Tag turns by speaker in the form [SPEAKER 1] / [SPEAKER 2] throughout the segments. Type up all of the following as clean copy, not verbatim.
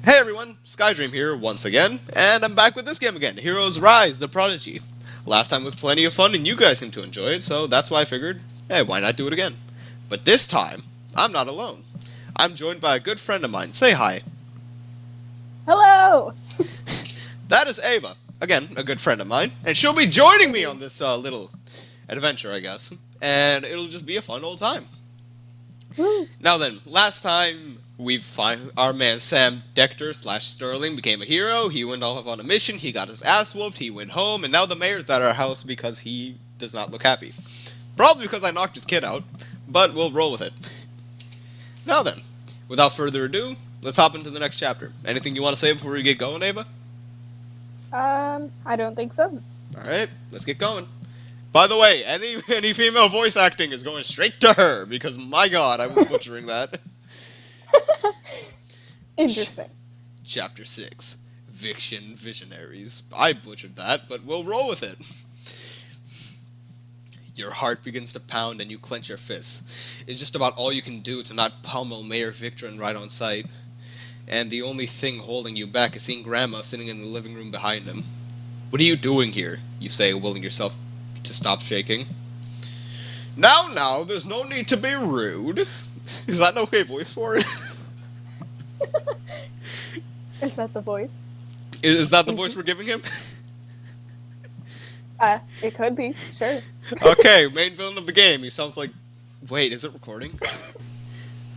[SPEAKER 1] Hey everyone, Skydream here once again, and I'm back with this game again, Heroes Rise, the Prodigy. Last time was plenty of fun and you guys seemed to enjoy it, so that's why I figured, hey, why not do it again? But this time, I'm not alone. I'm joined by a good friend of mine. Say hi.
[SPEAKER 2] Hello!
[SPEAKER 1] That is Ava, again, a good friend of mine, and she'll be joining me
[SPEAKER 2] Hey.
[SPEAKER 1] on this little adventure, I guess, and it'll just be a fun old time.
[SPEAKER 2] Woo.
[SPEAKER 1] Now then, last time our man Sam Dector slash Sterling became a hero. He went off on a mission. He got his ass whooped. He went home, and now the mayor's at our house because he does not look happy. Probably because I knocked his kid out, but we'll roll with it. Now then, without further ado, let's hop into the next chapter. Anything you want to say before we get going, Ava?
[SPEAKER 2] I don't think so.
[SPEAKER 1] All right, let's get going. By the way, any female voice acting is going straight to her because my God, I was butchering that.
[SPEAKER 2] Interesting.
[SPEAKER 1] Chapter 6 Viction Visionaries. I butchered that, but we'll roll with it. Your heart begins to pound and you clench your fists. It's just about all you can do to not pummel Mayor Victorin right on sight. And the only thing holding you back is seeing Grandma sitting in the living room behind him. What are you doing here? You say, willing yourself to stop shaking. Now, there's no need to be rude. Is that an okay voice for it?
[SPEAKER 2] Is that the voice?
[SPEAKER 1] Is that the voice we're giving him?
[SPEAKER 2] It could be, sure.
[SPEAKER 1] Okay, main villain of the game. He sounds like... Wait, is it recording?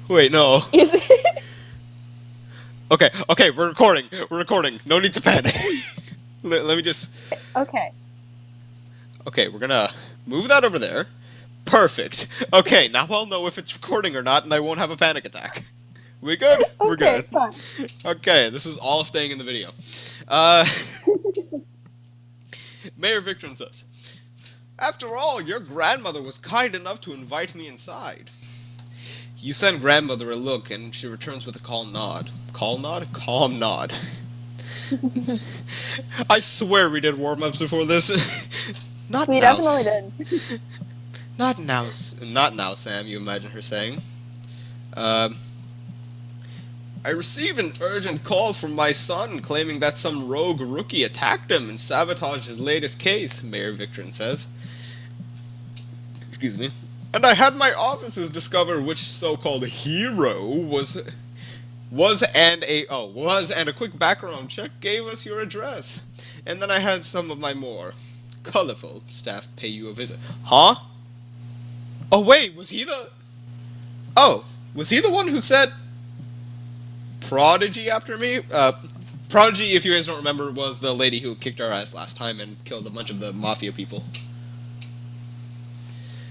[SPEAKER 1] Wait, no.
[SPEAKER 2] Is it?
[SPEAKER 1] Okay, we're recording. No need to panic. Let me just...
[SPEAKER 2] Okay.
[SPEAKER 1] Okay, we're gonna move that over there. Perfect. Okay, now I'll know if it's recording or not, and I won't have a panic attack. We good? We're
[SPEAKER 2] Okay,
[SPEAKER 1] good.
[SPEAKER 2] fine.
[SPEAKER 1] Okay, this is all staying in the video. Mayor Victron says, after all, your grandmother was kind enough to invite me inside. You send grandmother a look, and she returns with a calm nod. Calm nod? Calm nod. I swear we did warm-ups before this. Not
[SPEAKER 2] We
[SPEAKER 1] now.
[SPEAKER 2] definitely did.
[SPEAKER 1] Not now, Sam, you imagine her saying. I received an urgent call from my son claiming that some rogue rookie attacked him and sabotaged his latest case, Mayor Victron says. Excuse me. And I had my officers discover which so-called hero was and a quick background check gave us your address. And then I had some of my more colorful staff pay you a visit. Huh? Oh wait, was he the one who said Prodigy after me? Prodigy, if you guys don't remember, was the lady who kicked our ass last time and killed a bunch of the mafia people.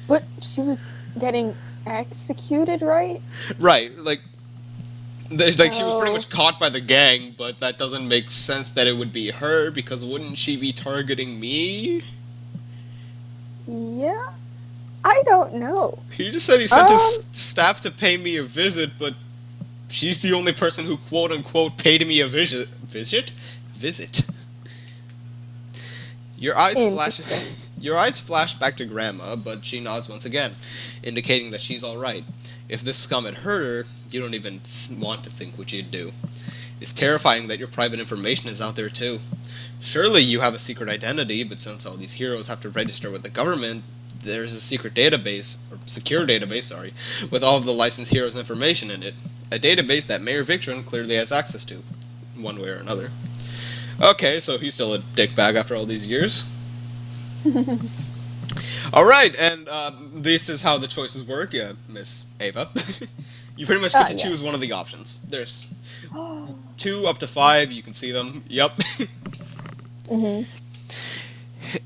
[SPEAKER 2] But she was getting executed, right?
[SPEAKER 1] Right, like she was pretty much caught by the gang, but that doesn't make sense that it would be her, because wouldn't she be targeting me?
[SPEAKER 2] Yeah? I don't know.
[SPEAKER 1] He just said he sent his staff to pay me a visit, but she's the only person who quote-unquote paid me a visit. Visit? Your eyes flash back to Grandma, but she nods once again, indicating that she's alright. If this scum had hurt her, you don't even want to think what you'd do. It's terrifying that your private information is out there too. Surely you have a secret identity, but since all these heroes have to register with the government, there's a secure database, with all of the licensed heroes' information in it. A database that Mayor Victron clearly has access to, one way or another. Okay, so he's still a dickbag after all these years. Alright, and this is how the choices work, yeah, Miss Ava. You pretty much get to choose one of the options. There's 2 up to 5, you can see them. Yep.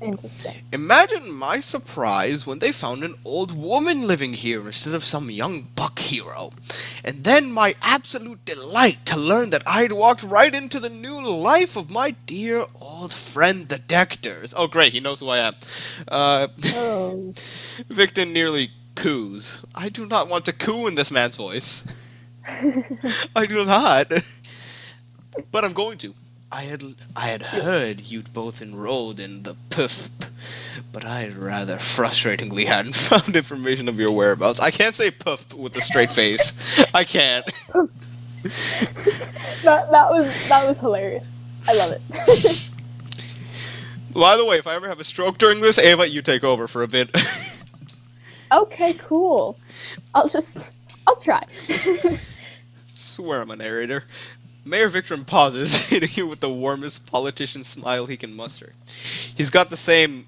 [SPEAKER 2] Interesting.
[SPEAKER 1] Imagine my surprise when they found an old woman living here instead of some young buck hero. And then my absolute delight to learn that I'd walked right into the new life of my dear old friend the Dectors. Oh great, he knows who I am. Victor nearly coos. I do not want to coo in this man's voice. I do not. But I'm going to. I had heard you'd both enrolled in the PUF, but I rather frustratingly hadn't found information of your whereabouts. I can't say PUF with a straight face. I can't.
[SPEAKER 2] that was hilarious. I love it.
[SPEAKER 1] By the way, if I ever have a stroke during this, Ava, you take over for a bit.
[SPEAKER 2] Okay, cool. I'll try.
[SPEAKER 1] Swear I'm a narrator. Mayor Victron pauses, hitting you with the warmest politician smile he can muster. He's got the same,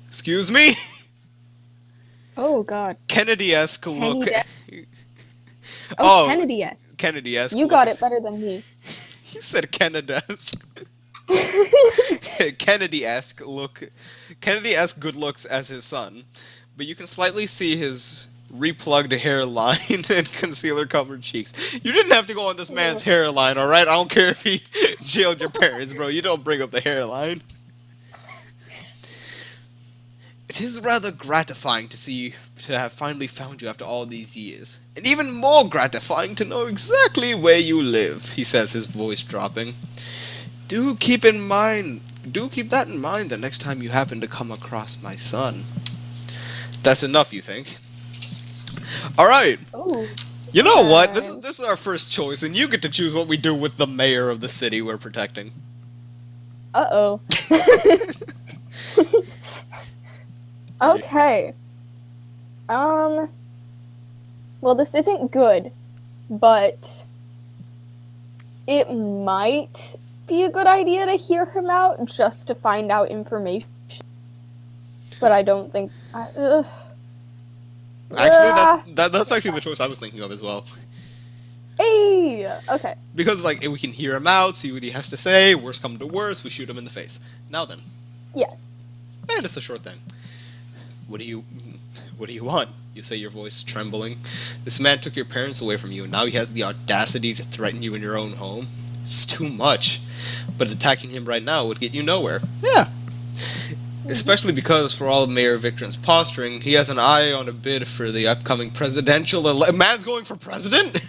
[SPEAKER 1] excuse me?
[SPEAKER 2] Oh God,
[SPEAKER 1] Kennedy-esque look.
[SPEAKER 2] Kenny. Oh,
[SPEAKER 1] Oh,
[SPEAKER 2] Kennedy. Yes,
[SPEAKER 1] Kennedy-esque
[SPEAKER 2] you
[SPEAKER 1] look.
[SPEAKER 2] got it better than me.
[SPEAKER 1] You said Kennedy-esque. Kennedy-esque look. Kennedy-esque good looks as his son, but you can slightly see his replugged hairline and concealer-covered cheeks. You didn't have to go on this man's hairline, all right? I don't care if he jailed your parents, bro. You don't bring up the hairline. It is rather gratifying to have finally found you after all these years, and even more gratifying to know exactly where you live. He says, his voice dropping. Do keep that in mind the next time you happen to come across my son. That's enough, you think? All right.
[SPEAKER 2] Oh,
[SPEAKER 1] You know what? This is
[SPEAKER 2] fine.
[SPEAKER 1] this is our first choice, and you get to choose what we do with the mayor of the city we're protecting.
[SPEAKER 2] Uh-oh. Okay. Um, well, this isn't good, but it might be a good idea to hear him out just to find out information. But I don't think.
[SPEAKER 1] Actually,
[SPEAKER 2] Ah,
[SPEAKER 1] that's actually the choice I was thinking of as well.
[SPEAKER 2] hey. Okay.
[SPEAKER 1] Because like we can hear him out, see what he has to say. Worst come to worst, we shoot him in the face. Now then,
[SPEAKER 2] Yes.
[SPEAKER 1] and it's a short thing. What do you want? You say, your voice trembling. This man took your parents away from you, and now he has the audacity to threaten you in your own home. It's too much. But attacking him right now would get you nowhere. Yeah. Especially because, for all of Mayor Victron's posturing, he has an eye on a bid for the upcoming presidential man's going for president?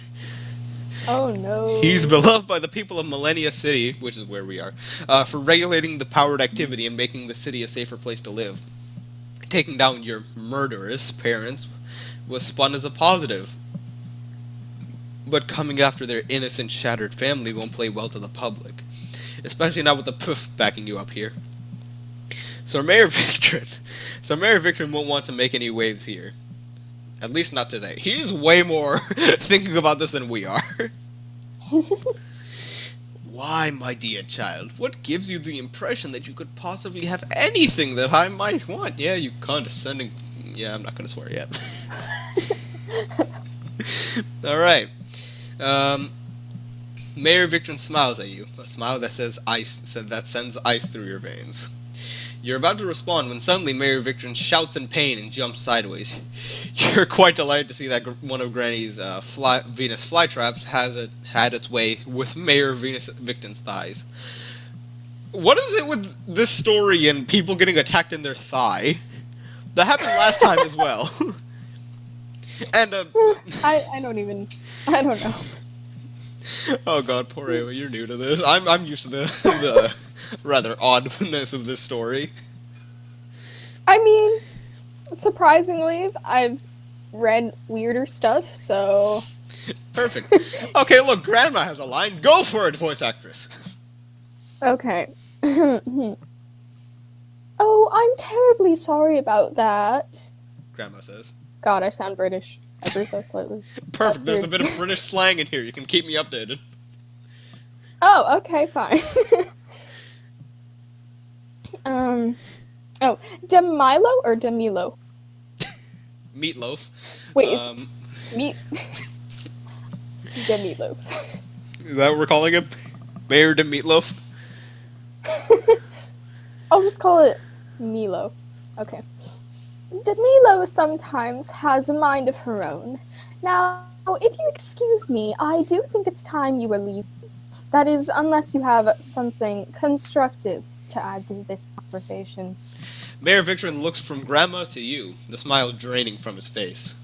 [SPEAKER 2] Oh no.
[SPEAKER 1] He's beloved by the people of Millennia City, which is where we are, for regulating the powered activity and making the city a safer place to live. Taking down your murderous parents was spun as a positive. But coming after their innocent, shattered family won't play well to the public. Especially not with the poof backing you up here. So Mayor Victron won't want to make any waves here. At least not today. He's way more thinking about this than we are. Why, my dear child? What gives you the impression that you could possibly have anything that I might want? Yeah, you condescending... Yeah, I'm not gonna swear yet. Alright. Mayor Victron smiles at you. A smile that says ice, that sends ice through your veins. You're about to respond when suddenly Mayor Victron shouts in pain and jumps sideways. You're quite delighted to see that one of Granny's Venus flytraps had its way with Mayor Venus Victon's thighs. What is it with this story and people getting attacked in their thigh? That happened last time as well. And
[SPEAKER 2] I don't know.
[SPEAKER 1] oh god, poor Ava, you're new to this. I'm used to the rather oddness of this story.
[SPEAKER 2] I mean, surprisingly, I've read weirder stuff, so.
[SPEAKER 1] Perfect. Okay, look, Grandma has a line. Go for it, voice actress.
[SPEAKER 2] Okay. Oh, I'm terribly sorry about that.
[SPEAKER 1] Grandma says.
[SPEAKER 2] God, I sound British ever so slightly.
[SPEAKER 1] Perfect.
[SPEAKER 2] That's
[SPEAKER 1] There's a
[SPEAKER 2] weird.
[SPEAKER 1] bit of British slang in here. You can keep me updated.
[SPEAKER 2] Oh, okay, fine. Oh, Demilo or Demilo?
[SPEAKER 1] Meatloaf.
[SPEAKER 2] Wait, is meat Demilo?
[SPEAKER 1] Is that what we're calling him? Mayor de Meatloaf?
[SPEAKER 2] I'll just call it Milo. Okay. Demilo sometimes has a mind of her own. Now, if you excuse me, I do think it's time you were leaving. That is, unless you have something constructive to add to this conversation.
[SPEAKER 1] Mayor Victron looks from Grandma to you, the smile draining from his face.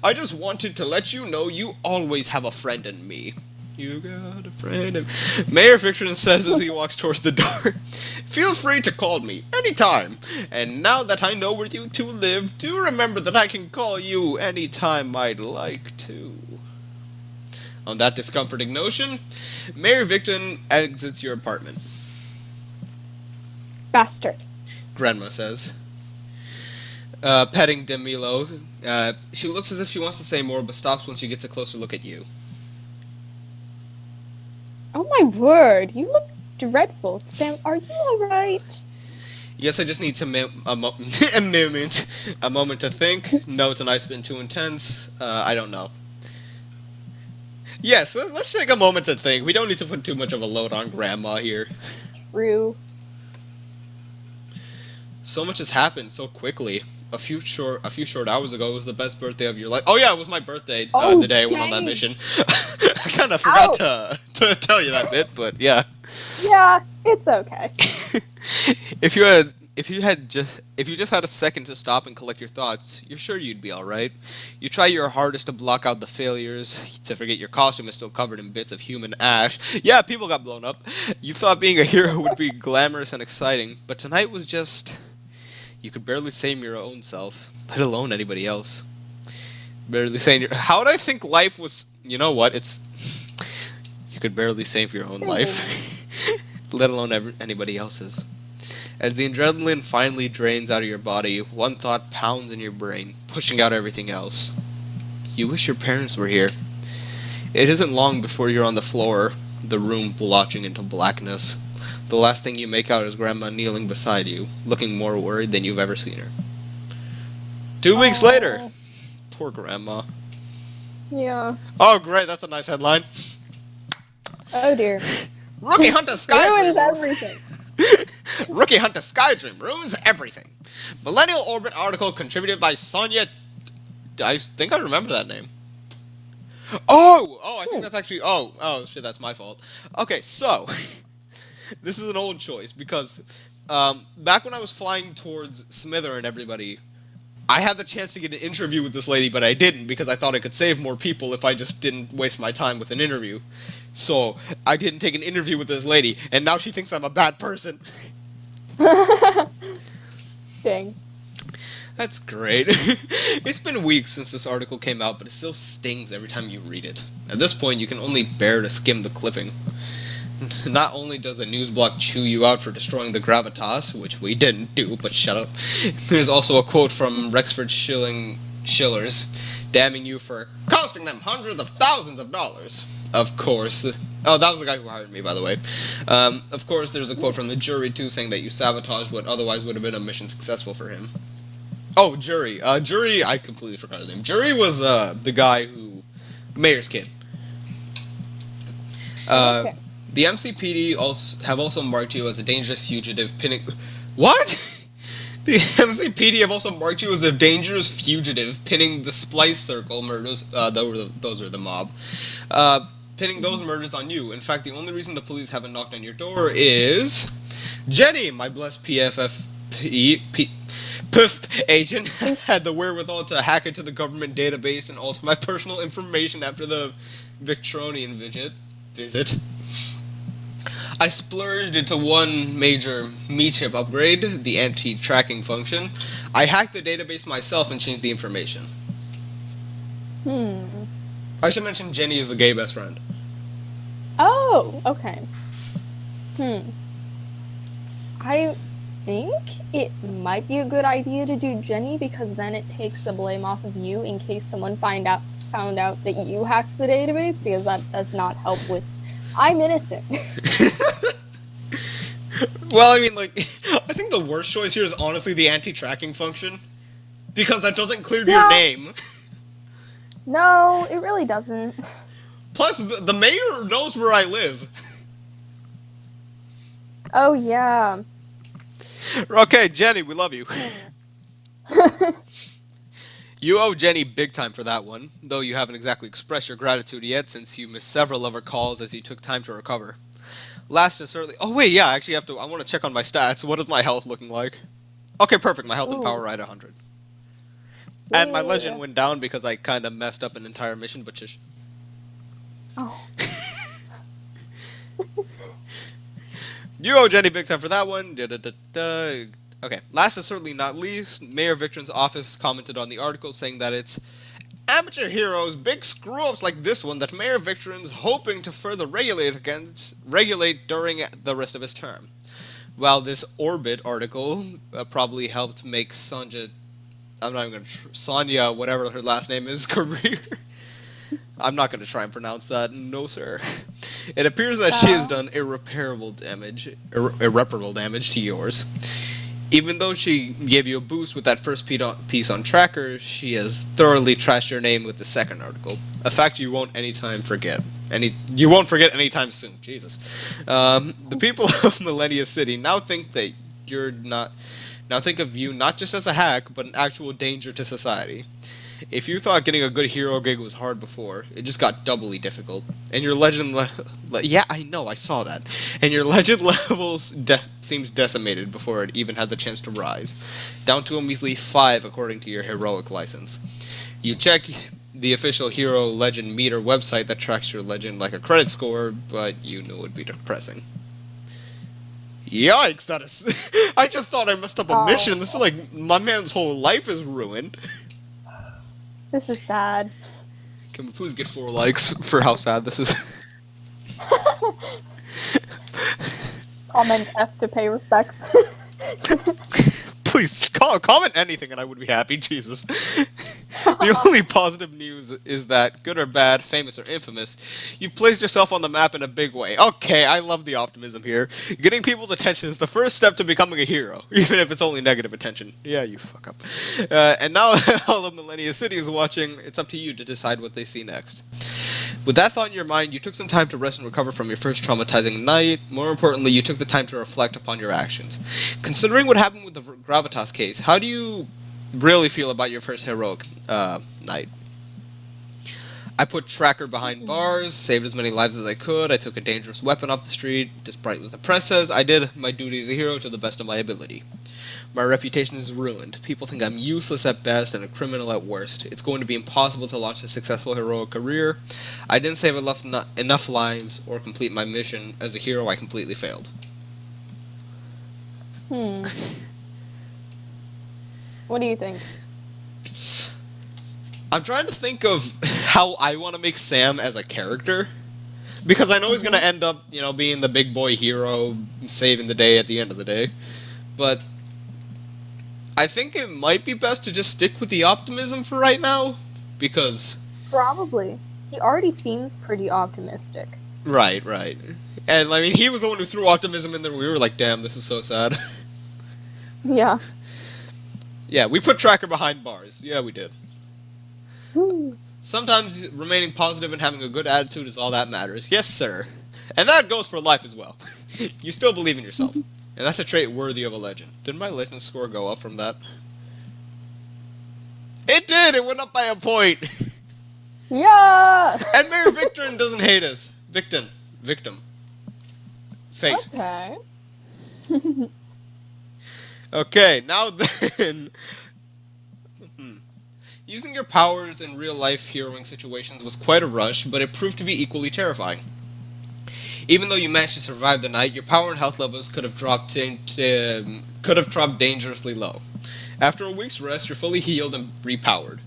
[SPEAKER 1] I just wanted to let you know you always have a friend in me. You got a friend in me. Mayor Victron says as he walks towards the door. Feel free to call me anytime. And now that I know where you two live, do remember that I can call you anytime I'd like to. On that discomforting notion, Mayor Victon exits your apartment.
[SPEAKER 2] Bastard.
[SPEAKER 1] Grandma says, petting Demilo. She looks as if she wants to say more, but stops when she gets a closer look at you.
[SPEAKER 2] Oh my word, you look dreadful. Sam, are you alright?
[SPEAKER 1] Yes, I just need to a moment to think. No, tonight's been too intense. I don't know. Yes, let's take a moment to think. We don't need to put too much of a load on Grandma here.
[SPEAKER 2] True.
[SPEAKER 1] So much has happened so quickly. A few short hours ago was the best birthday of your life. Oh yeah, it was my birthday.
[SPEAKER 2] Oh,
[SPEAKER 1] The day I went on that
[SPEAKER 2] dang.
[SPEAKER 1] mission. I kind of forgot to tell you that bit, but yeah.
[SPEAKER 2] Yeah, it's okay.
[SPEAKER 1] If you just had a second to stop and collect your thoughts, you're sure you'd be all right. You try your hardest to block out the failures, to forget your costume is still covered in bits of human ash. Yeah, people got blown up. You thought being a hero would be glamorous and exciting, but tonight was just you could barely save your own self, let alone anybody else. Barely saying your. How would I think life was? You know what? It's you could barely save your own life, let alone anybody else's. As the adrenaline finally drains out of your body, one thought pounds in your brain, pushing out everything else. You wish your parents were here. It isn't long before you're on the floor, the room blotching into blackness. The last thing you make out is Grandma kneeling beside you, looking more worried than you've ever seen her. 2 weeks later! Poor Grandma.
[SPEAKER 2] Yeah.
[SPEAKER 1] Oh, great, that's a nice headline.
[SPEAKER 2] Oh dear.
[SPEAKER 1] Rookie Hunter Skydream!
[SPEAKER 2] Ruins everything.
[SPEAKER 1] Rookie Hunter Skydream ruins everything. Millennial Orbit article contributed by Sonia. I think I remember that name. I think that's actually. Oh, shit, that's my fault. Okay, so this is an old choice because back when I was flying towards Smither and everybody, I had the chance to get an interview with this lady, but I didn't because I thought I could save more people if I just didn't waste my time with an interview. So I didn't take an interview with this lady, and now she thinks I'm a bad person.
[SPEAKER 2] Dang.
[SPEAKER 1] That's great. It's been weeks since this article came out, but it still stings every time you read it. At this point, you can only bear to skim the clipping. Not only does the news block chew you out for destroying the gravitas, which we didn't do, but shut up, there's also a quote from Rexford Schillers, damning you for costing them hundreds of thousands of dollars. Of course. Oh, that was the guy who hired me, by the way. Of course, there's a quote from the jury, too, saying that you sabotaged what otherwise would have been a mission successful for him. Oh, Jury. Jury, I completely forgot his name. Jury was the guy who... Mayor's kid.
[SPEAKER 2] Okay.
[SPEAKER 1] The MCPD have also marked you as a dangerous fugitive, pinning... What? The MCPD have also marked you as a dangerous fugitive, pinning the Splice Circle murders... those are the mob. Pinning those murders on you. In fact, the only reason the police haven't knocked on your door is... Jenny, my blessed PIF agent, had the wherewithal to hack into the government database and alter my personal information after the Victronian visit. I splurged into one major me-chip upgrade, the anti-tracking function. I hacked the database myself and changed the information. I should mention Jenny is the gay best friend.
[SPEAKER 2] Oh, okay. I think it might be a good idea to do Jenny because then it takes the blame off of you in case someone found out that you hacked the database, because that does not help with I'm innocent.
[SPEAKER 1] Well, I mean, I think the worst choice here is honestly the anti-tracking function, because that doesn't clear your name.
[SPEAKER 2] No, it really doesn't.
[SPEAKER 1] Plus, the mayor knows where I live.
[SPEAKER 2] Oh, yeah.
[SPEAKER 1] Okay, Jenny, we love you. You owe Jenny big time for that one, though you haven't exactly expressed your gratitude yet since you missed several of her calls as you took time to recover. Last and certainly... Oh, wait, yeah, actually I want to check on my stats. What is my health looking like? Okay, perfect. My health and power are at 100. Yeah. And my legend went down because I kind of messed up an entire mission, but just...
[SPEAKER 2] Oh.
[SPEAKER 1] You owe Jenny big time for that one. Okay, last and certainly not least, Mayor Victron's office commented on the article saying that it's amateur heroes, big screw-ups like this one that Mayor Victorin's hoping to further regulate during the rest of his term. While this Orbit article probably helped make I'm not even gonna Sonya, whatever her last name is, career. I'm not gonna try and pronounce that. No, sir. It appears that she has
[SPEAKER 2] Sparrow.
[SPEAKER 1] done irreparable damage to yours. Even though she gave you a boost with that first piece on Tracker, she has thoroughly trashed your name with the second article. A fact you won't anytime forget. You won't forget anytime soon. Jesus. The people of Millennia City now think of you not just as a hack, but an actual danger to society. If you thought getting a good hero gig was hard before, it just got doubly difficult. And your yeah, I know, I saw that. And your legend seems decimated before it even had the chance to rise, down to a measly 5 according to your heroic license. You check the official hero legend meter website that tracks your legend like a credit score, but you knew it'd be depressing. Yikes, that is. I just thought I messed up a mission. This is like my man's whole life is ruined.
[SPEAKER 2] This is sad.
[SPEAKER 1] Can we please get 4 likes for how sad this is?
[SPEAKER 2] Comment F to pay respects.
[SPEAKER 1] Please comment anything and I would be happy. Jesus. The only positive news is that, good or bad, famous or infamous, you've placed yourself on the map in a big way. Okay, I love the optimism here. Getting people's attention is the first step to becoming a hero, even if it's only negative attention. Yeah, you fuck up. And now all of Millennia City is watching. It's up to you to decide what they see next. With that thought in your mind, you took some time to rest and recover from your first traumatizing night. More importantly, you took the time to reflect upon your actions. Considering what happened with the Gravitas case, how do you really feel about your first heroic night? I put Tracker behind bars, saved as many lives as I could, I took a dangerous weapon off the street. Despite what the press says, I did my duty as a hero to the best of my ability. My reputation is ruined. People think I'm useless at best and a criminal at worst. It's going to be impossible to launch a successful heroic career. I didn't save enough lives or complete my mission. As a hero, I completely failed.
[SPEAKER 2] What do you think?
[SPEAKER 1] I'm trying to think of how I want to make Sam as a character. Because I know he's going to end up, being the big boy hero, saving the day at the end of the day. But I think it might be best to just stick with the optimism for right now. Because...
[SPEAKER 2] Probably. He already seems pretty optimistic.
[SPEAKER 1] Right. And, I mean, he was the one who threw optimism in there. We were like, damn, this is so sad.
[SPEAKER 2] Yeah.
[SPEAKER 1] Yeah, we put Tracker behind bars. Yeah, we did.
[SPEAKER 2] Woo.
[SPEAKER 1] Sometimes remaining positive and having a good attitude is all that matters. Yes, sir. And that goes for life as well. You still believe in yourself. And that's a trait worthy of a legend. Did my legend score go up from that? It did! It went up by a point!
[SPEAKER 2] Yeah!
[SPEAKER 1] And Mayor Victorin doesn't hate us. Victim. Face.
[SPEAKER 2] Okay.
[SPEAKER 1] Okay, now then... Using your powers in real-life heroing situations was quite a rush, but it proved to be equally terrifying. Even though you managed to survive the night, your power and health levels could have dropped dangerously low. After a week's rest, you're fully healed and repowered.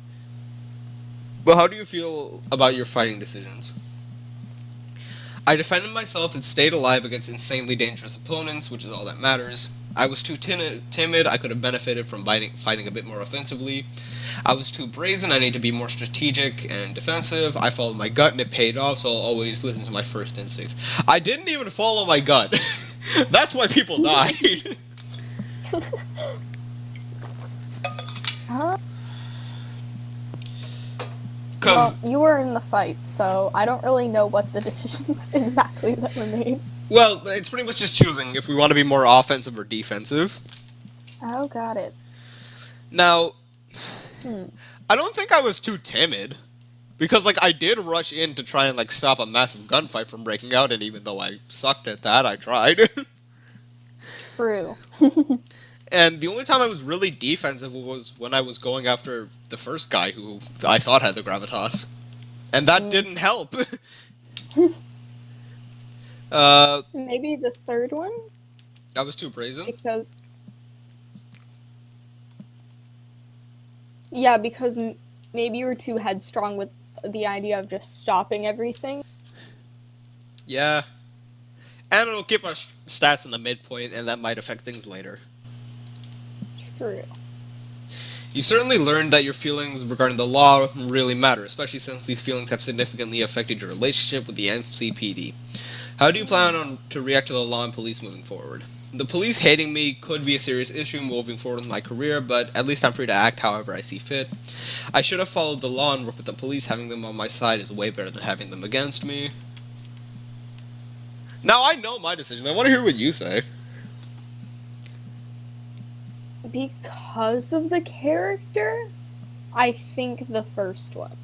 [SPEAKER 1] But how do you feel about your fighting decisions? I defended myself and stayed alive against insanely dangerous opponents, which is all that matters. I was too timid, I could have benefited from fighting a bit more offensively. I was too brazen, I need to be more strategic and defensive. I followed my gut and it paid off, so I'll always listen to my first instincts. I didn't even follow my gut. That's why people died.
[SPEAKER 2] Well, you were in the fight, so I don't really know what the decisions exactly that were made.
[SPEAKER 1] Well, it's pretty much just choosing if we want to be more offensive or defensive.
[SPEAKER 2] Oh, got it.
[SPEAKER 1] Now, I don't think I was too timid. Because, I did rush in to try and, stop a massive gunfight from breaking out, and even though I sucked at that, I tried.
[SPEAKER 2] True.
[SPEAKER 1] And the only time I was really defensive was when I was going after the first guy who I thought had the gravitas. And that didn't help.
[SPEAKER 2] Maybe the third one?
[SPEAKER 1] I was too brazen?
[SPEAKER 2] Because maybe you were too headstrong with the idea of just stopping everything.
[SPEAKER 1] Yeah. And it'll keep our stats in the midpoint, and that might affect things later.
[SPEAKER 2] True.
[SPEAKER 1] You certainly learned that your feelings regarding the law really matter, especially since these feelings have significantly affected your relationship with the MCPD. How do you plan on to react to the law and police moving forward? The police hating me could be a serious issue moving forward with my career, but at least I'm free to act however I see fit. I should have followed the law and worked with the police. Having them on my side is way better than having them against me. Now I know my decision. I want to hear what you say.
[SPEAKER 2] Because of the character, I think the first one.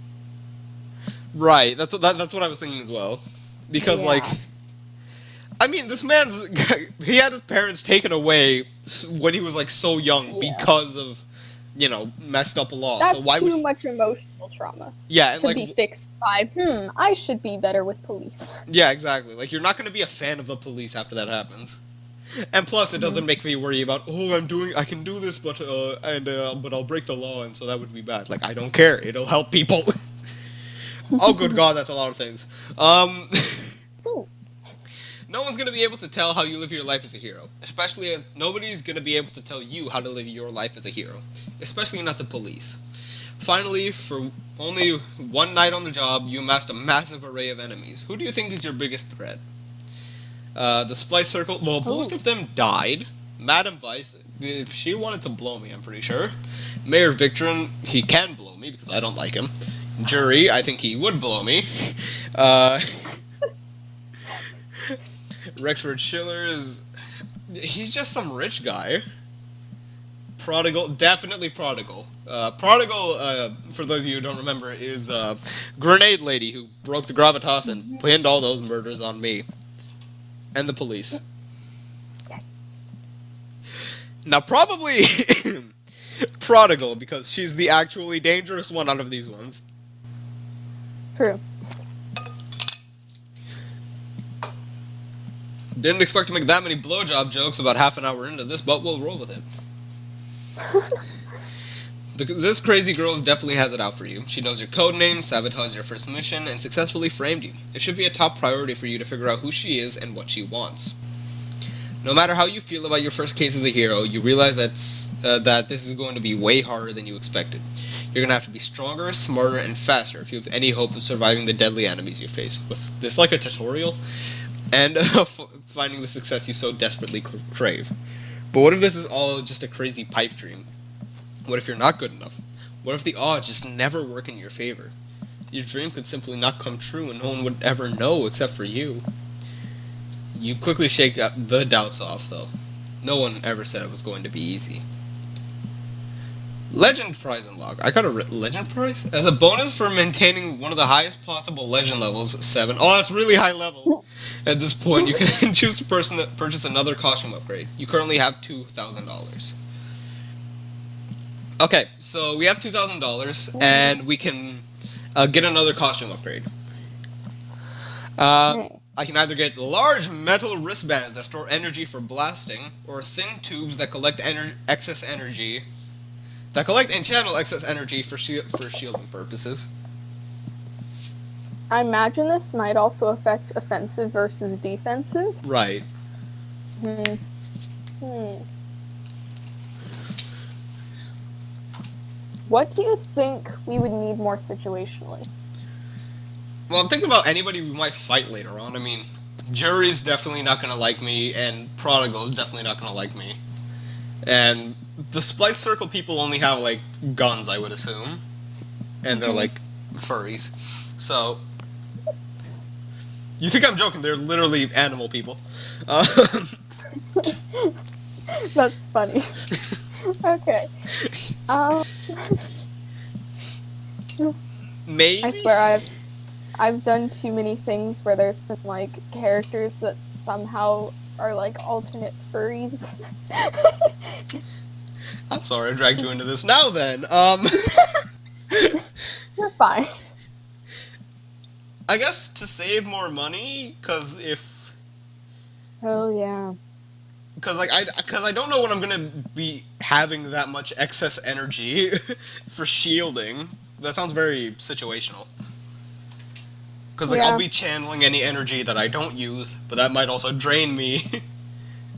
[SPEAKER 1] Right, that's what I was thinking as well. Because
[SPEAKER 2] Yeah.
[SPEAKER 1] like, I mean, this man's he had his parents taken away when he was like so young
[SPEAKER 2] Yeah.
[SPEAKER 1] because of, messed up law.
[SPEAKER 2] That's
[SPEAKER 1] So why
[SPEAKER 2] too
[SPEAKER 1] would
[SPEAKER 2] much emotional trauma
[SPEAKER 1] yeah, and
[SPEAKER 2] to
[SPEAKER 1] like
[SPEAKER 2] be fixed by, I should be better with police.
[SPEAKER 1] yeah, exactly. Like you're not going to be a fan of the police after that happens. And plus, it doesn't make me worry about I can do this, but but I'll break the law, and so that would be bad. Like I don't care. It'll help people. Oh, good God, that's a lot of things.
[SPEAKER 2] Ooh.
[SPEAKER 1] No one's gonna be able to tell how you live your life as a hero, especially as nobody's gonna be able to tell you how to live your life as a hero, especially not the police. Finally, for only one night on the job, you amassed a massive array of enemies. Who do you think is your biggest threat? The Splice Circle. Well, most of them died. Madam Vice, if she wanted to blow me, I'm pretty sure. Mayor Victron, he can blow me because I don't like him. Jury, I think he would blow me. Uh, Rexford Schiller he's just some rich guy. Prodigal, definitely Prodigal. Prodigal, for those of you who don't remember, is Grenade Lady who broke the gravitas and pinned all those murders on me. And the police. Now, probably Prodigal, because she's the actually dangerous one out of these ones.
[SPEAKER 2] True.
[SPEAKER 1] Didn't expect to make that many blowjob jokes about half an hour into this, but we'll roll with it. This crazy girl definitely has it out for you. She knows your code name, sabotaged your first mission, and successfully framed you. It should be a top priority for you to figure out who she is and what she wants. No matter how you feel about your first case as a hero, you realize that this is going to be way harder than you expected. You're going to have to be stronger, smarter, and faster if you have any hope of surviving the deadly enemies you face. Was this like a tutorial? And finding the success you so desperately crave. But what if this is all just a crazy pipe dream? What if you're not good enough? What if the odds just never work in your favor? Your dream could simply not come true and no one would ever know except for you. You quickly shake the doubts off, though. No one ever said it was going to be easy. Legend prize unlock. I got a legend prize? As a bonus for maintaining one of the highest possible legend levels, 7. Oh, that's really high level. At this point, you can choose to purchase another costume upgrade. You currently have $2,000. Okay, so we have $2,000, and we can get another costume upgrade. I can either get large metal wristbands that store energy for blasting, or thin tubes that collect excess energy. That collect and channel excess energy for shielding purposes.
[SPEAKER 2] I imagine this might also affect offensive versus defensive.
[SPEAKER 1] Right.
[SPEAKER 2] What do you think we would need more situationally?
[SPEAKER 1] Well, I'm thinking about anybody we might fight later on. I mean, Jury's definitely not going to like me, and Prodigal's definitely not going to like me. And the Splice Circle people only have, like, guns, I would assume. And they're, like, furries. So, you think I'm joking, they're literally animal people.
[SPEAKER 2] That's funny. Okay.
[SPEAKER 1] Maybe?
[SPEAKER 2] I swear I've done too many things where there's been, like, characters that somehow are, like, alternate furries.
[SPEAKER 1] I'm sorry I dragged you into this. Now then,
[SPEAKER 2] You're fine.
[SPEAKER 1] I guess to save more money, because if...
[SPEAKER 2] Oh, yeah.
[SPEAKER 1] Because I don't know when I'm gonna be having that much excess energy for shielding. That sounds very situational. Because, like, I'll
[SPEAKER 2] Yeah.
[SPEAKER 1] be channeling any energy that I don't use, but that might also drain me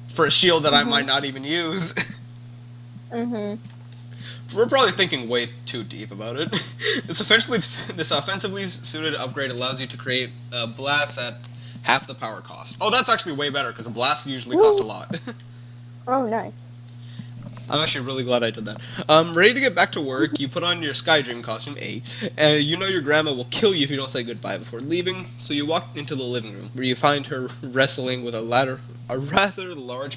[SPEAKER 1] for a shield that I might
[SPEAKER 2] Mhm.
[SPEAKER 1] not even use.
[SPEAKER 2] Mhm.
[SPEAKER 1] We're probably thinking way too deep about it. This offensively suited upgrade allows you to create blasts at half the power cost. Oh, that's actually way better because a blast usually cost a
[SPEAKER 2] Woo.
[SPEAKER 1] lot.
[SPEAKER 2] Oh, nice.
[SPEAKER 1] I'm actually really glad I did that. Ready to get back to work, you put on your Sky Dream costume, A. You know your grandma will kill you if you don't say goodbye before leaving, so you walk into the living room, where you find her wrestling with a rather large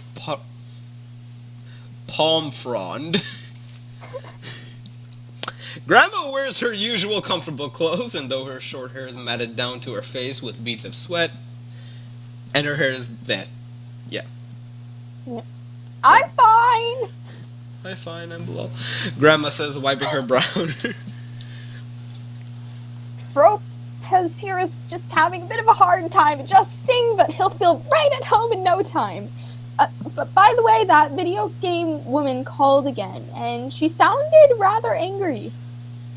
[SPEAKER 1] palm frond. Grandma wears her usual comfortable clothes, and though her short hair is matted down to her face with beads of sweat, and her hair is that. Yeah.
[SPEAKER 2] Yeah.
[SPEAKER 1] Yeah.
[SPEAKER 2] I'm fine.
[SPEAKER 1] Hi, fine, I'm below. Grandma says, wiping her brow.
[SPEAKER 2] Frope has here is just having a bit of a hard time adjusting, but he'll feel right at home in no time. But by the way, that video game woman called again, and she sounded rather angry.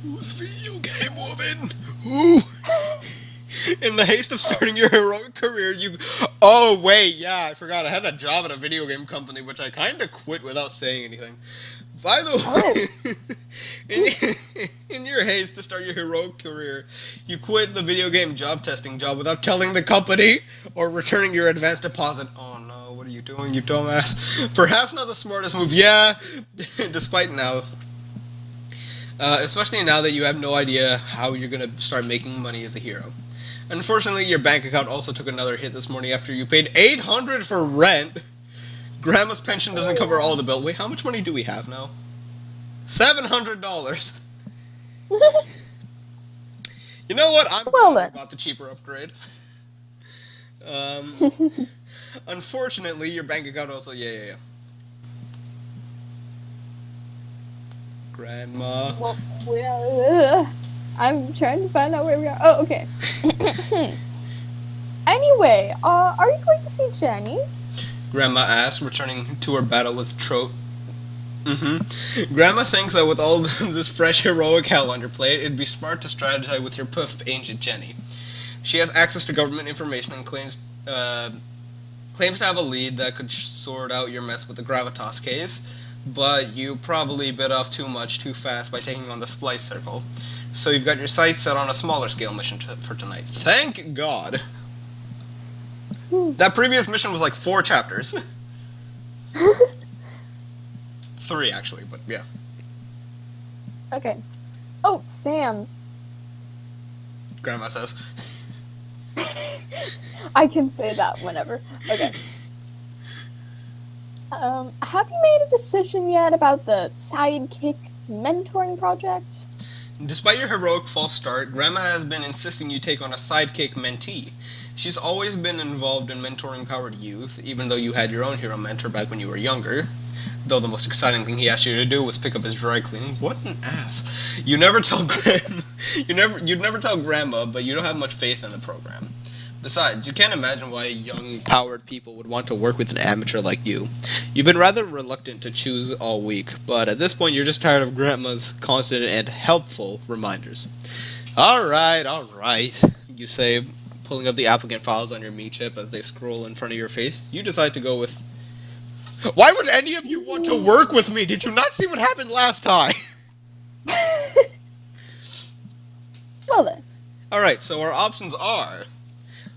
[SPEAKER 1] Who's video game woman? Who? In the haste of starting your heroic career, you. Oh, wait, yeah, I forgot. I had that job at a video game company, which I kind of quit without saying anything. By
[SPEAKER 2] Oh.
[SPEAKER 1] the way, in your haste to start your heroic career, you quit the video game job testing job without telling the company or returning your advance deposit. Oh no, what are you doing, you dumbass? Perhaps not the smartest move, yeah, despite now. Especially now that you have no idea how you're going to start making money as a hero. Unfortunately, your bank account also took another hit this morning after you paid $800 for rent. Grandma's pension doesn't cover all
[SPEAKER 2] Oh,
[SPEAKER 1] the bill. Wait, how much money do we have now? $700.
[SPEAKER 2] yeah.
[SPEAKER 1] You know what? I'm
[SPEAKER 2] Well
[SPEAKER 1] glad I
[SPEAKER 2] then.
[SPEAKER 1] bought the cheaper upgrade. Um, Unfortunately, your bank account also. Yeah. Grandma.
[SPEAKER 2] I'm trying to find out where we are. Oh, okay. Anyway, are you going to see Jenny?
[SPEAKER 1] Grandma asked, returning to her battle with Grandma thinks that with all this fresh heroic hell on your plate, it'd be smart to strategize with your puff ancient Jenny. She has access to government information and claims to have a lead that could sort out your mess with the Gravitas case, but you probably bit off too much too fast by taking on the Splice Circle. So you've got your sights set on a smaller scale mission for tonight. Thank God! That previous mission was like 4 chapters. 3, actually, but yeah.
[SPEAKER 2] Okay. Oh, Sam.
[SPEAKER 1] Grandma says.
[SPEAKER 2] I can say that whenever. Okay. Have you made a decision yet about the sidekick mentoring project?
[SPEAKER 1] Despite your heroic false start, Grandma has been insisting you take on a sidekick mentee. She's always been involved in mentoring powered youth, even though you had your own hero mentor back when you were younger. Though the most exciting thing he asked you to do was pick up his dry cleaning. What an ass! You'd never tell Grandma, but you don't have much faith in the program. Besides, you can't imagine why young, powered people would want to work with an amateur like you. You've been rather reluctant to choose all week, but at this point you're just tired of Grandma's constant and helpful reminders. Alright, you say, pulling up the applicant files on your Me chip as they scroll in front of your face. You decide to go with... Why would any of you want to work with me? Did you not see what happened last time?
[SPEAKER 2] Well then.
[SPEAKER 1] Alright, so our options are...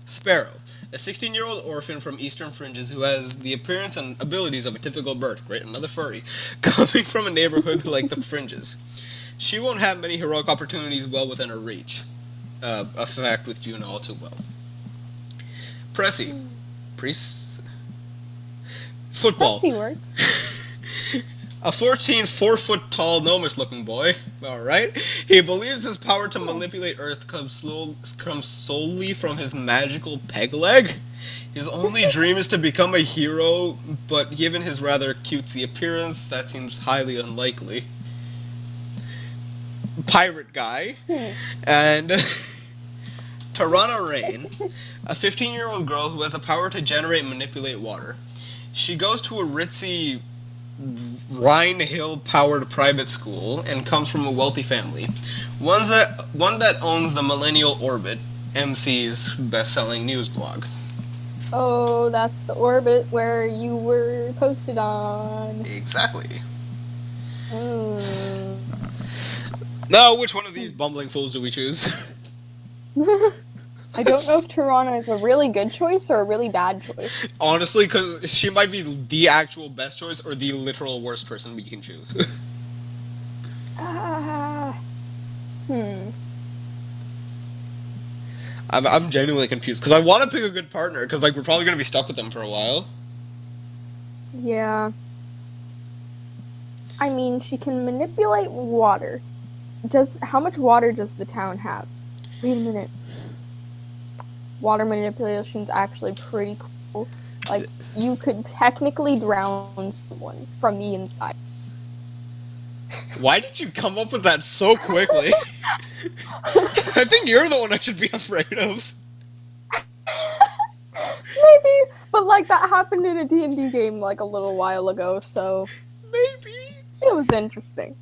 [SPEAKER 1] Sparrow, a 16-year-old orphan from Eastern Fringes who has the appearance and abilities of a typical bird, great, another furry, coming from a neighborhood like the Fringes. She won't have many heroic opportunities well within her reach, a fact which you know all too well. Pressy, priest, football,
[SPEAKER 2] Pressy works.
[SPEAKER 1] a 14, 4-foot-tall, gnomish-looking boy. Alright. He believes his power to manipulate Earth comes solely from his magical peg leg. His only dream is to become a hero, but given his rather cutesy appearance, that seems highly unlikely. Pirate guy. And Tarana Rain, a 15-year-old girl who has the power to generate and manipulate water. She goes to a ritzy Rhine Hill powered private school and comes from a wealthy family. One that owns the Millennial Orbit, MC's best-selling news blog.
[SPEAKER 2] Oh, that's the orbit where you were posted on.
[SPEAKER 1] Exactly.
[SPEAKER 2] Mm.
[SPEAKER 1] Now, which one of these bumbling fools do we choose?
[SPEAKER 2] I don't know if Tirana is a really good choice or a really bad choice.
[SPEAKER 1] Honestly, because she might be the actual best choice or the literal worst person we can choose.
[SPEAKER 2] Ah, hmm.
[SPEAKER 1] I'm genuinely confused because I want to pick a good partner because like we're probably gonna be stuck with them for a while.
[SPEAKER 2] Yeah. I mean, she can manipulate water. How much water does the town have? Wait a minute. Water manipulation's actually pretty cool. Like, you could technically drown someone from the inside.
[SPEAKER 1] Why did you come up with that so quickly? I think you're the one I should be afraid of.
[SPEAKER 2] Maybe, but like that happened in a D&D game like a little while ago, so
[SPEAKER 1] Maybe.
[SPEAKER 2] it was interesting.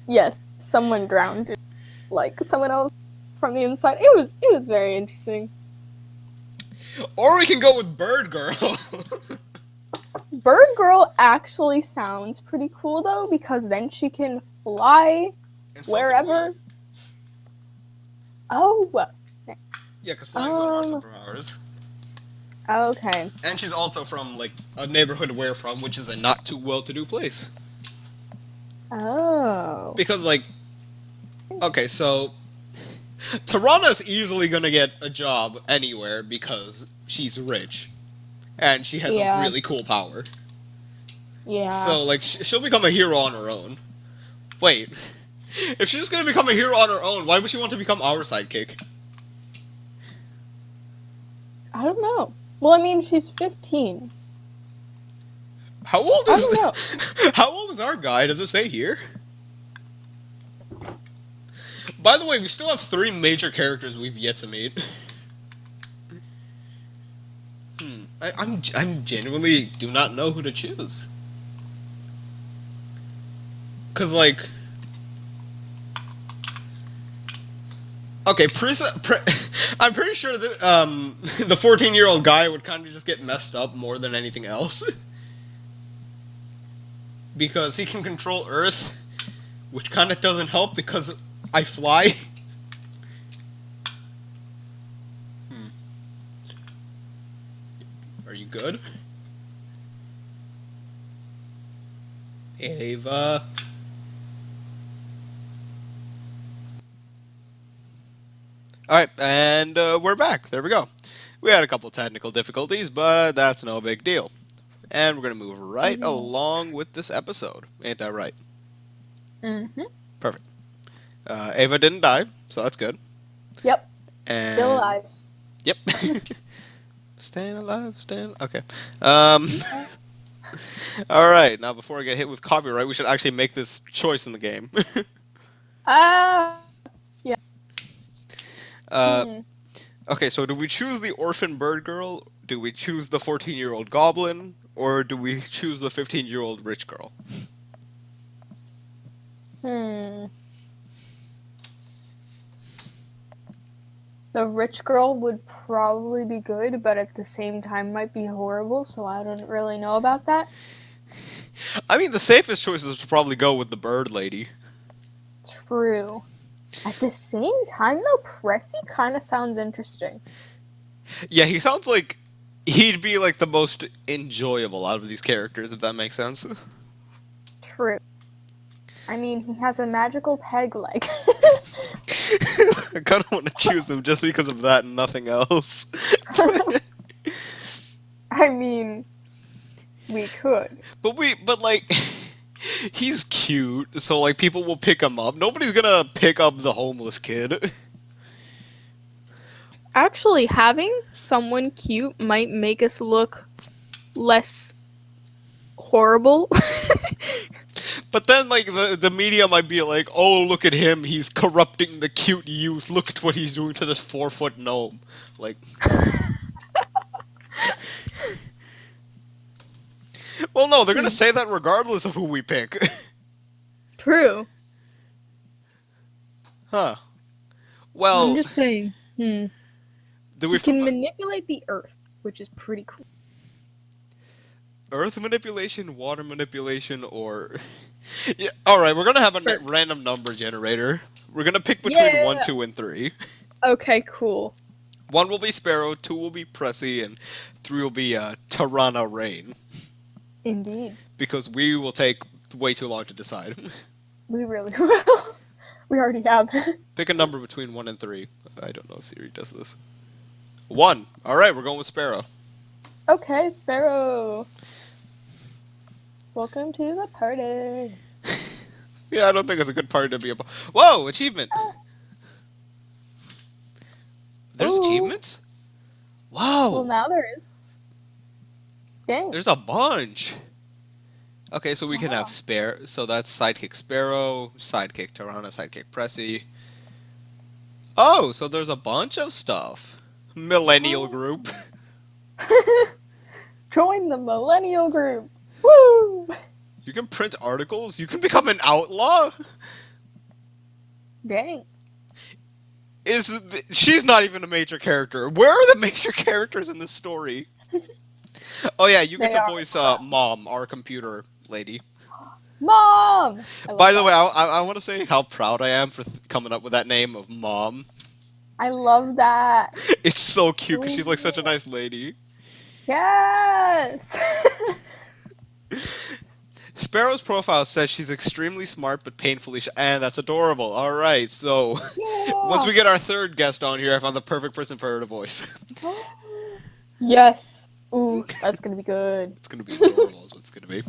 [SPEAKER 2] Yes, someone drowned like someone else from the inside. It was very interesting.
[SPEAKER 1] Or we can go with Bird Girl.
[SPEAKER 2] Bird Girl actually sounds pretty cool though, because then she can fly
[SPEAKER 1] And so can we.
[SPEAKER 2] wherever. Oh,
[SPEAKER 1] Yeah, because flying's one of our
[SPEAKER 2] um,
[SPEAKER 1] superpowers.
[SPEAKER 2] okay.
[SPEAKER 1] And she's also from like a neighborhood we're from, which is a not too well-to-do place.
[SPEAKER 2] Oh.
[SPEAKER 1] Because like, okay, so Tarana's easily gonna get a job anywhere because she's rich and she has a
[SPEAKER 2] Yeah,
[SPEAKER 1] really cool power.
[SPEAKER 2] yeah.
[SPEAKER 1] So like, she'll become a hero on her own. Wait, if she's gonna become a hero on her own, why would she want to become our sidekick?
[SPEAKER 2] I don't know. Well, I mean, she's 15.
[SPEAKER 1] How old
[SPEAKER 2] I don't
[SPEAKER 1] is
[SPEAKER 2] know.
[SPEAKER 1] how old is our guy? Does it say here? By the way, we still have 3 major characters we've yet to meet. I'm genuinely do not know who to choose. Cause like, okay, I'm pretty sure that the 14-year-old guy would kind of just get messed up more than anything else. Because he can control Earth, which kind of doesn't help because I fly. Hmm. Are you good? Ava. Alright, and we're back. There we go. We had a couple technical difficulties, but that's no big deal. And we're going to move right
[SPEAKER 2] Mm-hmm.
[SPEAKER 1] along with this episode. Ain't that right?
[SPEAKER 2] Mm-hmm.
[SPEAKER 1] Perfect. Ava didn't die, so that's good.
[SPEAKER 2] Yep. Still
[SPEAKER 1] And,
[SPEAKER 2] alive.
[SPEAKER 1] yep. Staying alive, staying... Okay. Um,
[SPEAKER 2] Yeah.
[SPEAKER 1] Alright, now before I get hit with copyright, we should actually make this choice in the game.
[SPEAKER 2] Ah. Yeah.
[SPEAKER 1] uh,
[SPEAKER 2] Hmm.
[SPEAKER 1] okay, so do we choose the orphan bird girl? Do we choose the 14-year-old goblin? Or do we choose the 15-year-old rich girl?
[SPEAKER 2] Hmm. The rich girl would probably be good, but at the same time might be horrible, so I don't really know about that.
[SPEAKER 1] I mean, the safest choice is to probably go with the bird lady.
[SPEAKER 2] True. At the same time, though, Pressy kind of sounds interesting.
[SPEAKER 1] Yeah, he sounds like he'd be like the most enjoyable out of these characters, if that makes sense.
[SPEAKER 2] True. I mean, he has a magical peg leg.
[SPEAKER 1] I kind of want to choose him just because of that and nothing else.
[SPEAKER 2] I mean, we could.
[SPEAKER 1] but like, he's cute, so like people will pick him up. Nobody's gonna pick up the homeless kid.
[SPEAKER 2] Actually, having someone cute might make us look less horrible.
[SPEAKER 1] But then like the media might be like, oh look at him, he's corrupting the cute youth. Look at what he's doing to this 4-foot gnome. Like, Well, no, they're gonna say that regardless of who we pick.
[SPEAKER 2] True.
[SPEAKER 1] Huh.
[SPEAKER 2] I'm
[SPEAKER 1] Well,
[SPEAKER 2] just saying.
[SPEAKER 1] do we
[SPEAKER 2] He can manipulate the earth, which is pretty cool.
[SPEAKER 1] Earth manipulation, water manipulation, or yeah? All right, we're gonna have a
[SPEAKER 2] Sure.
[SPEAKER 1] random number generator. We're gonna pick between one,
[SPEAKER 2] Yeah.
[SPEAKER 1] 2, and 3.
[SPEAKER 2] Okay, cool.
[SPEAKER 1] 1 will be Sparrow, 2 will be Pressy, and 3 will be Tirana Rain.
[SPEAKER 2] Indeed.
[SPEAKER 1] Because we will take way too long to decide.
[SPEAKER 2] We really will. We already have.
[SPEAKER 1] Pick a number between 1 and 3. I don't know if Siri does this. 1. All right, we're going with Sparrow.
[SPEAKER 2] Okay, Sparrow. Welcome to the party.
[SPEAKER 1] Yeah, I don't think it's a good party to be a. Whoa, achievement! There's
[SPEAKER 2] Ooh.
[SPEAKER 1] achievements?
[SPEAKER 2] Well,
[SPEAKER 1] Wow,
[SPEAKER 2] now there is. Dang.
[SPEAKER 1] there's a bunch. Okay, so we can
[SPEAKER 2] Wow.
[SPEAKER 1] have so that's sidekick Sparrow, sidekick Tirana, sidekick Pressy. Oh, so there's a bunch of stuff. Millennial group.
[SPEAKER 2] Join the millennial group. Woo!
[SPEAKER 1] You can print articles. You can become an outlaw.
[SPEAKER 2] Dang.
[SPEAKER 1] She's not even a major character. Where are the major characters in this story? Oh yeah, you get
[SPEAKER 2] They
[SPEAKER 1] to
[SPEAKER 2] are.
[SPEAKER 1] voice Mom, our computer lady.
[SPEAKER 2] Mom! I
[SPEAKER 1] By
[SPEAKER 2] love
[SPEAKER 1] the
[SPEAKER 2] that.
[SPEAKER 1] way, I want to say how proud I am for coming up with that name of Mom.
[SPEAKER 2] I love that.
[SPEAKER 1] It's so cute because she's like such a
[SPEAKER 2] Ooh.
[SPEAKER 1] nice lady.
[SPEAKER 2] Yes!
[SPEAKER 1] Sparrow's profile says she's extremely smart but painfully shy, and that's adorable. All right, so once
[SPEAKER 2] Yeah!
[SPEAKER 1] we get our third guest on here, I found the perfect person for her to voice.
[SPEAKER 2] Yes! Ooh, that's gonna be good.
[SPEAKER 1] It's gonna be adorable, is what it's gonna be.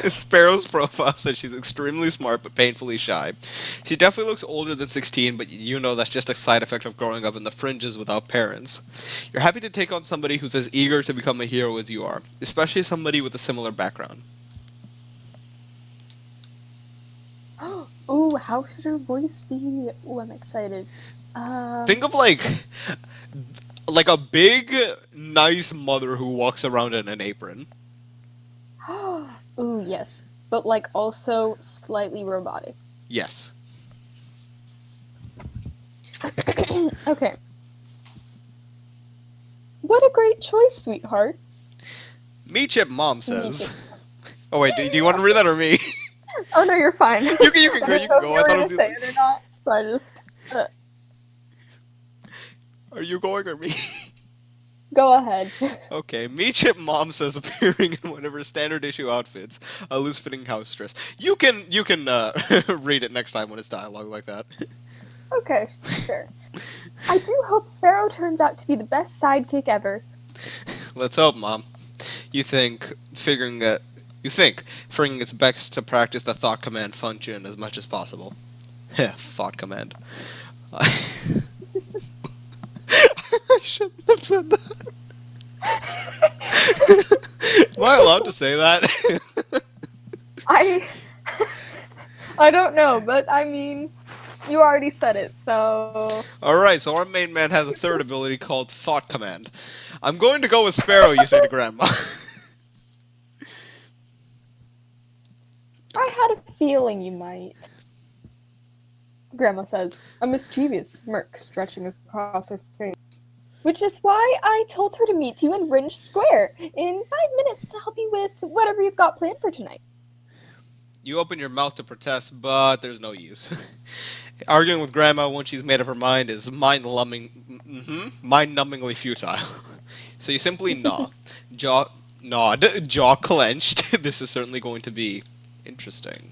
[SPEAKER 1] Sparrow's profile says she's extremely smart but painfully shy. She definitely looks older than 16, but you know that's just a side effect of growing up in the fringes without parents. You're happy to take on somebody who's as eager to become a hero as you are, especially somebody with a similar background.
[SPEAKER 2] Ooh, how should her voice be? Ooh, I'm excited.
[SPEAKER 1] Think of like a big, nice mother who walks around in an apron.
[SPEAKER 2] Ooh, yes. But like also slightly robotic.
[SPEAKER 1] Yes.
[SPEAKER 2] Okay. What a great choice, sweetheart.
[SPEAKER 1] Me Chip Mom says.
[SPEAKER 2] Chip.
[SPEAKER 1] Oh wait, do you want to read that or me?
[SPEAKER 2] Oh no, you're fine.
[SPEAKER 1] You can
[SPEAKER 2] I
[SPEAKER 1] go.
[SPEAKER 2] didn't
[SPEAKER 1] You
[SPEAKER 2] know
[SPEAKER 1] can
[SPEAKER 2] if
[SPEAKER 1] go.
[SPEAKER 2] you
[SPEAKER 1] I
[SPEAKER 2] were
[SPEAKER 1] thought
[SPEAKER 2] gonna
[SPEAKER 1] it
[SPEAKER 2] say
[SPEAKER 1] would
[SPEAKER 2] it or not, so I just
[SPEAKER 1] Are you going or me?
[SPEAKER 2] go ahead.
[SPEAKER 1] Okay, me Chip Mom says appearing in one of her standard issue outfits, a loose fitting house dress. You can read it next time when it's dialogue like that.
[SPEAKER 2] Okay, sure. I do hope Sparrow turns out to be the best sidekick ever.
[SPEAKER 1] Let's hope, Mom. You think figuring it's best to practice the thought command function as much as possible. Heh, thought command. I shouldn't have said that. Am I allowed to say that?
[SPEAKER 2] I I don't know, but I mean, you already said it, so
[SPEAKER 1] Alright, so our main man has a third ability called Thought Command. I'm going to go with Sparrow, you say to Grandma.
[SPEAKER 2] I had a feeling you might. Grandma says, a mischievous smirk stretching across her face. Which is why I told her to meet you in Ringe Square in 5 minutes to help you with whatever you've got planned for tonight.
[SPEAKER 1] You open your mouth to protest, but there's no use. Arguing with Grandma once she's made up her mind is mind-numbingly futile. So you simply jaw clenched. This is certainly going to be interesting.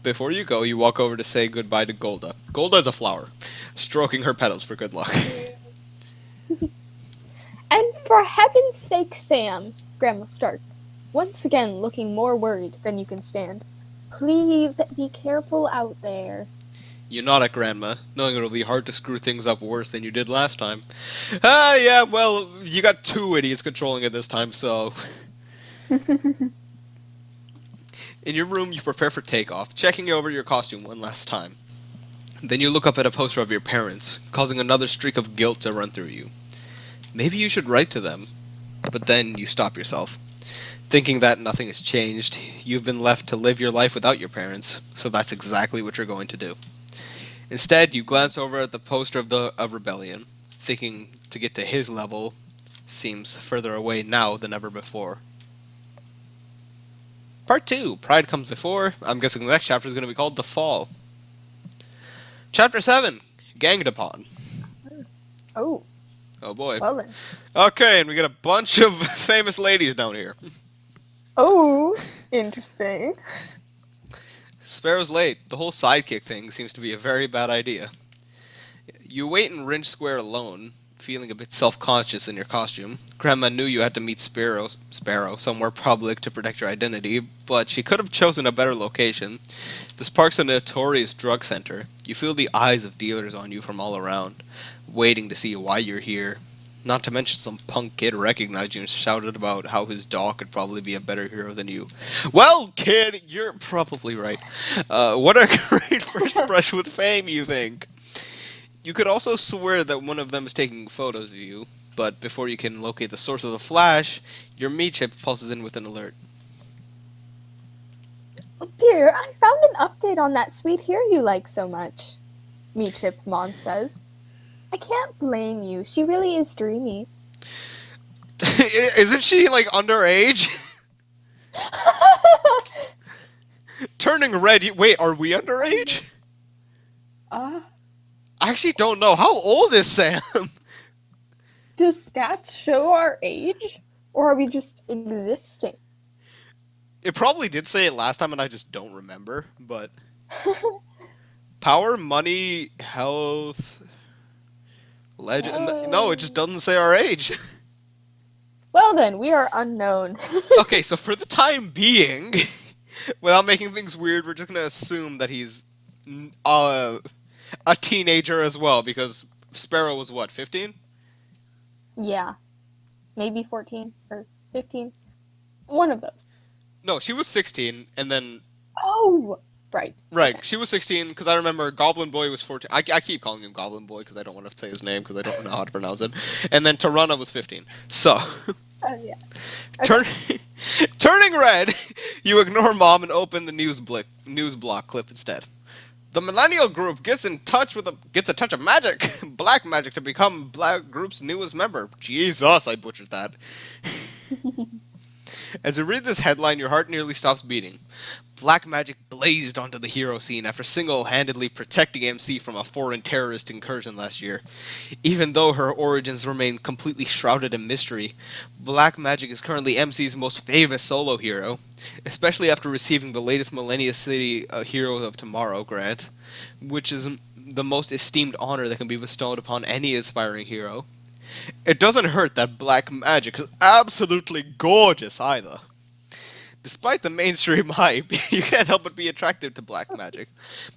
[SPEAKER 1] Before you go, you walk over to say goodbye to Golda. Golda is a flower, stroking her petals for good luck.
[SPEAKER 2] And for heaven's sake, Sam, Grandma starts, once again looking more worried than you can stand. Please be careful out there.
[SPEAKER 1] You nod at Grandma, knowing it'll be hard to screw things up worse than you did last time. Ah, yeah, well, you got 2 idiots controlling it this time, so... In your room, you prepare for takeoff, checking over your costume one last time. Then you look up at a poster of your parents, causing another streak of guilt to run through you. Maybe you should write to them. But then you stop yourself, thinking that nothing has changed. You've been left to live your life without your parents, so that's exactly what you're going to do. Instead, you glance over at the poster of Rebellion, thinking to get to his level seems further away now than ever before. Part 2, Pride Comes Before. I'm guessing the next chapter is going to be called The Fall. Chapter 7, Ganged Upon.
[SPEAKER 2] Oh,
[SPEAKER 1] Oh boy.
[SPEAKER 2] well then.
[SPEAKER 1] Okay, and we get a bunch of famous ladies down here.
[SPEAKER 2] Oh, interesting.
[SPEAKER 1] Sparrow's late. The whole sidekick thing seems to be a very bad idea. You wait in Wrench Square alone, feeling a bit self-conscious in your costume. Grandma knew you had to meet Sparrow somewhere public to protect your identity, but she could have chosen a better location. This park's a notorious drug center. You feel the eyes of dealers on you from all around, waiting to see why you're here. Not to mention some punk kid recognized you and shouted about how his dog could probably be a better hero than you. Well, kid, you're probably right. What a great first brush with fame, you think? You could also swear that one of them is taking photos of you, but before you can locate the source of the flash, your meat chip pulses in with an alert.
[SPEAKER 2] Dear, I found an update on that sweet hair you like so much, Meechipmon says. I can't blame you. She really is dreamy.
[SPEAKER 1] Isn't she, like, underage? Turning red. Wait, are we underage?
[SPEAKER 2] uh,
[SPEAKER 1] I actually don't know. How old is Sam?
[SPEAKER 2] does stats show our age? Or are we just existing?
[SPEAKER 1] It probably did say it last time and I just don't remember, but... Power, money, health... Legend... No, it just doesn't say our age.
[SPEAKER 2] Well then, we are unknown.
[SPEAKER 1] Okay, so for the time being, without making things weird, we're just gonna assume that he's a teenager as well, because Sparrow was what, 15?
[SPEAKER 2] Yeah. Maybe 14 or 15. One of those.
[SPEAKER 1] No, she was 16, and then
[SPEAKER 2] Oh! Right.
[SPEAKER 1] right,
[SPEAKER 2] Okay.
[SPEAKER 1] she was 16 because I remember Goblin Boy was 14. I keep calling him Goblin Boy because I don't want to say his name because I don't know how to pronounce it. And then Tarana was 15. So,
[SPEAKER 2] Yeah.
[SPEAKER 1] turn, turning red, you ignore mom and open the news block clip instead. The Millennial Group gets a touch of magic, black magic, to become Black Group's newest member. Jesus, I butchered that. As you read this headline, your heart nearly stops beating. Black magic blazed onto the hero scene after single-handedly protecting MC from a foreign terrorist incursion last year. Even though her origins remain completely shrouded in mystery, black magic is currently MC's most famous solo hero, especially after receiving the latest Millennia City Hero of Tomorrow grant, which is the most esteemed honor that can be bestowed upon any aspiring hero. It doesn't hurt that black magic is absolutely gorgeous either. Despite the mainstream hype, you can't help but be attracted to black magic,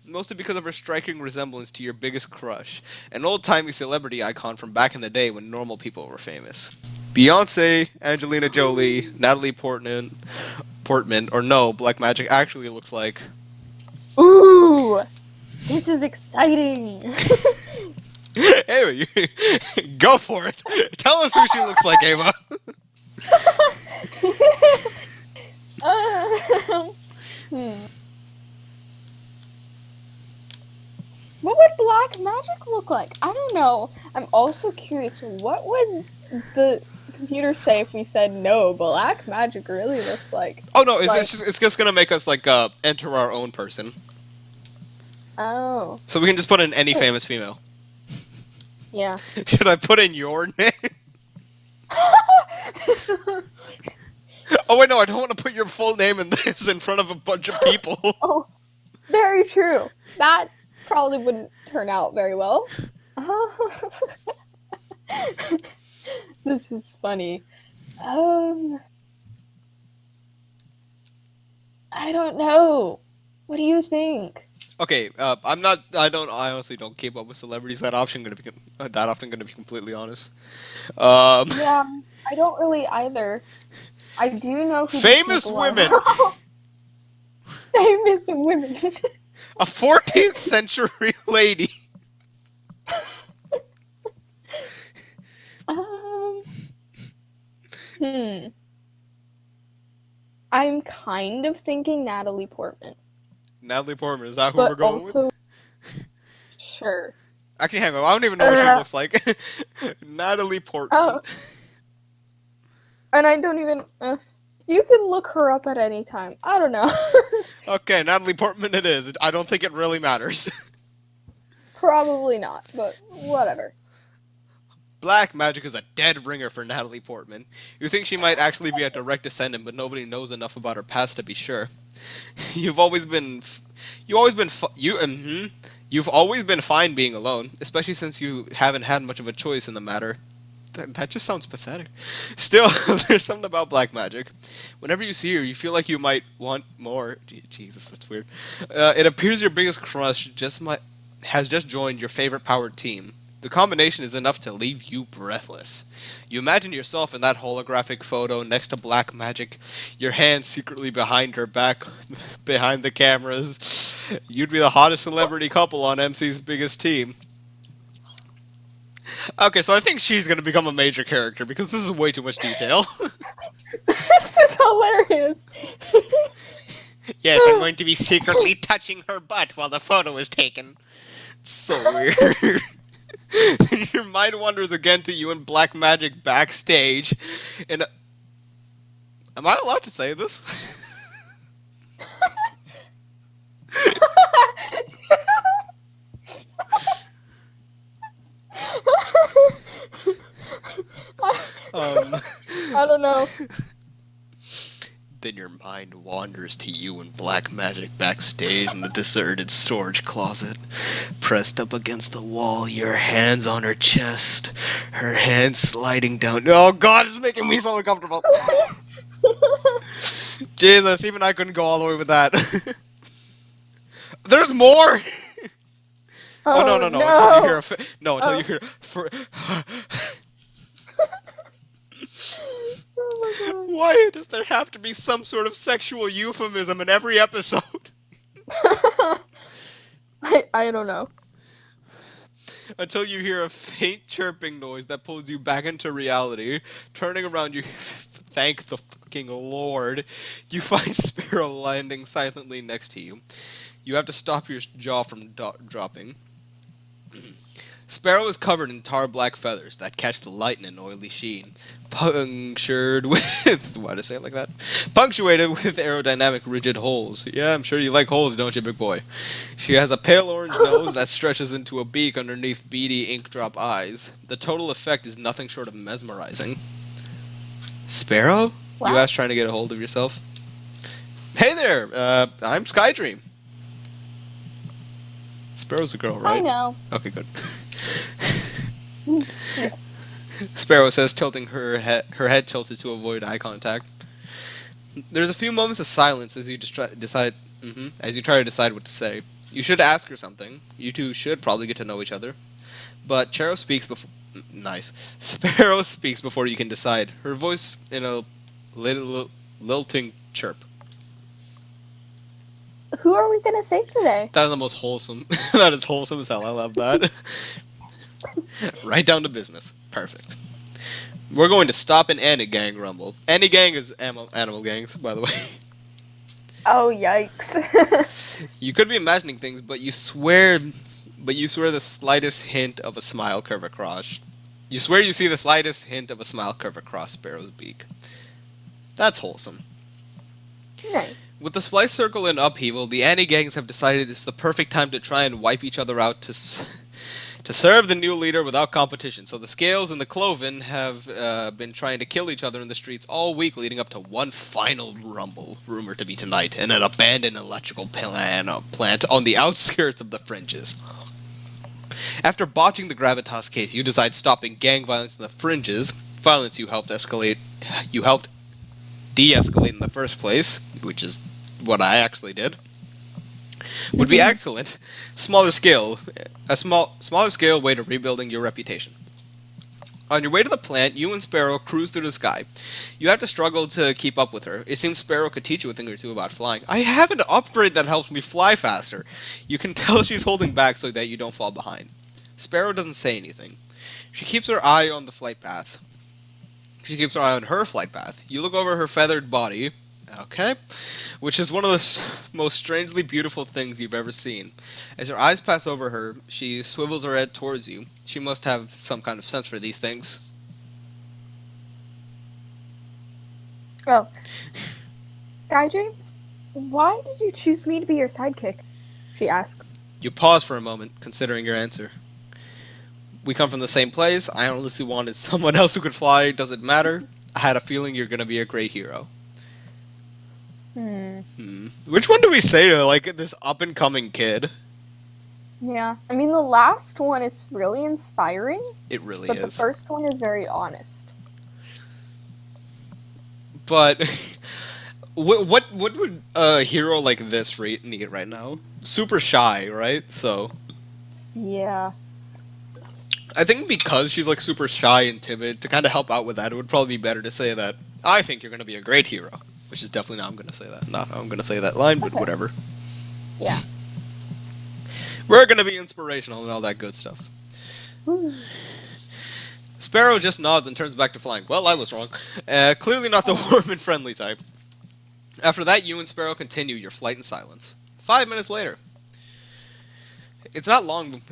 [SPEAKER 1] mostly because of her striking resemblance to your biggest crush, an old-timey celebrity icon from back in the day when normal people were famous. Beyonce, Angelina Jolie, Natalie Portman, or no, black magic actually looks like.
[SPEAKER 2] Ooh! This is exciting!
[SPEAKER 1] Anyway, go for it. Tell us who she looks like, Ava.
[SPEAKER 2] Hmm. What would black magic look like? I don't know. I'm also curious, what would the computer say if we said no, black magic really looks like?
[SPEAKER 1] Oh no,
[SPEAKER 2] Like-
[SPEAKER 1] it's just gonna make us like enter our own person.
[SPEAKER 2] Oh.
[SPEAKER 1] So we can just put in any famous female.
[SPEAKER 2] Yeah.
[SPEAKER 1] Should I put in your name? Oh wait, no, I don't want to put your full name in this in front of a bunch of people.
[SPEAKER 2] Oh, very true. That probably wouldn't turn out very well. This is funny. I don't know. What do you think?
[SPEAKER 1] Okay, I'm not. I honestly don't keep up with celebrities that often. Gonna be completely honest.
[SPEAKER 2] Yeah, I don't really either. I do know who these
[SPEAKER 1] Famous
[SPEAKER 2] people are.
[SPEAKER 1] women.
[SPEAKER 2] Famous women.
[SPEAKER 1] A 14th century lady.
[SPEAKER 2] Um, Hmm. I'm kind of thinking Natalie Portman,
[SPEAKER 1] Natalie Portman, is that who we're
[SPEAKER 2] but
[SPEAKER 1] going with?
[SPEAKER 2] also sure.
[SPEAKER 1] Actually, hang on, I don't even know what she
[SPEAKER 2] Uh,
[SPEAKER 1] looks like. Natalie Portman.
[SPEAKER 2] oh, and I don't even. You can look her up at any time. I don't know.
[SPEAKER 1] Okay, Natalie Portman it is. I don't think it really matters.
[SPEAKER 2] Probably not, but whatever.
[SPEAKER 1] Black magic is a dead ringer for Natalie Portman. You think she might actually be a direct descendant, but nobody knows enough about her past to be sure. You've always been, you always been, you've always been fine being alone, especially since you haven't had much of a choice in the matter. That just sounds pathetic. Still, there's something about black magic. Whenever you see her, you feel like you might want more. Jesus, that's weird. It appears your biggest crush has just joined your favorite powered team. The combination is enough to leave you breathless. You imagine yourself in that holographic photo next to Black Magic, your hands secretly behind her back, behind the cameras. You'd be the hottest celebrity couple on MC's biggest team. Okay, so I think she's gonna become a major character because this is way too much detail.
[SPEAKER 2] This is hilarious.
[SPEAKER 1] Yes, I'm going to be secretly touching her butt while the photo is taken. It's so weird. Your mind wanders again to you and Black Magic backstage. And am I allowed to say this? um.
[SPEAKER 2] I don't know.
[SPEAKER 1] Then your mind wanders to you and Black Magic backstage in a deserted storage closet. Pressed up against the wall, your hands on her chest, her hands sliding down. Oh god, it's making me so uncomfortable. Jesus, even I couldn't go all the way with that. There's more! Oh no
[SPEAKER 2] Oh
[SPEAKER 1] no no! Until you hear
[SPEAKER 2] no.
[SPEAKER 1] a no, until you
[SPEAKER 2] Oh.
[SPEAKER 1] hear
[SPEAKER 2] Oh
[SPEAKER 1] Why does there have to be some sort of sexual euphemism in every episode?
[SPEAKER 2] my god. I don't know.
[SPEAKER 1] Until you hear a faint chirping noise that pulls you back into reality. Turning around, you thank the fucking Lord. You find Sparrow landing silently next to you. You have to stop your jaw from dropping. Sparrow is covered in tar black feathers that catch the light in an oily sheen, punctured with why did I say it like that? Punctuated with aerodynamic rigid holes. Yeah, I'm sure you like holes, don't you, big boy? She has a pale orange nose that stretches into a beak underneath beady ink drop eyes. The total effect is nothing short of mesmerizing. Sparrow? You
[SPEAKER 2] Wow.
[SPEAKER 1] asked trying to get a hold of yourself. Hey there, I'm Skydream. Sparrow's a girl,
[SPEAKER 2] I
[SPEAKER 1] right?
[SPEAKER 2] know.
[SPEAKER 1] Okay, good.
[SPEAKER 2] Yes.
[SPEAKER 1] Sparrow says, tilting her head tilted to avoid eye contact. There's a few moments of silence as you as you try to decide what to say. You should ask her something. You two should probably get to know each other. But Charo speaks before. Nice. Sparrow speaks before you can decide. Her voice in a little lilting chirp.
[SPEAKER 2] Who are we gonna save today?
[SPEAKER 1] That is the most wholesome. That is wholesome as hell. I love that. Right down to business. Perfect. We're going to stop an Annie Gang rumble. Annie Gang is animal gangs, by the way.
[SPEAKER 2] Oh yikes.
[SPEAKER 1] You could be imagining things, but you swear the slightest hint of a smile curve across. You swear you see the slightest hint of a smile curve across Sparrow's beak. That's wholesome.
[SPEAKER 2] Nice.
[SPEAKER 1] With the Splice Circle in upheaval, the Annie gangs have decided it's the perfect time to try and wipe each other out to serve the new leader without competition. So the Scales and the Cloven have been trying to kill each other in the streets all week leading up to one final rumble, rumored to be tonight, in an abandoned electrical plant on the outskirts of the Fringes. After botching the Gravitas case, you decide stopping gang violence in the Fringes, violence you helped de-escalate in the first place, which is what I actually did, would be excellent. Smaller scale way to rebuilding your reputation. On your way to the plant, you and Sparrow cruise through the sky. You have to struggle to keep up with her. It seems Sparrow could teach you a thing or two about flying. I have an upgrade that helps me fly faster. You can tell she's holding back so that you don't fall behind. Sparrow doesn't say anything. She keeps her eye on the flight path. She keeps her eye on her flight path. You look over her feathered body. Okay. Which is one of the most strangely beautiful things you've ever seen. As her eyes pass over her, she swivels her head towards you. She must have some kind of sense for these things.
[SPEAKER 2] Oh, Skydrape, why did you choose me to be your sidekick? She asked.
[SPEAKER 1] You pause for a moment, considering your answer. We come from the same place. I honestly wanted someone else who could fly. Does it matter? I had a feeling you're gonna be a great hero. Which one do we say to like this up and coming kid?
[SPEAKER 2] Yeah, I mean the last one is really inspiring,
[SPEAKER 1] It really
[SPEAKER 2] but
[SPEAKER 1] is.
[SPEAKER 2] the first one is very honest.
[SPEAKER 1] But what would a hero like this need right now? Super shy, right? So
[SPEAKER 2] Yeah.
[SPEAKER 1] I think because she's like super shy and timid, to kind of help out with that, it would probably be better to say that I think you're gonna be a great hero. Which is definitely not I'm gonna say that. Not how I'm gonna say that line, but
[SPEAKER 2] Okay.
[SPEAKER 1] whatever.
[SPEAKER 2] Yeah.
[SPEAKER 1] We're gonna be inspirational and all that good stuff. Sparrow just nods and turns back to flying. Well, I was wrong. Clearly not the warm and friendly type. After that, you and Sparrow continue your flight in silence. 5 minutes later. It's not long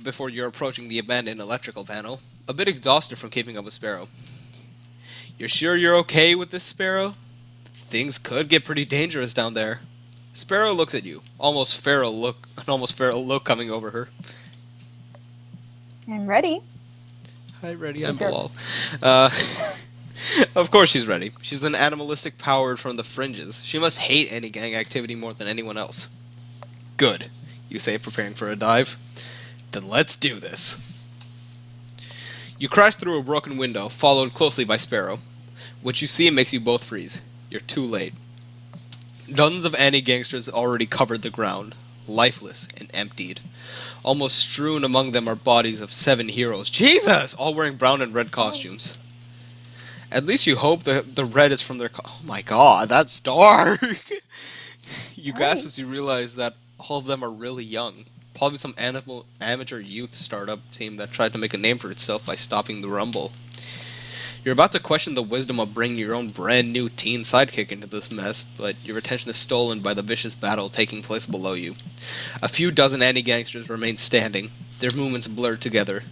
[SPEAKER 1] before you're approaching the abandoned electrical panel, a bit exhausted from keeping up with Sparrow. You're sure you're okay with this, Sparrow? Things could get pretty dangerous down there. Sparrow looks at you, an almost feral look coming over her.
[SPEAKER 2] I'm ready.
[SPEAKER 1] Hi, ready, I'm
[SPEAKER 2] Sure.
[SPEAKER 1] Bilal. Of course she's ready. She's an animalistic powered from the fringes. She must hate any gang activity more than anyone else. Good, you say, preparing for a dive. Then let's do this. You crash through a broken window, followed closely by Sparrow. What you see makes you both freeze. You're too late. Dozens of anti-gangsters already covered the ground, lifeless and emptied. Almost strewn among them are bodies of 7 heroes. Jesus! All wearing brown and red costumes. At least you hope the red is from their... Oh my god, that's dark! You gasp as you realize that all of them are really young. Probably some amateur youth startup team that tried to make a name for itself by stopping the rumble. You're about to question the wisdom of bringing your own brand new teen sidekick into this mess, but your attention is stolen by the vicious battle taking place below you. A few dozen anti-gangsters remain standing, their movements blurred together.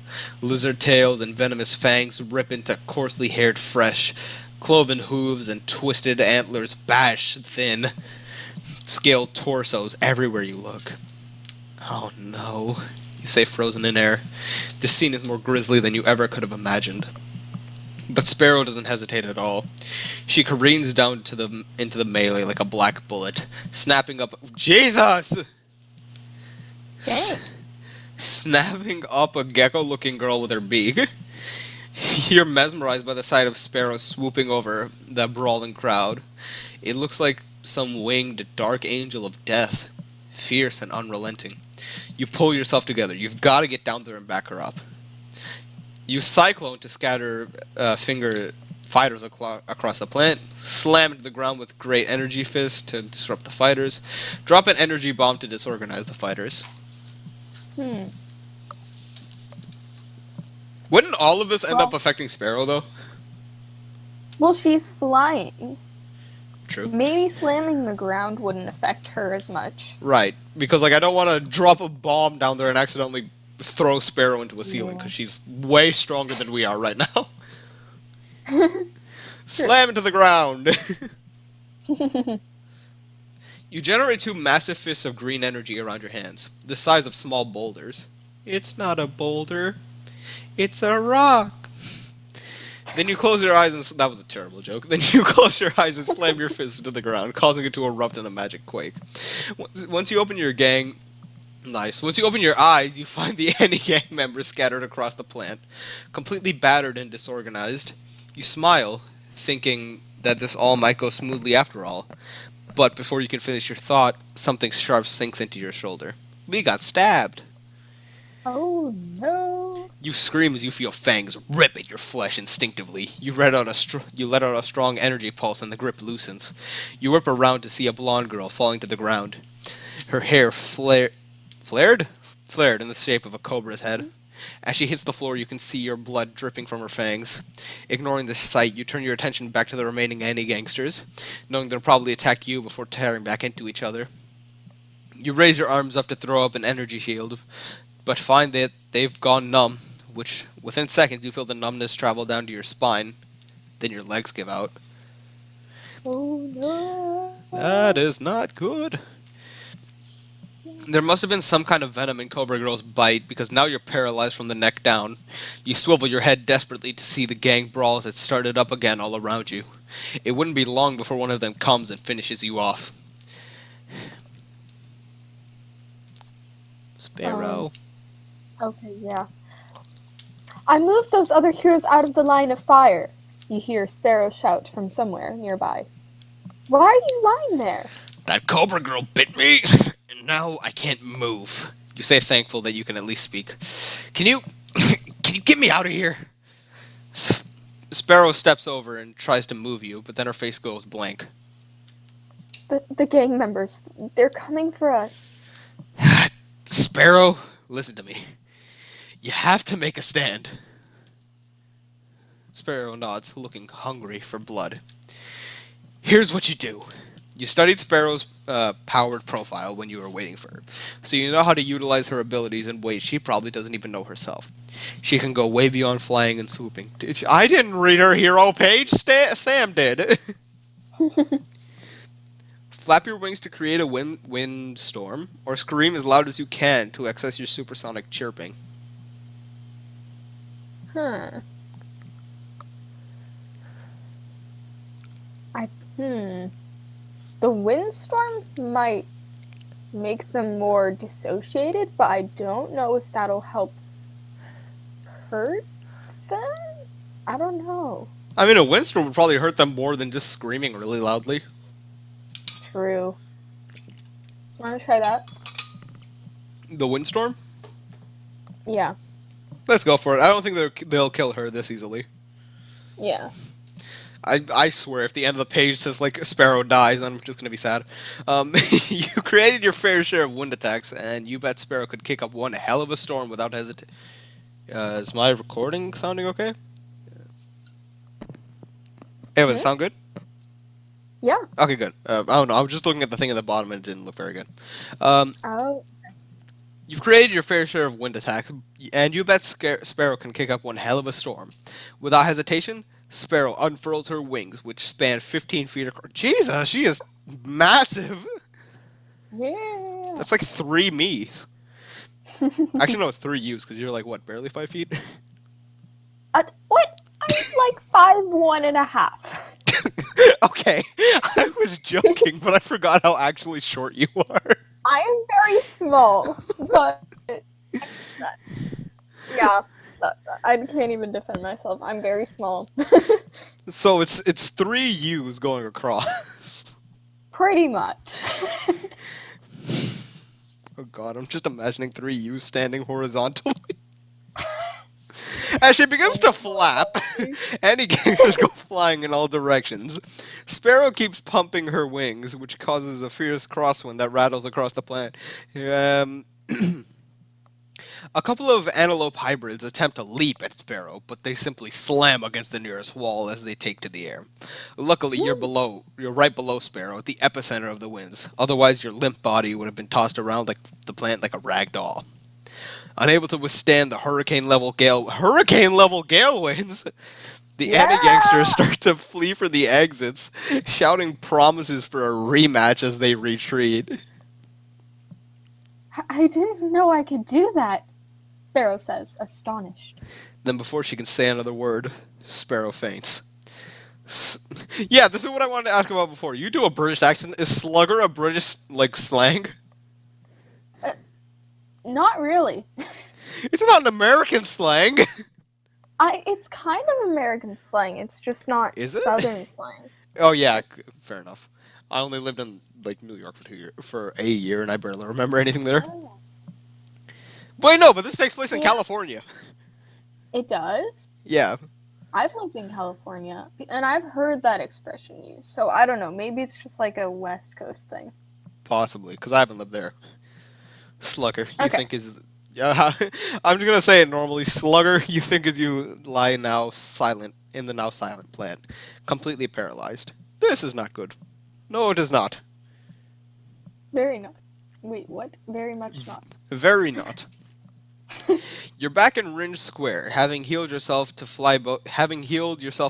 [SPEAKER 1] Lizard tails and venomous fangs rip into coarsely haired flesh. Cloven hooves and twisted antlers bash thin, scaled torsos everywhere you look. Oh no, you say, frozen in air. This scene is more grisly than you ever could have imagined. But Sparrow doesn't hesitate at all. She careens down into the melee like a black bullet, snapping up... Jesus!
[SPEAKER 2] Dang.
[SPEAKER 1] Snapping up a gecko-looking girl with her beak. You're mesmerized by the sight of Sparrow swooping over the brawling crowd. It looks like some winged dark angel of death, fierce and unrelenting. You pull yourself together. You've got to get down there and back her up. Use Cyclone to scatter finger fighters across the plant. Slam into the ground with great energy fist to disrupt the fighters. Drop an energy bomb to disorganize the fighters. Wouldn't all of this end up affecting Sparrow, though?
[SPEAKER 2] Well, she's flying.
[SPEAKER 1] True.
[SPEAKER 2] Maybe slamming the ground wouldn't affect her as much.
[SPEAKER 1] Right, because like I don't want to drop a bomb down there and accidentally throw Sparrow into a ceiling, because she's way stronger than we are right now. Slam into the ground! You generate 2 massive fists of green energy around your hands, the size of small boulders. It's not a boulder. It's a rock. Then you close your eyes and... That was a terrible joke. Then you close your eyes and slam your fist into the ground, causing it to erupt in a magic quake. Once you open your gang... Nice. Once you open your eyes, you find the anti-gang members scattered across the plant, completely battered and disorganized. You smile, thinking that this all might go smoothly after all. But before you can finish your thought, something sharp sinks into your shoulder. We got stabbed.
[SPEAKER 2] Oh no.
[SPEAKER 1] You scream as you feel fangs rip at your flesh instinctively. You let out a strong energy pulse and the grip loosens. You whip around to see a blonde girl falling to the ground. Her hair flared in the shape of a cobra's head. As she hits the floor, you can see your blood dripping from her fangs. Ignoring this sight, you turn your attention back to the remaining anti-gangsters, knowing they'll probably attack you before tearing back into each other. You raise your arms up to throw up an energy shield, but find that they've gone numb, which within seconds you feel the numbness travel down to your spine, then your legs give out.
[SPEAKER 2] Oh no.
[SPEAKER 1] That is not good. There must have been some kind of venom in Cobra Girl's bite, because now you're paralyzed from the neck down. You swivel your head desperately to see the gang brawls that started up again all around you. It wouldn't be long before one of them comes and finishes you off.
[SPEAKER 2] Um,
[SPEAKER 1] Sparrow.
[SPEAKER 2] okay, yeah. I moved those other heroes out of the line of fire. You hear Sparrow shout from somewhere nearby. Why are you lying there?
[SPEAKER 1] That Cobra Girl bit me, and now I can't move. You say thankful that you can at least speak. Can you... can you get me out of here? Sparrow steps over and tries to move you, but then her face goes blank.
[SPEAKER 2] The gang members, they're coming for us.
[SPEAKER 1] Sparrow, listen to me. You have to make a stand. Sparrow nods, looking hungry for blood. Here's what you do. You studied Sparrow's powered profile when you were waiting for her, so you know how to utilize her abilities in ways she probably doesn't even know herself. She can go way beyond flying and swooping. I didn't read her hero page. Sam did. Flap your wings to create a wind storm, or scream as loud as you can to access your supersonic chirping.
[SPEAKER 2] Huh. Hmm. The windstorm might make them more dissociated, but I don't know if that'll help hurt them? I don't know.
[SPEAKER 1] I mean, a windstorm would probably hurt them more than just screaming really loudly.
[SPEAKER 2] True. Want to try that?
[SPEAKER 1] The windstorm?
[SPEAKER 2] Yeah.
[SPEAKER 1] Let's go for it. I don't think they'll kill her this easily.
[SPEAKER 2] Yeah.
[SPEAKER 1] I swear, if the end of the page says, like, Sparrow dies, I'm just going to be sad. You created your fair share of wind attacks, and you bet Sparrow could kick up one hell of a storm without hesitation. Is my recording sounding okay? Hey, does it sound good?
[SPEAKER 2] Yeah.
[SPEAKER 1] Okay, good. I don't know. I was just looking at the thing at the bottom, and it didn't look very good. Um,
[SPEAKER 2] Oh.
[SPEAKER 1] You've created your fair share of wind attacks, and you bet Sparrow can kick up one hell of a storm. Without hesitation, Sparrow unfurls her wings, which span 15 feet across. Jesus, she is massive!
[SPEAKER 2] Yeah.
[SPEAKER 1] That's like 3 me's. Actually, no, it's 3 U's, because you're like, what, barely 5 feet?
[SPEAKER 2] What? I'm like 5'1.5".
[SPEAKER 1] Okay, I was joking, but I forgot how actually short you are.
[SPEAKER 2] I am very small, but yeah, I can't even defend myself. I'm very small.
[SPEAKER 1] So it's 3 U's going across.
[SPEAKER 2] Pretty much.
[SPEAKER 1] Oh god, I'm just imagining 3 U's standing horizontally. As she begins to flap, any gangsters go flying in all directions. Sparrow keeps pumping her wings, which causes a fierce crosswind that rattles across the planet. A couple of antelope hybrids attempt to leap at Sparrow, but they simply slam against the nearest wall as they take to the air. Luckily, you're right below Sparrow, at the epicenter of the winds. Otherwise, your limp body would have been tossed around like the plant like a rag doll. Unable to withstand the hurricane-level gale winds, the anti-gangsters
[SPEAKER 2] Yeah.
[SPEAKER 1] start to flee for the exits, shouting promises for a rematch as they retreat.
[SPEAKER 2] I didn't know I could do that, Sparrow says, astonished.
[SPEAKER 1] Then before she can say another word, Sparrow faints. Yeah, this is what I wanted to ask about before. You do a British accent. Is slugger a British, like, slang?
[SPEAKER 2] Not really.
[SPEAKER 1] It's not an American slang.
[SPEAKER 2] It's kind of American slang. It's just not
[SPEAKER 1] Is it?
[SPEAKER 2] Southern slang.
[SPEAKER 1] Oh yeah, fair enough. I only lived in like New York for a year, and I barely remember anything there.
[SPEAKER 2] Oh.
[SPEAKER 1] Wait, no, but this takes place in
[SPEAKER 2] Yeah.
[SPEAKER 1] California.
[SPEAKER 2] It does?
[SPEAKER 1] Yeah,
[SPEAKER 2] I've lived in California, and I've heard that expression used. So I don't know. Maybe it's just like a West Coast thing.
[SPEAKER 1] possibly, because I haven't lived there. Slugger, you
[SPEAKER 2] Okay.
[SPEAKER 1] think is Yeah, I'm just gonna say it normally. Slugger, you think as you lie now silent in the now silent plant, completely paralyzed. This is not good. No, it is not.
[SPEAKER 2] Very not. Wait, what? Very much not.
[SPEAKER 1] Very not. You're back in Ringe Square, having healed yourself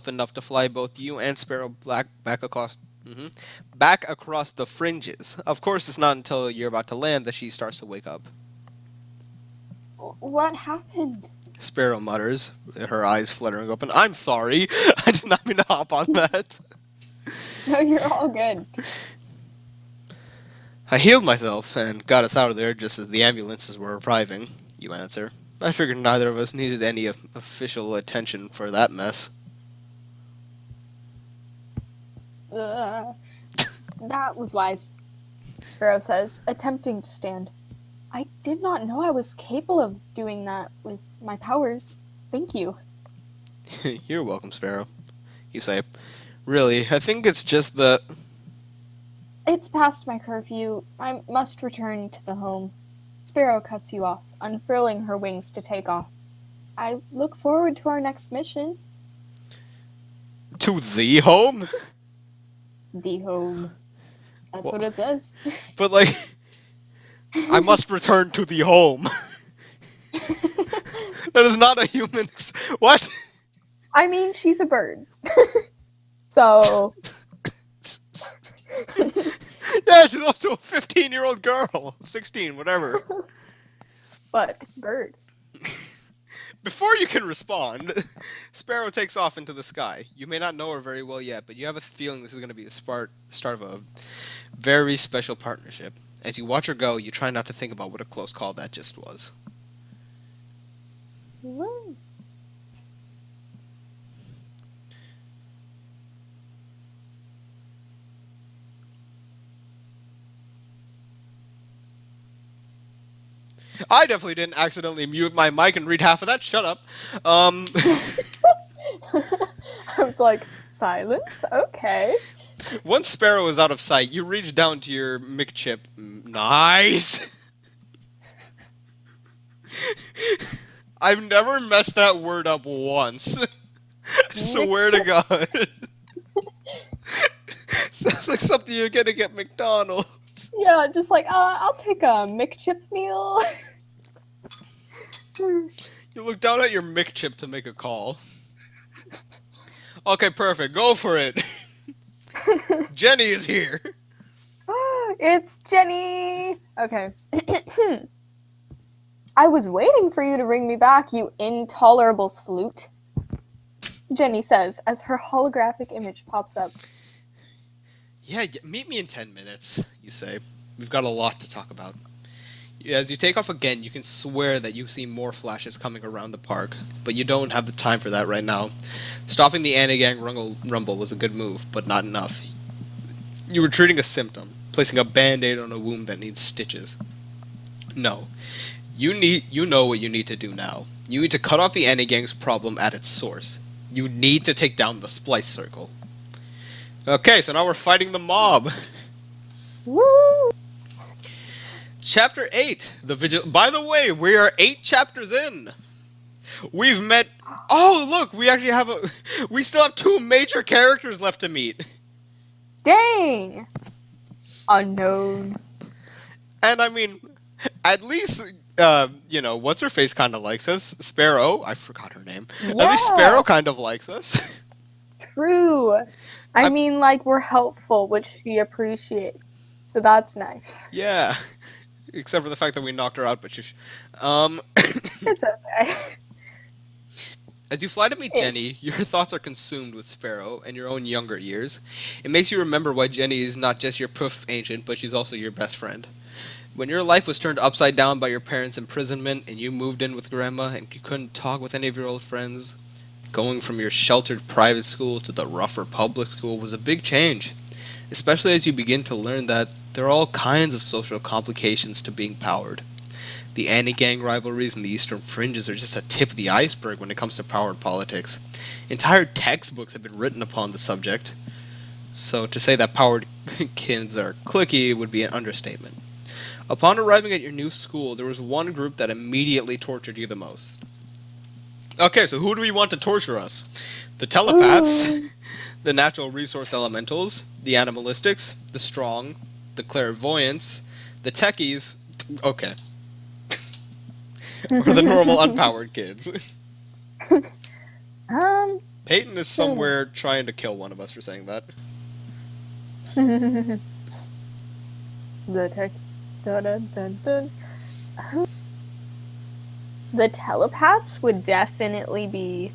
[SPEAKER 1] enough to fly both you and Sparrow mhm, back across the fringes. Of course, it's not until you're about to land that she starts to wake up.
[SPEAKER 2] What happened?
[SPEAKER 1] Sparrow mutters, her eyes fluttering open. I'm sorry. I did not mean to hop on that.
[SPEAKER 2] No, you're all good.
[SPEAKER 1] I healed myself and got us out of there just as the ambulances were arriving, you answer. I figured neither of us needed any official attention for that mess.
[SPEAKER 2] That was wise, Sparrow says, attempting to stand. I did not know I was capable of doing that with my powers. Thank you.
[SPEAKER 1] You're welcome, Sparrow, you say. Really, I think it's just the...
[SPEAKER 2] It's past my curfew. I must return to the home. Sparrow cuts you off, unfurling her wings to take off. I look forward to our next mission.
[SPEAKER 1] To the home?
[SPEAKER 2] The home. That's
[SPEAKER 1] Well,
[SPEAKER 2] what it says.
[SPEAKER 1] but, like, I must return to the home. That is not a human... What?
[SPEAKER 2] I mean, she's a bird. So...
[SPEAKER 1] Yeah, she's also a 15-year-old girl. 16, whatever.
[SPEAKER 2] But, bird.
[SPEAKER 1] Before you can respond, Sparrow takes off into the sky. You may not know her very well yet, but you have a feeling this is going to be the start of a very special partnership. As you watch her go, you try not to think about what a close call that just was.
[SPEAKER 2] Woo.
[SPEAKER 1] I definitely didn't accidentally mute my mic and read half of that. Shut up.
[SPEAKER 2] I was like, silence? Okay.
[SPEAKER 1] Once Sparrow is out of sight, you reach down to your McChip. Nice! I've never messed that word up once. I swear to God. Sounds like something you're gonna get McDonald's.
[SPEAKER 2] Yeah, just like, I'll take a McChip meal.
[SPEAKER 1] You look down at your McChip to make a call. Okay, perfect. Go for it. Jenny is here.
[SPEAKER 2] It's Jenny! Okay. I was waiting for you to bring me back, you intolerable sloot. Jenny says as her holographic image pops up.
[SPEAKER 1] Yeah, meet me in 10 minutes, you say. We've got a lot to talk about. As you take off again, you can swear that you see more flashes coming around the park, but you don't have the time for that right now. Stopping the Anagang rumble was a good move, but not enough. You were treating a symptom, placing a band-aid on a wound that needs stitches. No. You know what you need to do now. You need to cut off the Anagang's problem at its source. You need to take down the Splice Circle. Okay, so now we're fighting the mob.
[SPEAKER 2] Woo!
[SPEAKER 1] Chapter 8, the Vigil... By the way, we are 8 chapters in. We've met... Oh, look, we actually have a... We still have 2 major characters left to meet.
[SPEAKER 2] Dang! Unknown.
[SPEAKER 1] And I mean, at least, what's-her-face kind of likes us. Sparrow, I forgot her name.
[SPEAKER 2] Yeah.
[SPEAKER 1] At least Sparrow kind of likes us.
[SPEAKER 2] True. I mean, like, we're helpful, which she appreciates. So that's nice.
[SPEAKER 1] Yeah. Except for the fact that we knocked her out, but
[SPEAKER 2] It's okay.
[SPEAKER 1] As you fly to meet Jenny, your thoughts are consumed with Sparrow and your own younger years. It makes you remember why Jenny is not just your poof ancient, but she's also your best friend. When your life was turned upside down by your parents' imprisonment and you moved in with Grandma and you couldn't talk with any of your old friends, going from your sheltered private school to the rougher public school was a big change, especially as you begin to learn that there are all kinds of social complications to being powered. The anti-gang rivalries and the Eastern fringes are just a tip of the iceberg when it comes to powered politics. Entire textbooks have been written upon the subject, so to say that powered kids are cliquey would be an understatement. Upon arriving at your new school, there was one group that immediately tortured you the most. Okay, so who do we want to torture us? The telepaths,
[SPEAKER 2] Ooh.
[SPEAKER 1] the natural resource elementals, the animalistics, the strong, the clairvoyants, the techies, okay, or the normal unpowered kids.
[SPEAKER 2] um.
[SPEAKER 1] Peyton is
[SPEAKER 2] Hmm.
[SPEAKER 1] somewhere trying to kill one of us for saying that.
[SPEAKER 2] The tech. Dun, dun, dun, dun. The telepaths would definitely be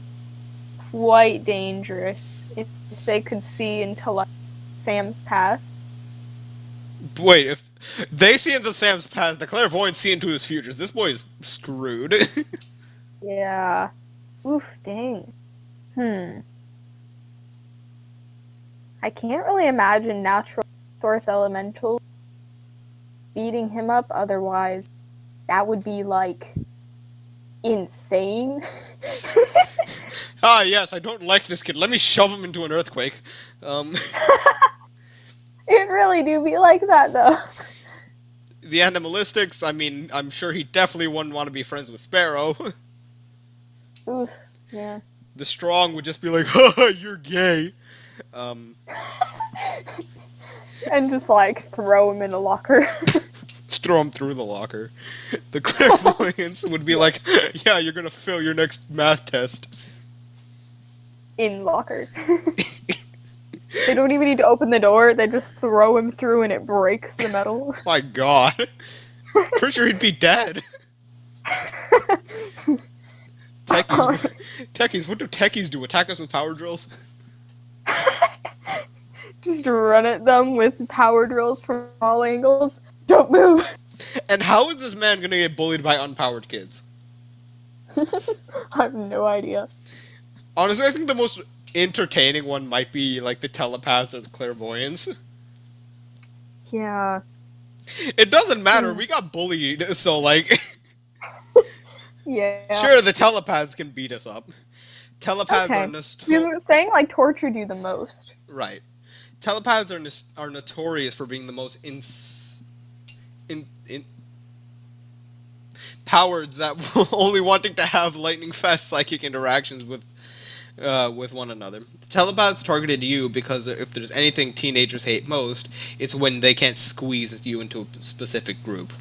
[SPEAKER 2] quite dangerous if they could see into like Sam's past.
[SPEAKER 1] Wait, if they see into Sam's past, the clairvoyants see into his futures. This boy is screwed.
[SPEAKER 2] Yeah. Oof, dang. Hmm. I can't really imagine natural source elemental beating him up otherwise. That would be like insane.
[SPEAKER 1] Ah, yes, I don't like this kid. Let me shove him into an earthquake. Um,
[SPEAKER 2] It really do be like that though.
[SPEAKER 1] the animalistics, I mean, I'm sure he definitely wouldn't want to be friends with Sparrow.
[SPEAKER 2] Oof. Yeah.
[SPEAKER 1] The strong would just be like, haha, you're gay. Um,
[SPEAKER 2] And just like throw him in a locker.
[SPEAKER 1] throw him through the locker. The clairvoyants would be like, yeah, you're gonna fail your next math test.
[SPEAKER 2] In locker. They don't even need to open the door, they just throw him through and it breaks the metal.
[SPEAKER 1] My god. Pretty sure he'd be dead. Techies, what do techies do? Attack us with power drills?
[SPEAKER 2] Just run at them with power drills from all angles. Don't move!
[SPEAKER 1] And how is this man gonna get bullied by unpowered kids?
[SPEAKER 2] I have no idea.
[SPEAKER 1] Honestly, I think the most entertaining one might be like the telepaths or the clairvoyants.
[SPEAKER 2] Yeah.
[SPEAKER 1] It doesn't matter, we got bullied, so like,
[SPEAKER 2] Yeah.
[SPEAKER 1] sure, the telepaths can beat us up. Telepaths
[SPEAKER 2] Okay.
[SPEAKER 1] are
[SPEAKER 2] You were saying like tortured you the most.
[SPEAKER 1] right. Telepaths are notorious for being the most powered that only wanting to have lightning fast psychic interactions with one another. The telepaths targeted you because if there's anything teenagers hate most, it's when they can't squeeze you into a specific group.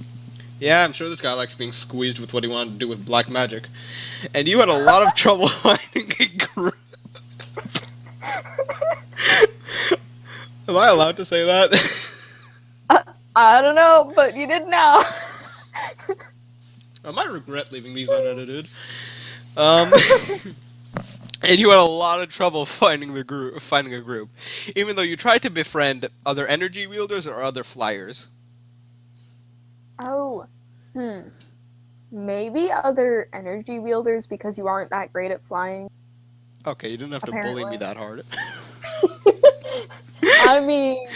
[SPEAKER 1] Yeah, I'm sure this guy likes being squeezed with what he wanted to do with black magic. And you had a lot of trouble finding a group. Am I allowed to say that?
[SPEAKER 2] I don't know, but you did now.
[SPEAKER 1] I might regret leaving these unedited. And you had a lot of trouble finding a group, even though you tried to befriend other energy wielders or other flyers.
[SPEAKER 2] Oh. Maybe other energy wielders because you aren't that great at flying.
[SPEAKER 1] Okay, you didn't have to bully me that hard.
[SPEAKER 2] I mean,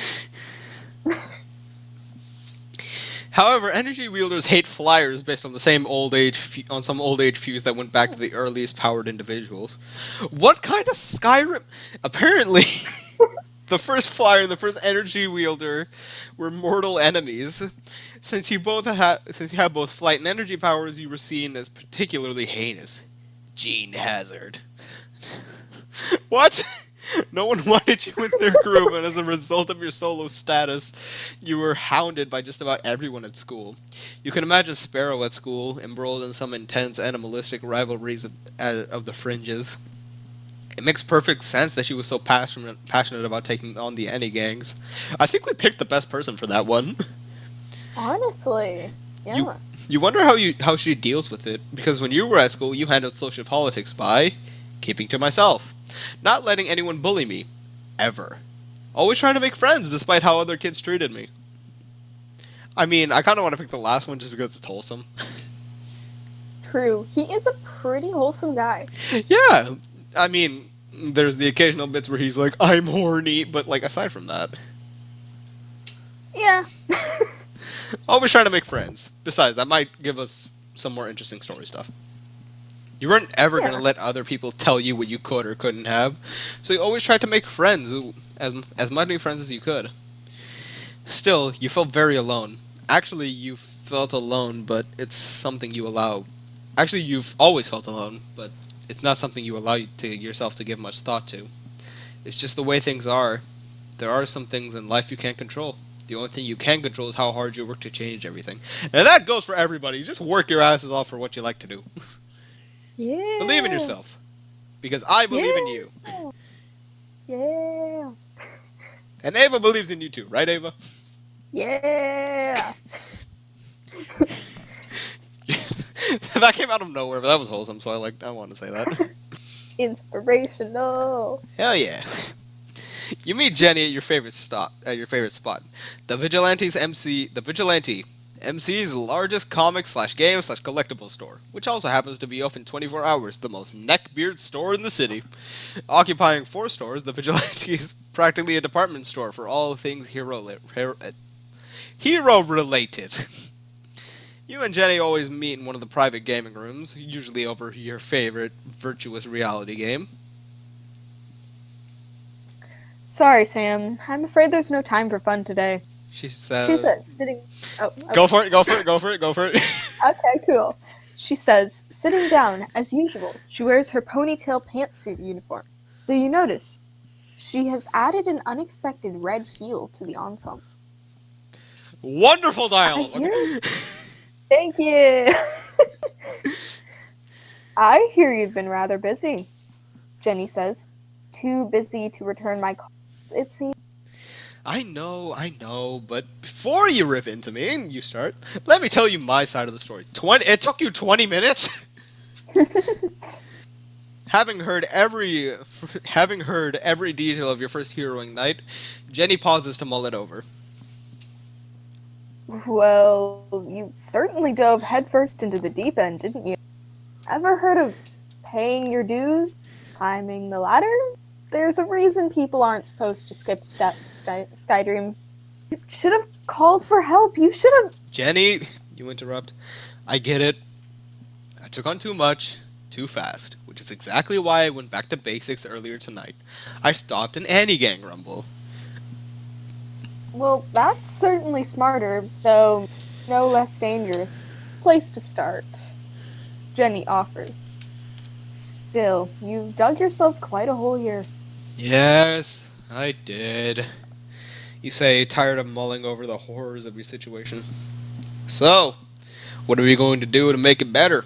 [SPEAKER 1] However, energy wielders hate flyers based on the same some old age fuse that went back to the earliest powered individuals. What kind of Skyrim? Apparently, the first flyer and the first energy wielder were mortal enemies. Since you have both flight and energy powers, you were seen as particularly heinous. Gene Hazard. What? No one wanted you in their group, and as a result of your solo status, you were hounded by just about everyone at school. You can imagine Sparrow at school, embroiled in some intense animalistic rivalries of the fringes. It makes perfect sense that she was so passionate about taking on the Any gangs. I think we picked the best person for that one.
[SPEAKER 2] honestly, yeah.
[SPEAKER 1] You wonder how she deals with it, because when you were at school, you handled social politics by keeping to myself, not letting anyone bully me, ever. Always trying to make friends despite how other kids treated me. I mean, I kind of want to pick the last one just because it's wholesome.
[SPEAKER 2] True. He is a pretty wholesome guy.
[SPEAKER 1] Yeah, I mean, there's the occasional bits where he's like, I'm horny, but like, aside from that,
[SPEAKER 2] Yeah.
[SPEAKER 1] always trying to make friends. Besides, that might give us some more interesting story stuff. You weren't ever going to let other people tell you what you could or couldn't have, so you always tried to make friends, as many friends as you could. Still, you felt very alone. Actually, you felt alone, but it's something you allow. Actually, you've always felt alone, but it's not something you allow to yourself to give much thought to. It's just the way things are. There are some things in life you can't control. The only thing you can control is how hard you work to change everything. And that goes for everybody. Just work your asses off for what you like to do. Believe in
[SPEAKER 2] Yeah.
[SPEAKER 1] yourself. Because I believe in you.
[SPEAKER 2] Yeah. Yeah.
[SPEAKER 1] And Ava believes in you too, right, Ava?
[SPEAKER 2] Yeah.
[SPEAKER 1] That came out of nowhere, but that was wholesome, so I want to say that.
[SPEAKER 2] Inspirational.
[SPEAKER 1] Hell yeah. You meet Jenny at your favorite spot. The Vigilante MC's largest comic slash game slash collectible store, which also happens to be open 24 hours, the most neckbeard store in the city. Occupying 4 stores, the Vigilante is practically a department store for all things hero related. You and Jenny always meet in one of the private gaming rooms, usually over your favorite virtuous reality game.
[SPEAKER 2] Sorry, Sam. I'm afraid there's no time for fun today.
[SPEAKER 1] She
[SPEAKER 2] She
[SPEAKER 1] says,
[SPEAKER 2] says, sitting. Oh,
[SPEAKER 1] "Go
[SPEAKER 2] okay.
[SPEAKER 1] for it, go for it, go for it, go for it."
[SPEAKER 2] Okay, cool. She says, sitting down, as usual. She wears her ponytail pantsuit uniform. Though you notice, she has added an unexpected red heel to the ensemble.
[SPEAKER 1] Wonderful
[SPEAKER 2] I
[SPEAKER 1] dialogue.
[SPEAKER 2] hear. Thank you. I hear you've been rather busy, Jenny says. Too busy to return my calls, it seems.
[SPEAKER 1] I know, but before you rip into me and you start, let me tell you my side of the story. It took you 20 minutes. having heard every detail of your first heroing night, Jenny pauses to mull it over.
[SPEAKER 2] Well, you certainly dove headfirst into the deep end, didn't you? Ever heard of paying your dues? Climbing the ladder? There's a reason people aren't supposed to skip steps, Skydream. You should have called for help. You should have.
[SPEAKER 1] Jenny, you interrupt. I get it. I took on too much, too fast, which is exactly why I went back to basics earlier tonight. I stopped an anti-gang rumble.
[SPEAKER 2] Well, that's certainly smarter, though no less dangerous. Place to start, Jenny offers. Still, you've dug yourself quite a hole here.
[SPEAKER 1] Yes, I did. You say, tired of mulling over the horrors of your situation. So, what are we going to do to make it better?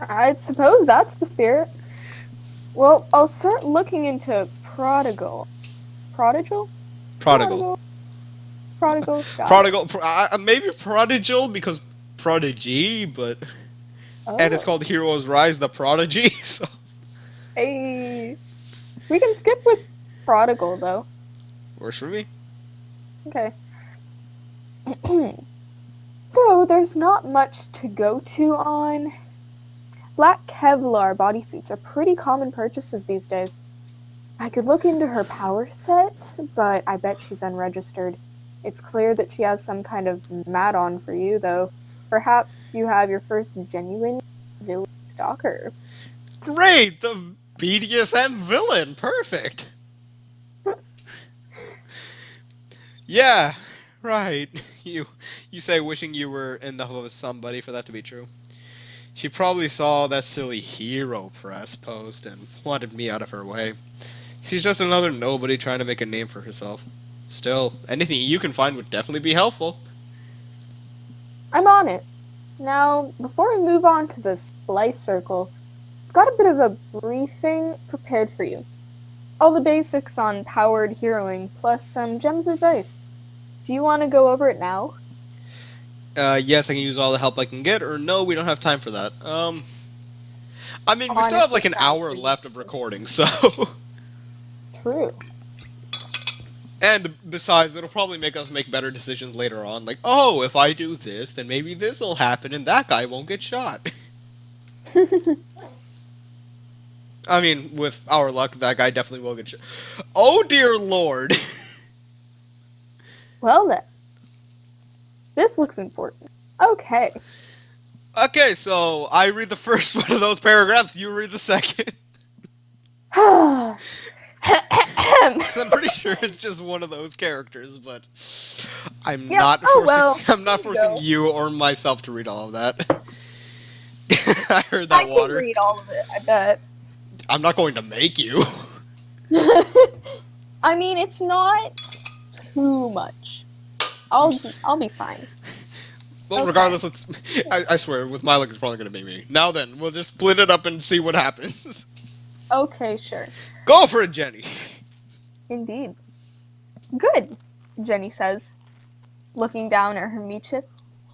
[SPEAKER 2] I suppose that's the spirit. Well, I'll start looking into Prodigal. Prodigal?
[SPEAKER 1] Prodigal.
[SPEAKER 2] Prodigal. Got it.
[SPEAKER 1] Prodigal. Maybe Prodigal because Prodigy, but. And it's
[SPEAKER 2] Oh.
[SPEAKER 1] called Heroes Rise the Prodigy, so.
[SPEAKER 2] Hey. We can skip with Prodigal, though.
[SPEAKER 1] Works for me.
[SPEAKER 2] Okay. Though there's not much to go to on. Black Kevlar bodysuits are pretty common purchases these days. I could look into her power set, but I bet she's unregistered. It's clear that she has some kind of mat-on for you, though. Perhaps you have your first genuine villain stalker.
[SPEAKER 1] Great! The BDSM villain! Perfect! Yeah, right. You say wishing you were enough of a somebody for that to be true. She probably saw that silly hero press post and wanted me out of her way. She's just another nobody trying to make a name for herself. Still, anything you can find would definitely be helpful.
[SPEAKER 2] I'm on it. Now, before we move on to the Splice Circle, I've got a bit of a briefing prepared for you. All the basics on powered heroing, plus some gems of advice. Do you want to go over it now?
[SPEAKER 1] Yes, I can use all the help I can get, or no, we don't have time for that. I mean, we still have
[SPEAKER 2] Honestly,
[SPEAKER 1] like an
[SPEAKER 2] sounds
[SPEAKER 1] hour
[SPEAKER 2] pretty
[SPEAKER 1] left of recording, so.
[SPEAKER 2] true.
[SPEAKER 1] And besides, it'll probably make us make better decisions later on. Like, oh, if I do this, then maybe this will happen and that guy won't get shot. I mean, with our luck, that guy definitely will get shot. Oh, dear lord.
[SPEAKER 2] Well then, this looks important. Okay.
[SPEAKER 1] Okay, so I read the first one of those paragraphs, you read the second.
[SPEAKER 2] am.
[SPEAKER 1] So I'm pretty sure it's just one of those characters, but I'm
[SPEAKER 2] Yep.
[SPEAKER 1] not
[SPEAKER 2] Oh
[SPEAKER 1] forcing
[SPEAKER 2] well.
[SPEAKER 1] I'm
[SPEAKER 2] There
[SPEAKER 1] not
[SPEAKER 2] you
[SPEAKER 1] forcing
[SPEAKER 2] go.
[SPEAKER 1] you or myself to read all of that. I heard
[SPEAKER 2] I
[SPEAKER 1] that,
[SPEAKER 2] can
[SPEAKER 1] Water.
[SPEAKER 2] read all of it, I bet.
[SPEAKER 1] I'm not going to make you.
[SPEAKER 2] I mean, it's not too much. I'll be fine.
[SPEAKER 1] Well,
[SPEAKER 2] Okay.
[SPEAKER 1] regardless, I swear, with my luck, it's probably going to be me. Now then, we'll just split it up and see what happens.
[SPEAKER 2] Okay, sure.
[SPEAKER 1] Go for it, Jenny.
[SPEAKER 2] Indeed. Good, Jenny says, looking down at her meat chip.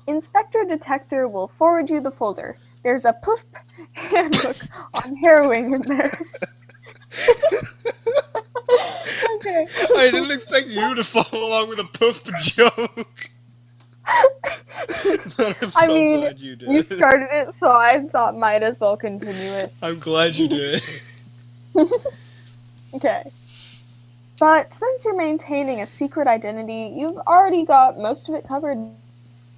[SPEAKER 2] Inspector Detector will forward you the folder. There's a poof handbook on harrowing in there. Okay.
[SPEAKER 1] I didn't expect you to follow along with a poof joke. But I'm
[SPEAKER 2] I
[SPEAKER 1] so
[SPEAKER 2] mean,
[SPEAKER 1] glad you
[SPEAKER 2] you
[SPEAKER 1] did.
[SPEAKER 2] started it, so I thought might as well continue it.
[SPEAKER 1] I'm glad you did.
[SPEAKER 2] Okay. But since you're maintaining a secret identity, you've already got most of it covered.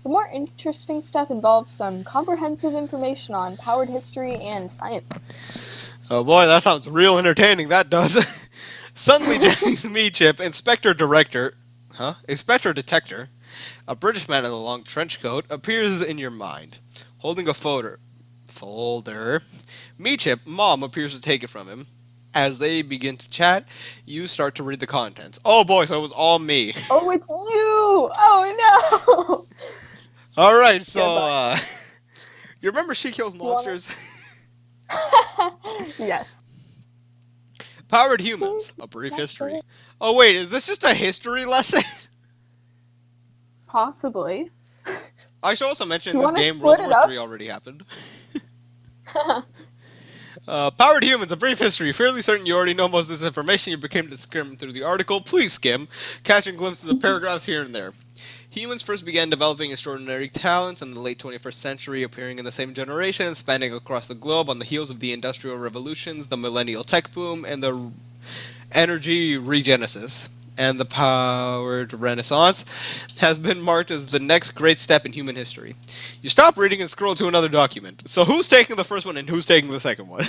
[SPEAKER 2] The more interesting stuff involves some comprehensive information on powered history and science.
[SPEAKER 1] Oh boy, that sounds real entertaining. That does. Suddenly, Jenny's meat chip, Inspector Detector, a British man in a long trench coat, appears in your mind, holding a folder. Meat chip, Mom appears to take it from him. As they begin to chat, you start to read the contents. Oh boy, so it was all me.
[SPEAKER 2] Oh, it's you! Oh no!
[SPEAKER 1] All right, so
[SPEAKER 2] Goodbye.
[SPEAKER 1] you remember She Kills
[SPEAKER 2] You wanna?
[SPEAKER 1] Monsters?
[SPEAKER 2] Yes.
[SPEAKER 1] Powered Humans, a brief history. Oh wait, is this just a history lesson?
[SPEAKER 2] Possibly.
[SPEAKER 1] I should also mention
[SPEAKER 2] Do
[SPEAKER 1] in
[SPEAKER 2] you
[SPEAKER 1] this
[SPEAKER 2] want to
[SPEAKER 1] game,
[SPEAKER 2] split
[SPEAKER 1] World
[SPEAKER 2] it
[SPEAKER 1] War
[SPEAKER 2] up?
[SPEAKER 1] III already happened. Powered Humans, a brief history. Fairly certain you already know most of this information. You became to skim through the article. Please skim, catching glimpses of paragraphs here and there. Humans first began developing extraordinary talents in the late 21st century, appearing in the same generation, spanning across the globe on the heels of the Industrial Revolutions, the Millennial Tech Boom, and the Energy Regenesis. And the Powered Renaissance has been marked as the next great step in human history. You stop reading and scroll to another document. So who's taking the first one and who's taking the second one?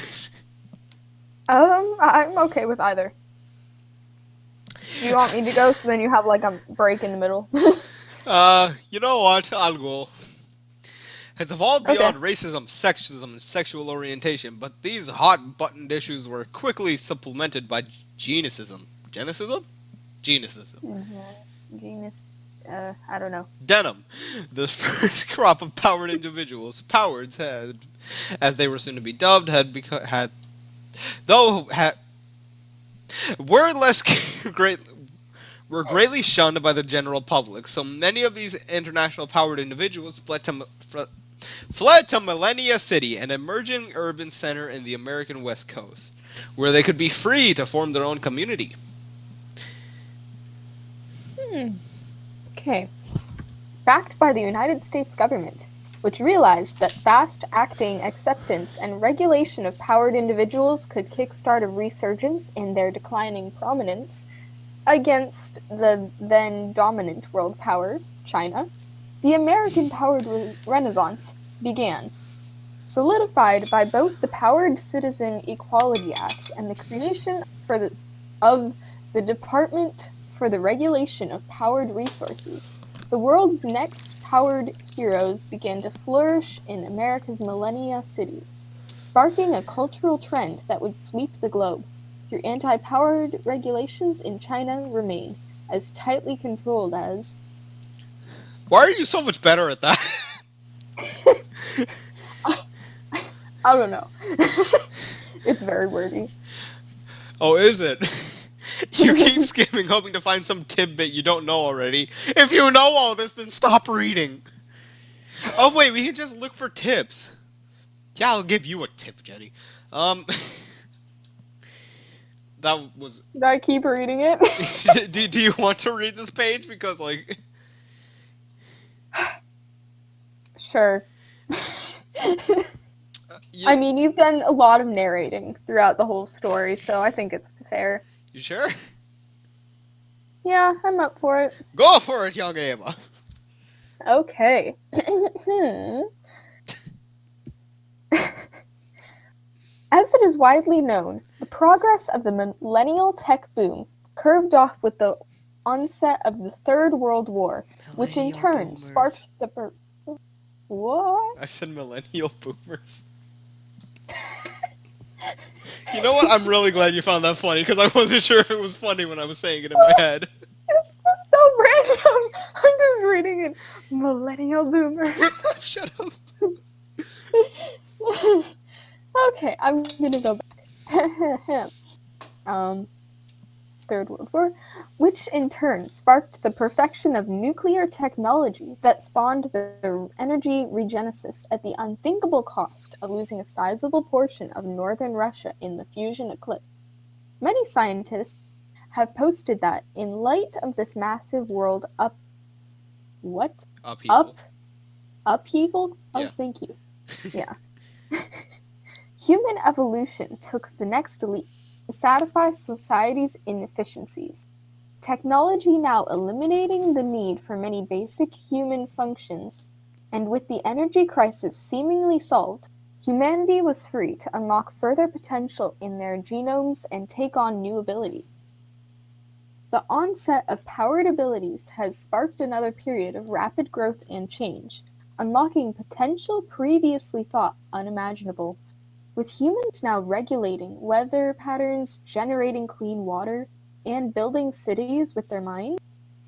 [SPEAKER 2] I'm okay with either. Do you want me to go so then you have like a break in the middle?
[SPEAKER 1] You know what? I'll go. Has evolved
[SPEAKER 2] Okay.
[SPEAKER 1] beyond racism, sexism, and sexual orientation, but these hot buttoned issues were quickly supplemented by geneticism. Geneticism? Geneticism.
[SPEAKER 2] Genus. I don't know.
[SPEAKER 1] Denim. The first crop of powered individuals, Powards had, as they were soon to be dubbed, though had were less great were greatly shunned by the general public. So many of these international powered individuals fled to Millennia City, an emerging urban center in the American West Coast, where they could be free to form their own community.
[SPEAKER 2] Okay. Backed by the United States government, which realized that fast-acting acceptance and regulation of powered individuals could kickstart a resurgence in their declining prominence against the then dominant world power, China, the American powered Renaissance began, solidified by both the Powered Citizen Equality Act and the creation of the Department for the Regulation of Powered Resources. The world's next powered heroes began to flourish in America's Millennia City, sparking a cultural trend that would sweep the globe. Through anti-powered regulations in China remain as tightly controlled as
[SPEAKER 1] Why are you so much better at that?
[SPEAKER 2] I don't know. It's very wordy.
[SPEAKER 1] Oh, is it? You keep skimming, hoping to find some tidbit you don't know already. If you know all this, then stop reading. Oh wait, we can just look for tips. Yeah, I'll give you a tip, Jenny. Um, that was.
[SPEAKER 2] Should I keep reading it?
[SPEAKER 1] Do you want to read this page? Because like,
[SPEAKER 2] Sure.
[SPEAKER 1] you,
[SPEAKER 2] I mean, you've done a lot of narrating throughout the whole story, so I think it's fair.
[SPEAKER 1] you sure?
[SPEAKER 2] Yeah, I'm up for it.
[SPEAKER 1] Go for it, young Ava.
[SPEAKER 2] Okay. As it is widely known, the progress of the millennial tech boom curved off with the onset of the Third World War, which in
[SPEAKER 1] Millennial
[SPEAKER 2] turn
[SPEAKER 1] boomers.
[SPEAKER 2] sparked the what?
[SPEAKER 1] I said millennial boomers. You know what? I'm really glad you found that funny because I wasn't sure if it was funny when I was saying it in my head.
[SPEAKER 2] It's just so random. I'm just reading it. Millennial boomers.
[SPEAKER 1] Shut up.
[SPEAKER 2] Okay, I'm gonna go back. um, Third World War, which in turn sparked the perfection of nuclear technology that spawned the energy regenesis at the unthinkable cost of losing a sizable portion of northern Russia in the fusion eclipse. Many scientists have posted that, in light of this massive world what?
[SPEAKER 1] Upheaval.
[SPEAKER 2] Up upheaval? Oh,
[SPEAKER 1] Yeah.
[SPEAKER 2] thank you. Yeah. Human evolution took the next leap to satisfy society's inefficiencies. Technology now eliminating the need for many basic human functions, and with the energy crisis seemingly solved, humanity was free to unlock further potential in their genomes and take on new abilities. The onset of powered abilities has sparked another period of rapid growth and change, unlocking potential previously thought unimaginable. With humans now regulating weather patterns, generating clean water, and building cities with their minds,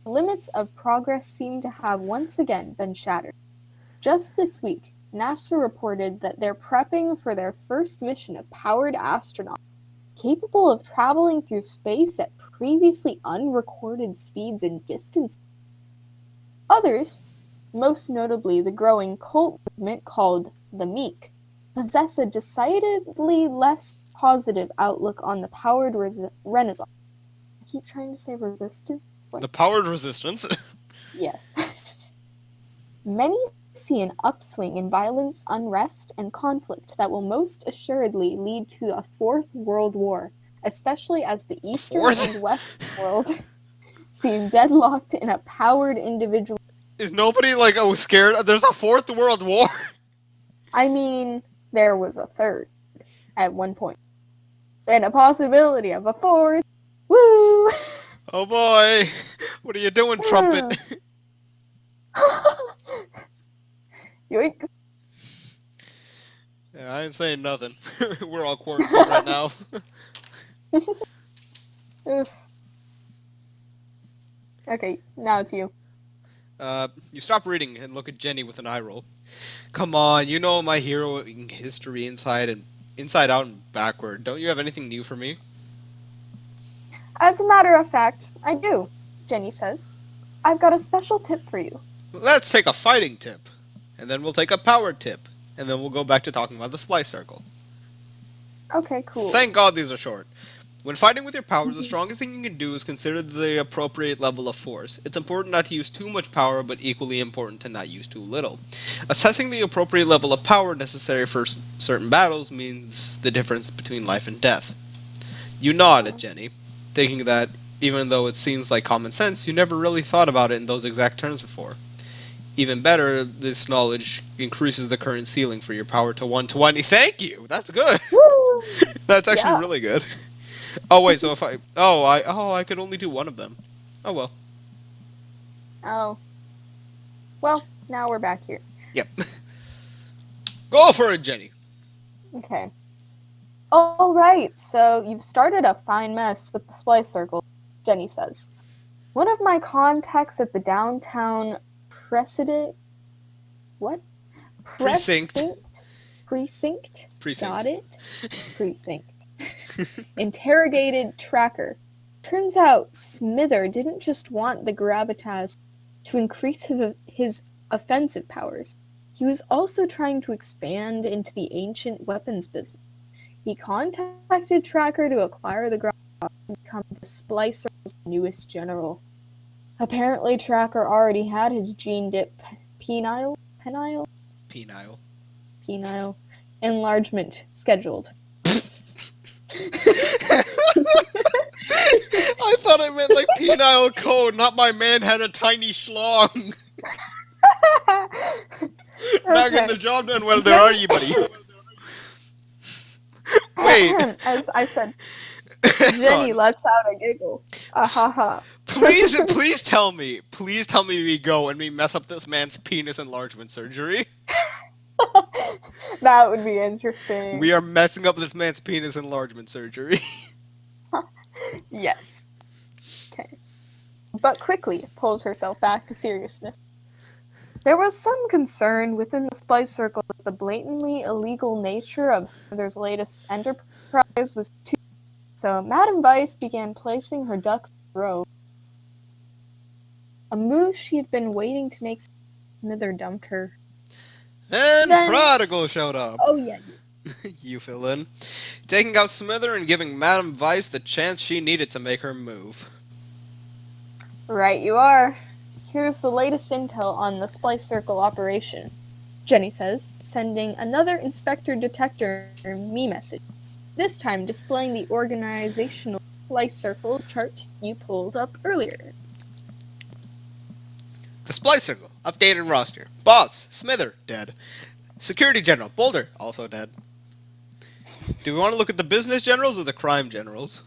[SPEAKER 2] the limits of progress seem to have once again been shattered. Just this week, NASA reported that they're prepping for their first mission of powered astronauts capable of traveling through space at previously unrecorded speeds and distances. Others, most notably the growing cult movement called the Meek, possess a decidedly less positive outlook on the powered renaissance. I keep trying to say resistance. What?
[SPEAKER 1] The powered resistance.
[SPEAKER 2] Yes. Many see an upswing in violence, unrest, and conflict that will most assuredly lead to a fourth world war, especially as the
[SPEAKER 1] A
[SPEAKER 2] eastern
[SPEAKER 1] fourth?
[SPEAKER 2] and western world seem deadlocked in a powered individual.
[SPEAKER 1] Is nobody like scared? There's a fourth world war.
[SPEAKER 2] I mean, there was a third at one point, and a possibility of a fourth. Woo!
[SPEAKER 1] Oh boy. What are you doing, trumpet?
[SPEAKER 2] Yoinks.
[SPEAKER 1] Yeah, I ain't saying nothing. We're all quarantined right now.
[SPEAKER 2] Okay, now it's you.
[SPEAKER 1] You stop reading and look at Jenny with an eye roll. Come on, you know my hero in history inside out and backward. Don't you have anything new for me?
[SPEAKER 2] As a matter of fact, I do, Jenny says. I've got a special tip for you.
[SPEAKER 1] Let's take a fighting tip, and then we'll take a power tip, and then we'll go back to talking about the splice circle.
[SPEAKER 2] Okay, cool.
[SPEAKER 1] Thank God these are short. When fighting with your powers, the strongest thing you can do is consider the appropriate level of force. It's important not to use too much power, but equally important to not use too little. Assessing the appropriate level of power necessary for certain battles means the difference between life and death. You nod at Jenny, thinking that, even though it seems like common sense, you never really thought about it in those exact terms before. Even better, this knowledge increases the current ceiling for your power to 120. Thank you! That's good!
[SPEAKER 2] Woo!
[SPEAKER 1] That's actually
[SPEAKER 2] Yeah.
[SPEAKER 1] really good. Oh wait, so if I could only do one of them. Oh well.
[SPEAKER 2] Oh. Well, now we're back here.
[SPEAKER 1] Yep. Go for it, Jenny.
[SPEAKER 2] Okay. All right, so you've started a fine mess with the splice circle, Jenny says. One of my contacts at the downtown what?
[SPEAKER 1] Precinct.
[SPEAKER 2] Precinct?
[SPEAKER 1] Precinct.
[SPEAKER 2] Got it? Precinct. Interrogated Tracker. Turns out Smither didn't just want the gravitas to increase his offensive powers. He was also trying to expand into the ancient weapons business. He contacted Tracker to acquire the gravitas and become the Splicer's newest general. Apparently, Tracker already had his gene dip penile enlargement scheduled.
[SPEAKER 1] I thought I meant like penile code, not my man had a tiny schlong. Not getting the job done. Well, there are you, buddy. Wait.
[SPEAKER 2] As I said.
[SPEAKER 1] Hang
[SPEAKER 2] Jenny
[SPEAKER 1] on.
[SPEAKER 2] lets out a giggle. Ah ha ha.
[SPEAKER 1] Please tell me. Please tell me we go and we mess up this man's penis enlargement surgery.
[SPEAKER 2] That would be interesting.
[SPEAKER 1] We are messing up this man's penis enlargement surgery.
[SPEAKER 2] Yes. Okay. But quickly pulls herself back to seriousness. There was some concern within the Spice Circle that the blatantly illegal nature of Smithers' latest enterprise was too. So Madame Vice began placing her ducks in a row, a move she had been waiting to make since Smithers dumped her.
[SPEAKER 1] And
[SPEAKER 2] Then,
[SPEAKER 1] Prodigal showed up.
[SPEAKER 2] oh yeah,
[SPEAKER 1] You fill in. Taking out Smither and giving Madame Vice the chance she needed to make her move.
[SPEAKER 2] right you are. Here's the latest intel on the Splice Circle operation, Jenny says, sending another Inspector Detector me message, this time displaying the organizational Splice Circle chart you pulled up earlier.
[SPEAKER 1] The Splice Circle, updated roster. Boss, Smither, dead. Security General, Boulder, also dead. Do we want to look at the business generals or the crime generals?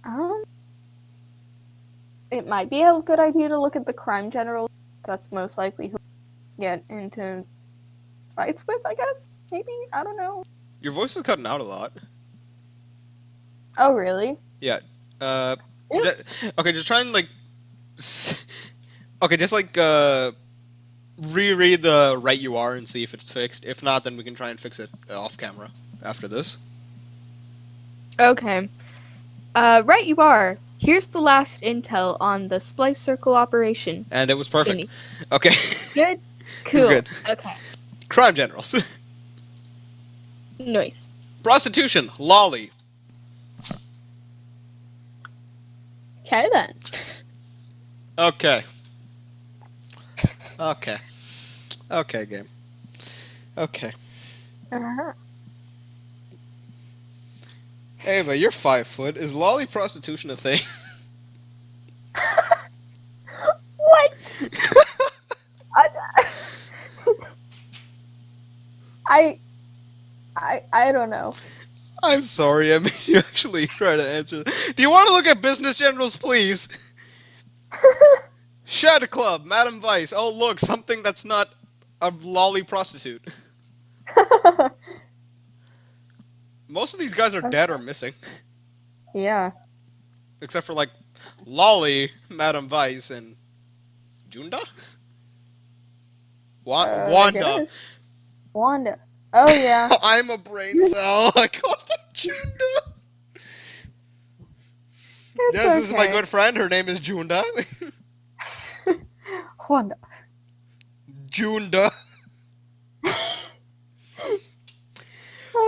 [SPEAKER 2] Um, it might be a good idea to look at the crime general. That's most likely who get into fights with, I guess? Maybe? I don't know.
[SPEAKER 1] Your voice is cutting out a lot.
[SPEAKER 2] Oh, really?
[SPEAKER 1] Yeah.
[SPEAKER 2] Oops.
[SPEAKER 1] Okay, just try and okay, just reread the right you are and see if it's fixed. If not, then we can try and fix it off camera after this.
[SPEAKER 2] Okay. Right you are. Here's the last intel on the Splice Circle operation.
[SPEAKER 1] And it was perfect.
[SPEAKER 2] Jenny.
[SPEAKER 1] Okay.
[SPEAKER 2] Good? Cool.
[SPEAKER 1] You're good.
[SPEAKER 2] Okay.
[SPEAKER 1] Crime generals.
[SPEAKER 2] Nice.
[SPEAKER 1] Prostitution, Lolly.
[SPEAKER 2] Okay then.
[SPEAKER 1] Okay. Okay. Okay, game. Okay.
[SPEAKER 2] Uh-huh.
[SPEAKER 1] Ava, you're 5 foot. Is lolly prostitution a thing?
[SPEAKER 2] What? I don't know.
[SPEAKER 1] I'm sorry, I mean, you actually try to answer that. Do you want to look at business generals, please? Shed Club, Madam Vice. Oh, look, something that's not a lolly prostitute. Most of these guys are dead or missing.
[SPEAKER 2] Yeah.
[SPEAKER 1] Except for, Lolly, Madam Vice, and Junda? Wanda.
[SPEAKER 2] Goodness. Wanda. Oh, yeah.
[SPEAKER 1] I'm a brain cell. I called her Junda.
[SPEAKER 2] It's
[SPEAKER 1] Yes, this is my
[SPEAKER 2] okay.
[SPEAKER 1] good friend. Her name is Junda.
[SPEAKER 2] Wanda.
[SPEAKER 1] Junda.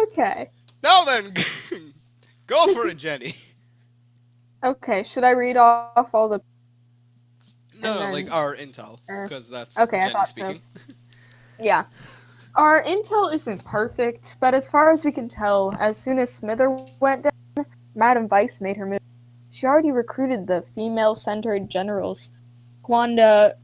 [SPEAKER 2] Okay.
[SPEAKER 1] Now then, go for it, Jenny.
[SPEAKER 2] Okay, should I read off all the...
[SPEAKER 1] No,
[SPEAKER 2] then-
[SPEAKER 1] like our intel, because that's
[SPEAKER 2] Okay, I
[SPEAKER 1] Jenny
[SPEAKER 2] thought
[SPEAKER 1] speaking.
[SPEAKER 2] Yeah. Our intel isn't perfect, but as far as we can tell, as soon as Smither went down, Madame Vice made her move. She already recruited the female-centered generals, Gwanda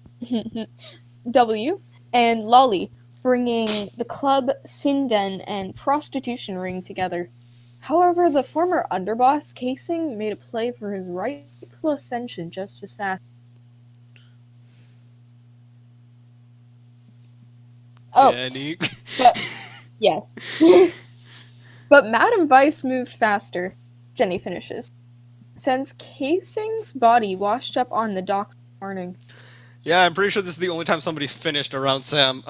[SPEAKER 2] W. and Lolly, bringing the club, Sinden, and prostitution ring together. However, the former underboss, Casing, made a play for his rightful ascension just as fast. Oh,
[SPEAKER 1] Jenny.
[SPEAKER 2] yes. But Madame Vice moved faster. Jenny finishes. Since Casing's body washed up on the docks this morning.
[SPEAKER 1] Yeah, I'm pretty sure this is the only time somebody's finished around Sam.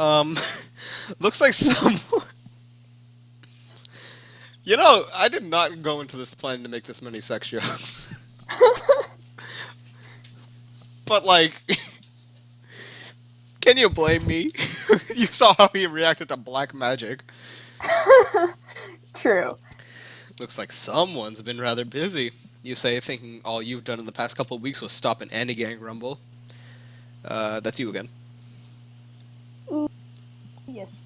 [SPEAKER 1] Looks like someone... You know, I did not go into this plan to make this many sex jokes. But, can you blame me? You saw how he reacted to black magic.
[SPEAKER 2] True.
[SPEAKER 1] Looks like someone's been rather busy. You say, thinking all you've done in the past couple of weeks was stop an anti-gang rumble. That's you again.
[SPEAKER 2] Yes.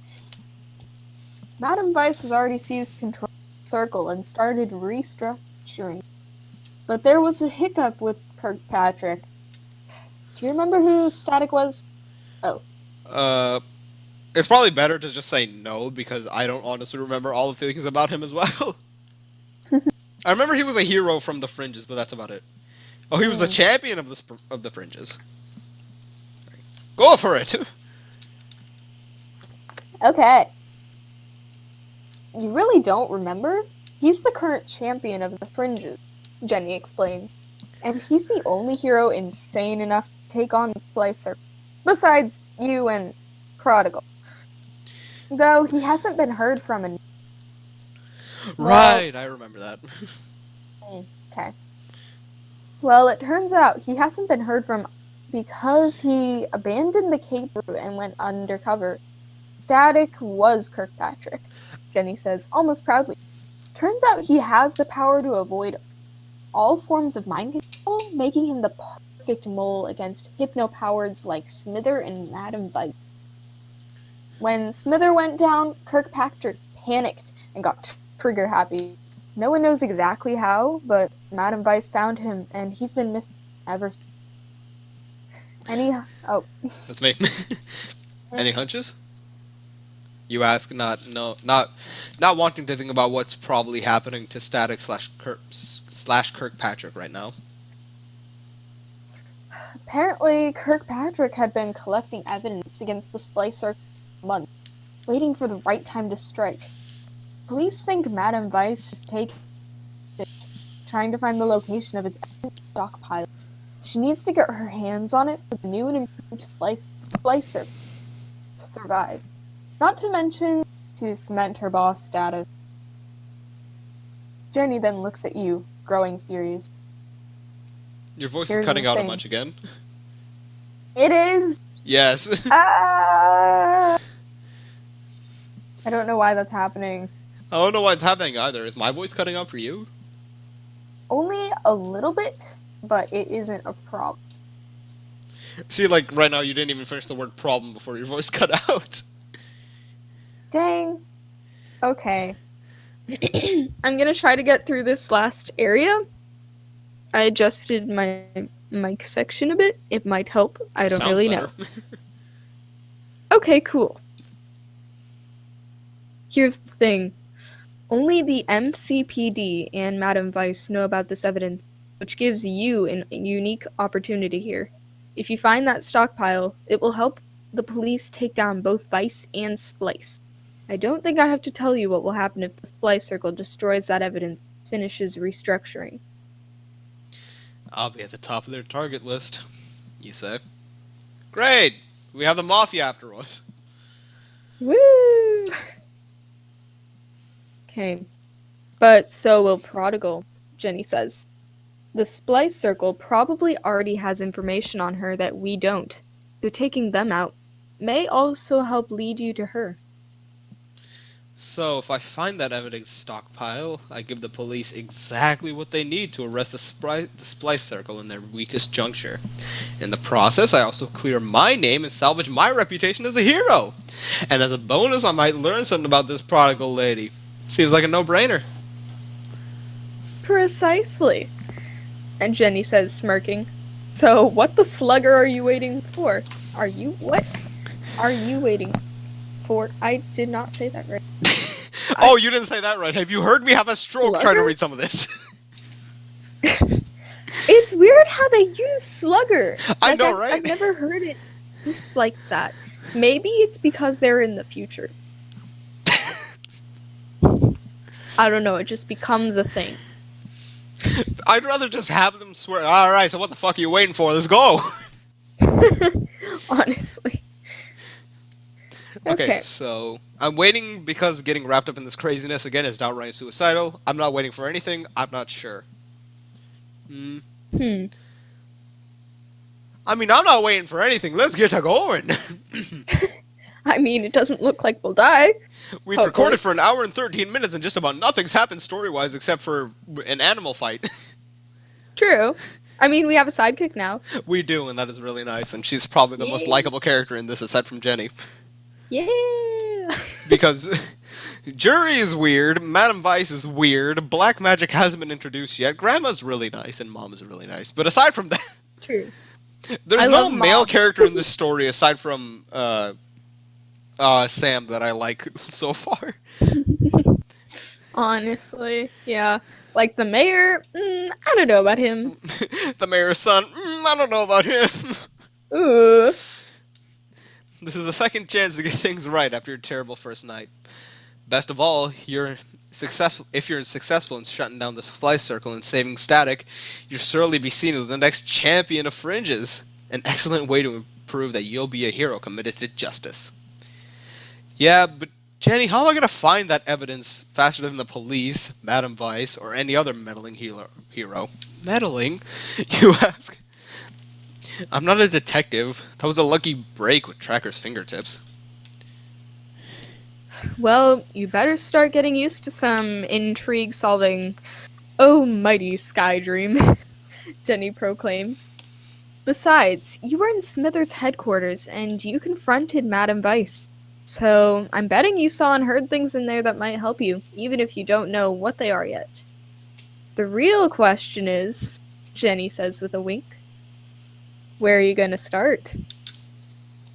[SPEAKER 2] Madame Vice has already seized control of the circle and started restructuring. But there was a hiccup with Kirkpatrick. Do you remember who Static was?
[SPEAKER 1] It's probably better to just say no, because I don't honestly remember all the things about him as well. I remember he was a hero from the Fringes, but that's about it. Oh, he was the champion of the Fringes. Go for it.
[SPEAKER 2] Okay. You really don't remember? He's the current champion of the Fringes, Jenny explains. And he's the only hero insane enough to take on the Splicer, besides you and Prodigal. Though he hasn't been heard from in...
[SPEAKER 1] Right, I remember that.
[SPEAKER 2] Okay. Well, it turns out he hasn't been heard from because he abandoned the Cape route and went undercover. Static was Kirkpatrick, Jenny says, almost proudly. Turns out he has the power to avoid all forms of mind control, making him the perfect mole against hypno-powereds like Smither and Madam Vice. When Smither went down, Kirkpatrick panicked and got trigger happy. No one knows exactly how, but Madam Vice found him, and he's been missing ever since.
[SPEAKER 1] That's me. Any hunches? You ask, not wanting to think about what's probably happening to Static slash Kirkpatrick right now.
[SPEAKER 2] Apparently, Kirkpatrick had been collecting evidence against the Splicer for months, waiting for the right time to strike. Police think Madam Vice has taken it, trying to find the location of his evidence stockpile. She needs to get her hands on it for the new and improved Splicer to survive. Not to mention to cement her boss status. Jenny then looks at you, growing serious.
[SPEAKER 1] Your voice is cutting out a bunch again.
[SPEAKER 2] It is?
[SPEAKER 1] Yes.
[SPEAKER 2] I don't know why that's happening.
[SPEAKER 1] I don't know why it's happening either. Is my voice cutting out for you?
[SPEAKER 2] Only a little bit, but it isn't a problem.
[SPEAKER 1] See, like, right now you didn't even finish the word problem before your voice cut out.
[SPEAKER 2] Dang. Okay. I'm gonna try to get through this last area. I adjusted my mic section a bit. It might help. I don't really know. Okay, cool. Here's the thing. Only the MCPD and Madam Vice know about this evidence, which gives you a unique opportunity here. If you find that stockpile, it will help the police take down both Vice and Splice. I don't think I have to tell you what will happen if the Splice Circle destroys that evidence and finishes restructuring.
[SPEAKER 1] I'll be at the top of their target list, you say. Great! We have the Mafia after us.
[SPEAKER 2] Woo! Okay. But so will Prodigal, Jenny says. The Splice Circle probably already has information on her that we don't, so taking them out may also help lead you to her.
[SPEAKER 1] So, if I find that evidence stockpile, I give the police exactly what they need to arrest the Splice Circle in their weakest juncture. In the process, I also clear my name and salvage my reputation as a hero. And as a bonus, I might learn something about this Prodigal lady. Seems like a no-brainer.
[SPEAKER 2] Precisely. And Jenny says, smirking. So, what the slugger are you waiting for? What are you waiting for? I did not say that right.
[SPEAKER 1] Oh, you didn't say that right. Have you heard me have a stroke
[SPEAKER 2] Slugger?
[SPEAKER 1] trying to read some of this?
[SPEAKER 2] It's weird how they use slugger.
[SPEAKER 1] I know, right?
[SPEAKER 2] I've never heard it used like that. Maybe it's because they're in the future. I don't know, it just becomes a thing.
[SPEAKER 1] I'd rather just have them swear, alright, so what the fuck are you waiting for? Let's go!
[SPEAKER 2] Honestly.
[SPEAKER 1] Okay, so I'm waiting because getting wrapped up in this craziness again is downright suicidal. I'm not waiting for anything. I'm not sure. I mean, I'm not waiting for anything. Let's get to going.
[SPEAKER 2] I mean, it doesn't look like we'll die.
[SPEAKER 1] We've recorded for an hour and 13 minutes and just about nothing's happened story-wise except for an animal fight.
[SPEAKER 2] True. I mean, we have a sidekick now.
[SPEAKER 1] We do, and that is really nice. And she's probably the most likable character in this aside from Jenny.
[SPEAKER 2] Yeah.
[SPEAKER 1] Because Jury is weird, Madam Vice is weird, Black Magic hasn't been introduced yet, Grandma's really nice, and Mom is really nice. But aside from that,
[SPEAKER 2] True.
[SPEAKER 1] There's no male character in this story aside from Sam that I like so far.
[SPEAKER 2] Honestly, yeah. Like the mayor, I don't know about him.
[SPEAKER 1] The mayor's son, I don't know about him.
[SPEAKER 2] Ooh.
[SPEAKER 1] This is a second chance to get things right after your terrible first night. Best of all, you're successful. If you're successful in shutting down this fly circle and saving Static, you'll surely be seen as the next champion of fringes. An excellent way to prove that you'll be a hero committed to justice. Yeah, but Jenny, how am I gonna find that evidence faster than the police, Madame Vice, or any other meddling hero? Meddling? You ask? I'm not a detective. That was a lucky break with Tracker's fingertips.
[SPEAKER 2] Well, you better start getting used to some intrigue solving. Oh, mighty Sky Dream, Jenny proclaims. Besides, you were in Smithers' headquarters and you confronted Madame Vice. So, I'm betting you saw and heard things in there that might help you, even if you don't know what they are yet. The real question is, Jenny says with a wink, where are you going to start?
[SPEAKER 1] I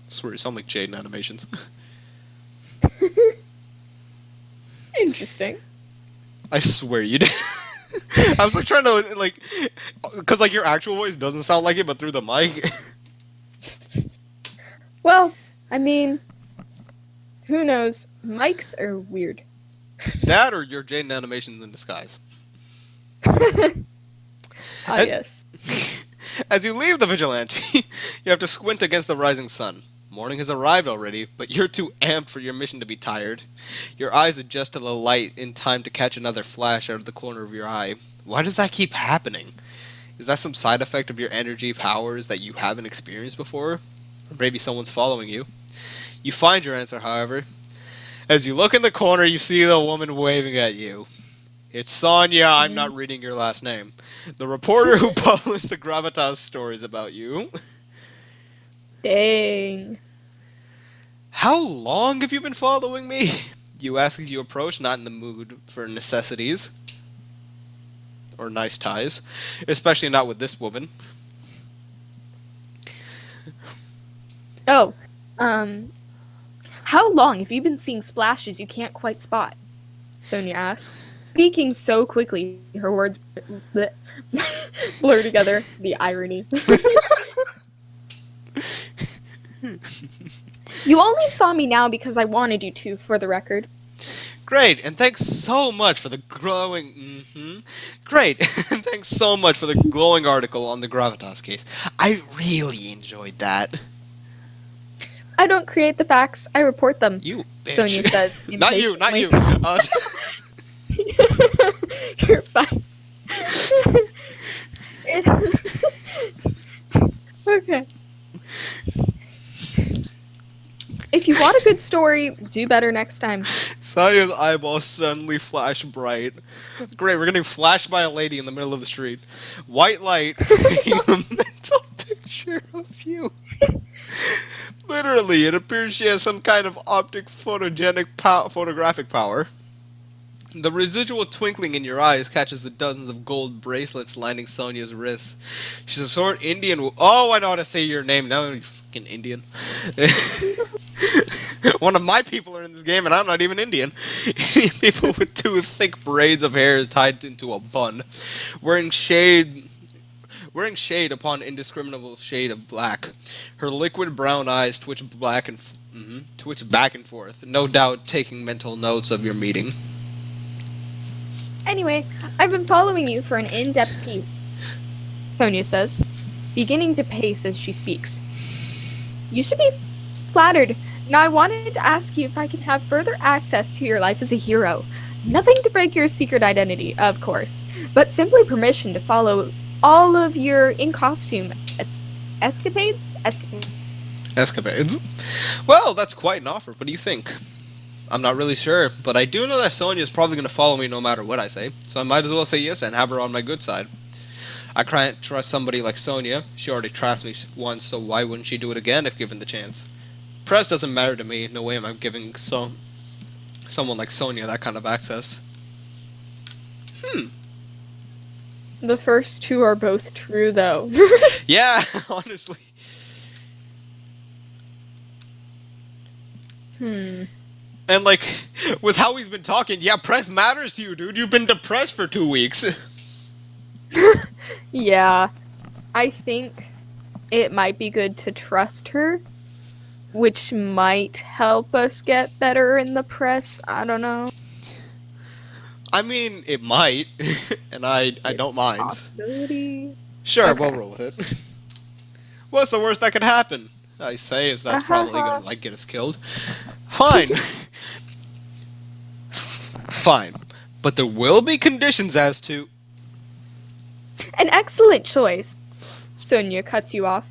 [SPEAKER 1] swear you sound like Jaden animations.
[SPEAKER 2] Interesting.
[SPEAKER 1] I swear you did. I was like trying to cause like your actual voice doesn't sound like it, but through the mic.
[SPEAKER 2] Well, I mean, who knows? Mics are weird.
[SPEAKER 1] That or your Jaden animations in disguise. As,
[SPEAKER 2] Yes.
[SPEAKER 1] as you leave the vigilante, you have to squint against the rising sun. Morning has arrived already, but you're too amped for your mission to be tired. Your eyes adjust to the light in time to catch another flash out of the corner of your eye. Why does that keep happening? Is that some side effect of your energy powers that you haven't experienced before? Or maybe someone's following you. You find your answer, however. As you look in the corner, you see the woman waving at you. It's Sonia, I'm not reading your last name. The reporter who published the Gravitas stories about you.
[SPEAKER 2] Dang.
[SPEAKER 1] How long have you been following me? You ask as you approach, not in the mood for necessities. Or nice ties. Especially not with this woman.
[SPEAKER 2] Oh, how long have you been seeing splashes you can't quite spot? Sonia asks, speaking so quickly her words blur together. The irony. You only saw me now because I wanted you to, for the record.
[SPEAKER 1] Great, and thanks so much for the glowing. Great, and thanks so much for the glowing article on the Gravitas case. I really enjoyed that.
[SPEAKER 2] I don't create the facts, I report them.
[SPEAKER 1] You bitch.
[SPEAKER 2] Sonia says
[SPEAKER 1] Not you, not you.
[SPEAKER 2] You're fine. Okay. If you want a good story, do better next time.
[SPEAKER 1] Sonia's eyeballs suddenly flash bright. Great, we're getting flashed by a lady in the middle of the street. White light making a mental picture of you. Literally, it appears she has some kind of optic photographic power. The residual twinkling in your eyes catches the dozens of gold bracelets lining Sonia's wrists. She's a sort Indian. Oh, I know how to say your name now, you fucking Indian. One of my people are in this game, and I'm not even Indian. People with two thick braids of hair tied into a bun, wearing shade upon indiscriminable shade of black. Her liquid brown eyes twitch back and forth, no doubt taking mental notes of your meeting.
[SPEAKER 2] Anyway, I've been following you for an in-depth piece, Sonia says, beginning to pace as she speaks. You should be flattered. Now I wanted to ask you if I could have further access to your life as a hero. Nothing to break your secret identity, of course, but simply permission to follow all of your in-costume escapades?
[SPEAKER 1] Escapades? Well, that's quite an offer. What do you think? I'm not really sure, but I do know that Sonia's probably going to follow me no matter what I say, so I might as well say yes and have her on my good side. I can't trust somebody like Sonia. She already trashed me once, so why wouldn't she do it again if given the chance? Press doesn't matter to me. No way am I giving someone like Sonia that kind of access.
[SPEAKER 2] The first two are both true, though.
[SPEAKER 1] Yeah, honestly. And like, with how he's been talking, yeah, press matters to you, dude. You've been depressed for 2 weeks.
[SPEAKER 2] Yeah, I think it might be good to trust her, which might help us get better in the press. I don't know.
[SPEAKER 1] I mean, it might, and I
[SPEAKER 2] It's
[SPEAKER 1] don't
[SPEAKER 2] a
[SPEAKER 1] mind.
[SPEAKER 2] possibility.
[SPEAKER 1] Sure, we'll
[SPEAKER 2] Okay.
[SPEAKER 1] roll with it. What's the worst that could happen? I say is that's probably gonna
[SPEAKER 2] Uh-huh.
[SPEAKER 1] like get us killed. Fine. Fine. But there will be conditions as to.
[SPEAKER 2] An excellent choice. Sonia cuts you off.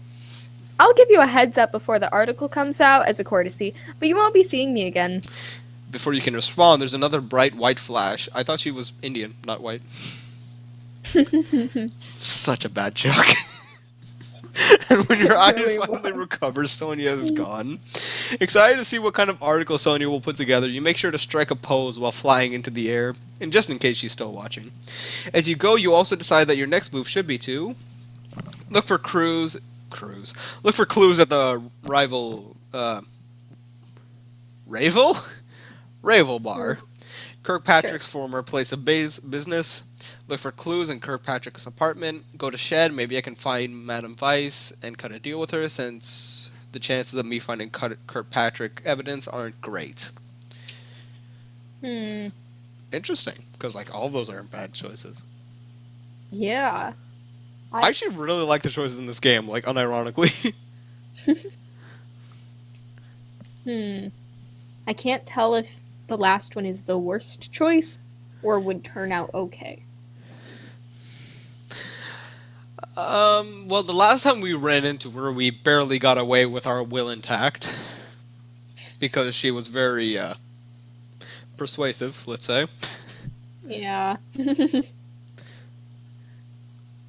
[SPEAKER 2] I'll give you a heads up before the article comes out as a courtesy, but you won't be seeing me again.
[SPEAKER 1] Before you can respond, there's another bright white flash. I thought she was Indian, not white. Such a bad joke. And when your
[SPEAKER 2] It
[SPEAKER 1] eyes
[SPEAKER 2] really
[SPEAKER 1] finally
[SPEAKER 2] was.
[SPEAKER 1] recover, Sonia is gone. Excited to see what kind of article Sonia will put together, you make sure to strike a pose while flying into the air, and just in case she's still watching. As you go, you also decide that your next move should be to look for cruise. Look for clues at the rival Ravel? Ravel bar.
[SPEAKER 2] Sure.
[SPEAKER 1] Kirkpatrick's former place of business. Look for clues in Kirkpatrick's apartment. Go to Shed. Maybe I can find Madame Weiss and cut a deal with her, since the chances of me finding Kirkpatrick evidence aren't great.
[SPEAKER 2] Hmm.
[SPEAKER 1] Interesting, because like all those aren't bad choices.
[SPEAKER 2] Yeah.
[SPEAKER 1] I
[SPEAKER 2] I
[SPEAKER 1] actually really like the choices in this game, like unironically.
[SPEAKER 2] hmm. I can't tell if the last one is the worst choice or would turn out okay.
[SPEAKER 1] Well, the last time we ran into her, we barely got away with our will intact because she was very persuasive, let's say.
[SPEAKER 2] Yeah.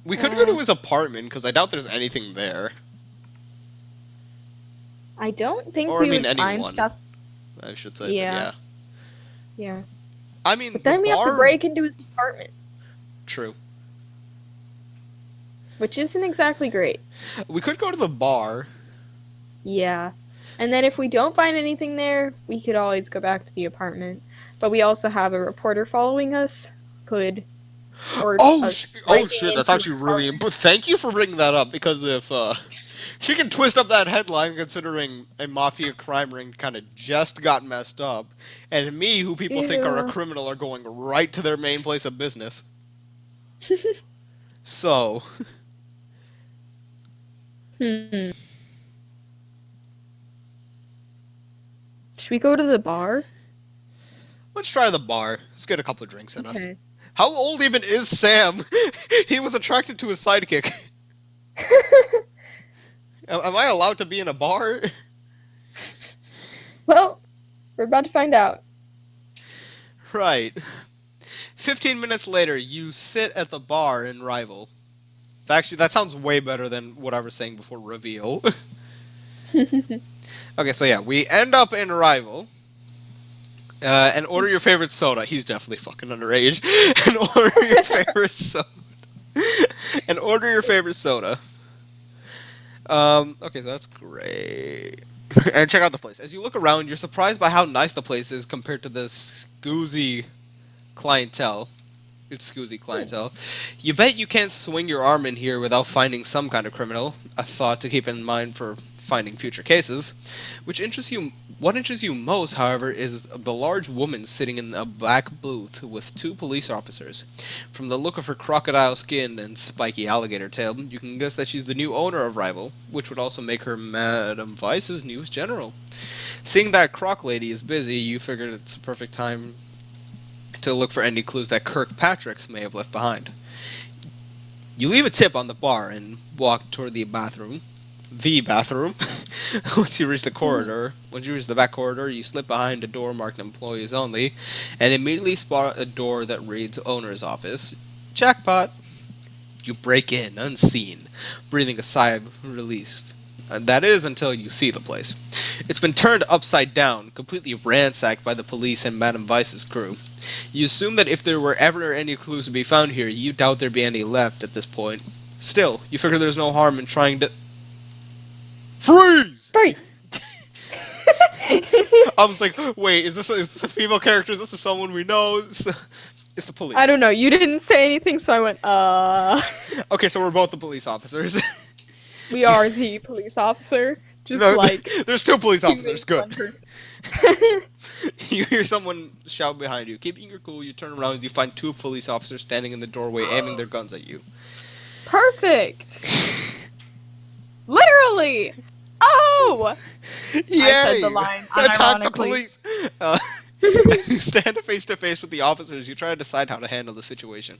[SPEAKER 1] We could go
[SPEAKER 2] uh,
[SPEAKER 1] to his apartment because I doubt there's anything there.
[SPEAKER 2] I don't think
[SPEAKER 1] Or I
[SPEAKER 2] we
[SPEAKER 1] mean
[SPEAKER 2] would find
[SPEAKER 1] anyone,
[SPEAKER 2] stuff.
[SPEAKER 1] I should say. But
[SPEAKER 2] Yeah.
[SPEAKER 1] yeah,
[SPEAKER 2] Yeah.
[SPEAKER 1] I mean
[SPEAKER 2] But
[SPEAKER 1] the
[SPEAKER 2] then we have to
[SPEAKER 1] bar.
[SPEAKER 2] break into his apartment,
[SPEAKER 1] True.
[SPEAKER 2] which isn't exactly great.
[SPEAKER 1] We could go to the bar.
[SPEAKER 2] Yeah. And then if we don't find anything there, we could always go back to the apartment. But we also have a reporter following us. Could or
[SPEAKER 1] Oh,
[SPEAKER 2] us
[SPEAKER 1] oh
[SPEAKER 2] breaking
[SPEAKER 1] shit! That's
[SPEAKER 2] into his
[SPEAKER 1] actually really.
[SPEAKER 2] apartment.
[SPEAKER 1] But thank you for bringing that up because if she can twist up that headline, considering a mafia crime ring kind of just got messed up, and me, who people think are a
[SPEAKER 2] Yeah.
[SPEAKER 1] criminal, are going right to their main place of business. So
[SPEAKER 2] Hmm. Should we go to the bar?
[SPEAKER 1] let's try the bar. Let's get a couple of drinks in us.
[SPEAKER 2] Okay.
[SPEAKER 1] How old even is Sam? He was attracted to his sidekick. Am I allowed to be in a bar?
[SPEAKER 2] Well, we're about to find out.
[SPEAKER 1] Right. 15 minutes later, you sit at the bar in Rival. Actually, that sounds way better than what I was saying before reveal. Okay, so yeah, we end up in Rival. And order your favorite soda. He's definitely fucking underage. And order your favorite soda. And order your favorite soda. Okay, so that's great. And check out the place. As you look around, you're surprised by how nice the place is compared to the scoozy clientele. It's scoozy
[SPEAKER 2] Hmm.
[SPEAKER 1] clientele. You bet you can't swing your arm in here without finding some kind of criminal. A thought to keep in mind for finding future cases. Which interests you? What interests you most, however, is the large woman sitting in a black booth with two police officers. From the look of her crocodile skin and spiky alligator tail, you can guess that she's the new owner of Rival, which would also make her Madame Vice's news general. Seeing that Croc Lady is busy, you figured it's a perfect time to look for any clues that Kirkpatrick's may have left behind. You leave a tip on the bar and walk toward the bathroom. The bathroom. Once you reach the back corridor, you slip behind a door marked employees only, and immediately spot a door that reads owner's office. Jackpot! You break in unseen, breathing a sigh of relief. And that is until you see the place. It's been turned upside down, completely ransacked by the police and Madame Vice's crew. You assume that if there were ever any clues to be found here, you doubt there'd be any left at this point. Still, you figure there's no harm in trying to. Freeze!
[SPEAKER 2] Freeze!
[SPEAKER 1] I was like, wait, is this a female character? Is this someone we know? It's the
[SPEAKER 2] I
[SPEAKER 1] police.
[SPEAKER 2] don't know. You didn't say anything, so I went.
[SPEAKER 1] Okay, so we're both the police officers.
[SPEAKER 2] We are the police officer. Just
[SPEAKER 1] No,
[SPEAKER 2] like
[SPEAKER 1] there's two police
[SPEAKER 2] choosing
[SPEAKER 1] officers. Good.
[SPEAKER 2] one person.
[SPEAKER 1] You hear someone shout behind you. Keeping your cool, you turn around and you find two police officers standing in the doorway, aiming their guns at you.
[SPEAKER 2] Perfect. Literally. Oh!
[SPEAKER 1] Yay!
[SPEAKER 2] I said the line
[SPEAKER 1] Attack the
[SPEAKER 2] unironically.
[SPEAKER 1] police! You stand face to face with the officers. You try to decide how to handle the situation.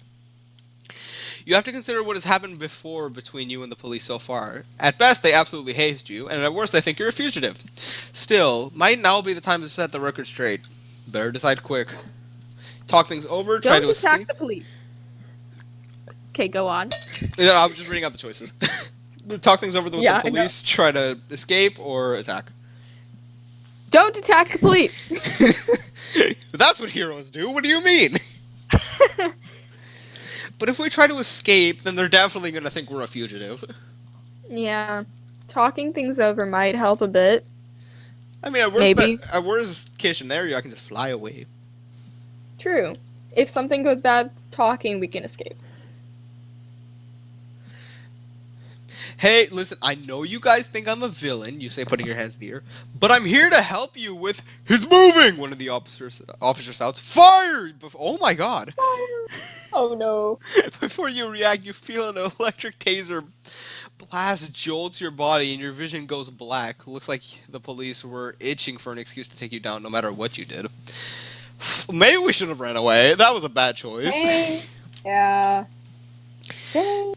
[SPEAKER 1] You have to consider what has happened before between you and the police so far. At best, they absolutely hate you, and at worst, they think you're a fugitive. Still, might now be the time to set the record straight. Better decide quick. Talk things over, try
[SPEAKER 2] Don't
[SPEAKER 1] to
[SPEAKER 2] attack
[SPEAKER 1] escape.
[SPEAKER 2] the police. Okay, go on.
[SPEAKER 1] No, I'm just reading out the choices. Talk things over with
[SPEAKER 2] Yeah,
[SPEAKER 1] the
[SPEAKER 2] I know.
[SPEAKER 1] police, try to escape, or attack.
[SPEAKER 2] Don't attack the police.
[SPEAKER 1] That's what heroes do. What do you mean? But if we try to escape, then they're definitely going to think we're a fugitive.
[SPEAKER 2] Yeah. Talking things over might help a bit.
[SPEAKER 1] I mean,
[SPEAKER 2] Maybe.
[SPEAKER 1] at worst case scenario, I can just fly away.
[SPEAKER 2] True. If something goes bad talking, we can escape.
[SPEAKER 1] Hey, listen, I know you guys think I'm a villain, you say putting your hands in the air, but I'm here to help you with He's moving! One of the officers shouts, Fire! Oh my god.
[SPEAKER 2] Oh no.
[SPEAKER 1] Before you react, you feel an electric taser blast jolts your body and your vision goes black. Looks like the police were itching for an excuse to take you down no matter what you did. Maybe we should have ran away. That was a bad choice.
[SPEAKER 2] Dang. Yeah. Dang.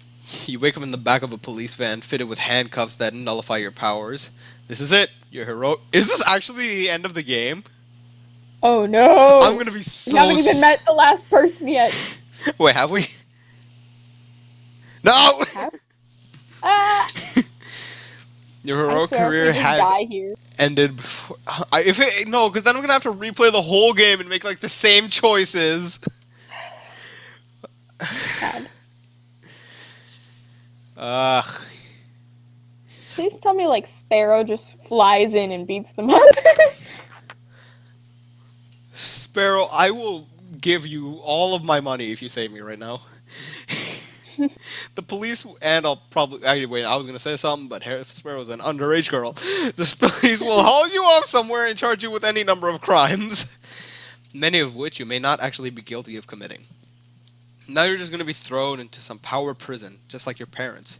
[SPEAKER 1] You wake up in the back of a police van fitted with handcuffs that nullify your powers. This is it. Your hero. Is this actually the end of the game?
[SPEAKER 2] Oh no.
[SPEAKER 1] I'm gonna be so.
[SPEAKER 2] We haven't even met the last person yet.
[SPEAKER 1] Wait, have we? No.
[SPEAKER 2] Ah!
[SPEAKER 1] Your
[SPEAKER 2] I
[SPEAKER 1] heroic
[SPEAKER 2] swear,
[SPEAKER 1] career
[SPEAKER 2] if we just
[SPEAKER 1] has
[SPEAKER 2] die here.
[SPEAKER 1] ended before. No, because then I'm gonna have to replay the whole game and make like the same choices.
[SPEAKER 2] Sad.
[SPEAKER 1] Ugh.
[SPEAKER 2] Please tell me like Sparrow just flies in and beats them up.
[SPEAKER 1] Sparrow, I will give you all of my money if you save me right now. The police, and I'll probably. Actually, wait, I was going to say something, but Sparrow's an underage girl. The police will haul you off somewhere and charge you with any number of crimes, many of which you may not actually be guilty of committing. Now you're just going to be thrown into some power prison, just like your parents.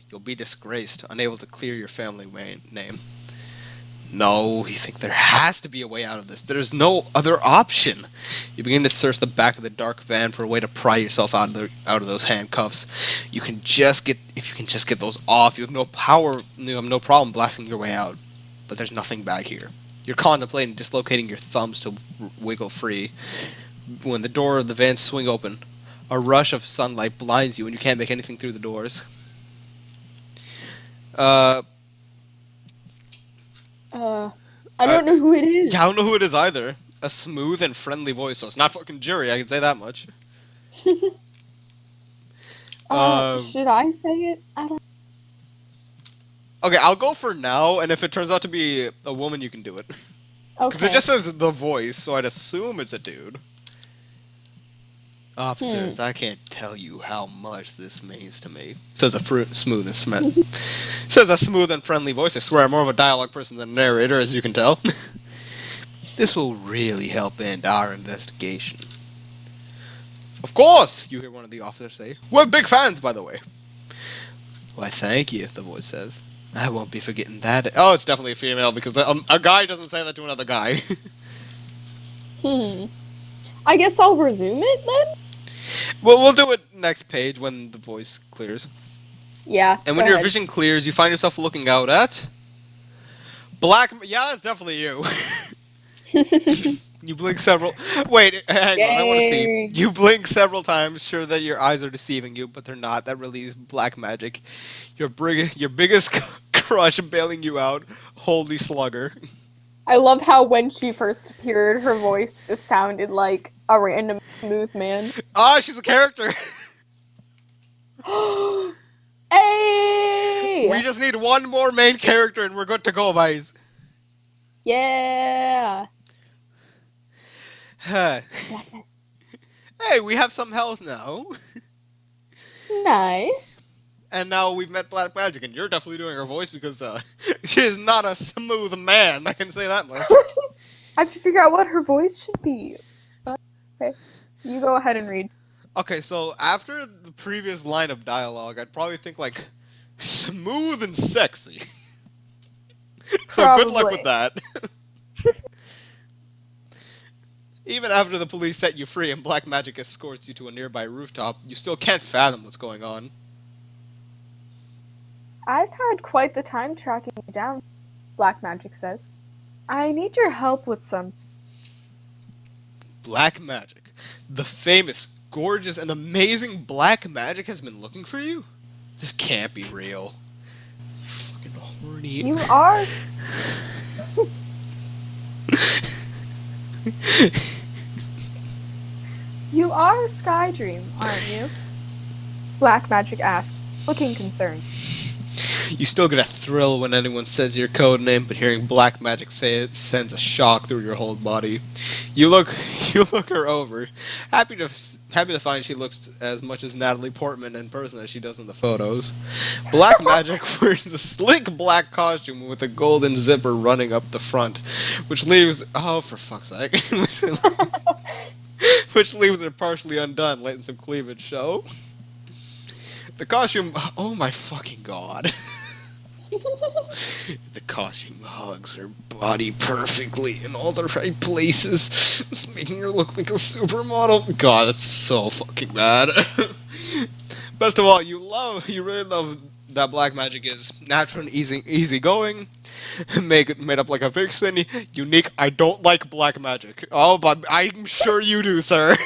[SPEAKER 1] You'll be disgraced, unable to clear your family name. No, you think there has to be a way out of this. There's no other option. You begin to search the back of the dark van for a way to pry yourself out of those handcuffs. If you can just get those off, you have no problem blasting your way out. But there's nothing back here. You're contemplating dislocating your thumbs to wiggle free. When the door of the van swing open, a rush of sunlight blinds you and you can't make anything through the doors.
[SPEAKER 2] I don't know who it is.
[SPEAKER 1] Yeah, I don't know who it is either. A smooth and friendly voice, so it's not fucking Jury, I can say that much.
[SPEAKER 2] Should I say it? I don't.
[SPEAKER 1] Okay, I'll go for now, and if it turns out to be a woman, you can do it. Because
[SPEAKER 2] Okay.
[SPEAKER 1] it just says the voice, so I'd assume it's a dude. Officers, I can't tell you how much this means to me. Says a smooth and friendly voice. I swear I'm more of a dialogue person than a narrator, as you can tell. This will really help end our investigation. Of course, you hear one of the officers say. We're big fans, by the way. Why, thank you, the voice says. I won't be forgetting that. Oh, it's definitely a female, because a guy doesn't say that to another guy.
[SPEAKER 2] I guess I'll resume it then?
[SPEAKER 1] Well, we'll do it next page when the voice clears.
[SPEAKER 2] Yeah.
[SPEAKER 1] And when
[SPEAKER 2] go
[SPEAKER 1] your
[SPEAKER 2] ahead.
[SPEAKER 1] vision clears, you find yourself looking out at... Black... Yeah, that's definitely you. You blink several... Wait, hang on, I want to see.
[SPEAKER 2] Dang.
[SPEAKER 1] You blink several times, sure that your eyes are deceiving you, but they're not. That really is black magic. Your biggest crush bailing you out, Holy Slugger.
[SPEAKER 2] I love how when she first appeared, her voice just sounded like a random smooth man.
[SPEAKER 1] Ah, she's a character!
[SPEAKER 2] Hey!
[SPEAKER 1] We just need one more main character and we're good to go, guys.
[SPEAKER 2] Yeah.
[SPEAKER 1] hey,
[SPEAKER 2] Black magic.
[SPEAKER 1] we have some health now.
[SPEAKER 2] Nice.
[SPEAKER 1] And now we've met Black Magic, and you're definitely doing her voice because she is not a smooth man. I can say that much.
[SPEAKER 2] I have to figure out what her voice should be. But, okay. You go ahead and read.
[SPEAKER 1] Okay, so after the previous line of dialogue, I'd probably think like smooth and sexy. So good luck with
[SPEAKER 2] Probably.
[SPEAKER 1] that. Even after the police set you free and Black Magic escorts you to a nearby rooftop, you still can't fathom what's going on.
[SPEAKER 2] I've had quite the time tracking you down, Black Magic says. I need your help with some.
[SPEAKER 1] Black Magic. The famous, gorgeous, and amazing Black Magic has been looking for you? This can't be real. You fucking horny.
[SPEAKER 2] You are. You are Skydream, aren't you? Black Magic asks, looking concerned.
[SPEAKER 1] You still get a thrill when anyone says your code name, but hearing Black Magic say it sends a shock through your whole body. You look her over, happy to find she looks as much as Natalie Portman in person as she does in the photos. Black Magic wears a slick black costume with a golden zipper running up the front, which leaves for fuck's sake, which leaves it partially undone, letting some cleavage show. The costume, oh my fucking god. The costume hugs her body perfectly in all the right places. It's making her look like a supermodel. God, that's so fucking bad. Best of all, you really love that Black Magic is natural and easy going. Made up like a vixen. Unique. I don't like Black Magic. Oh, but I'm sure you do, sir.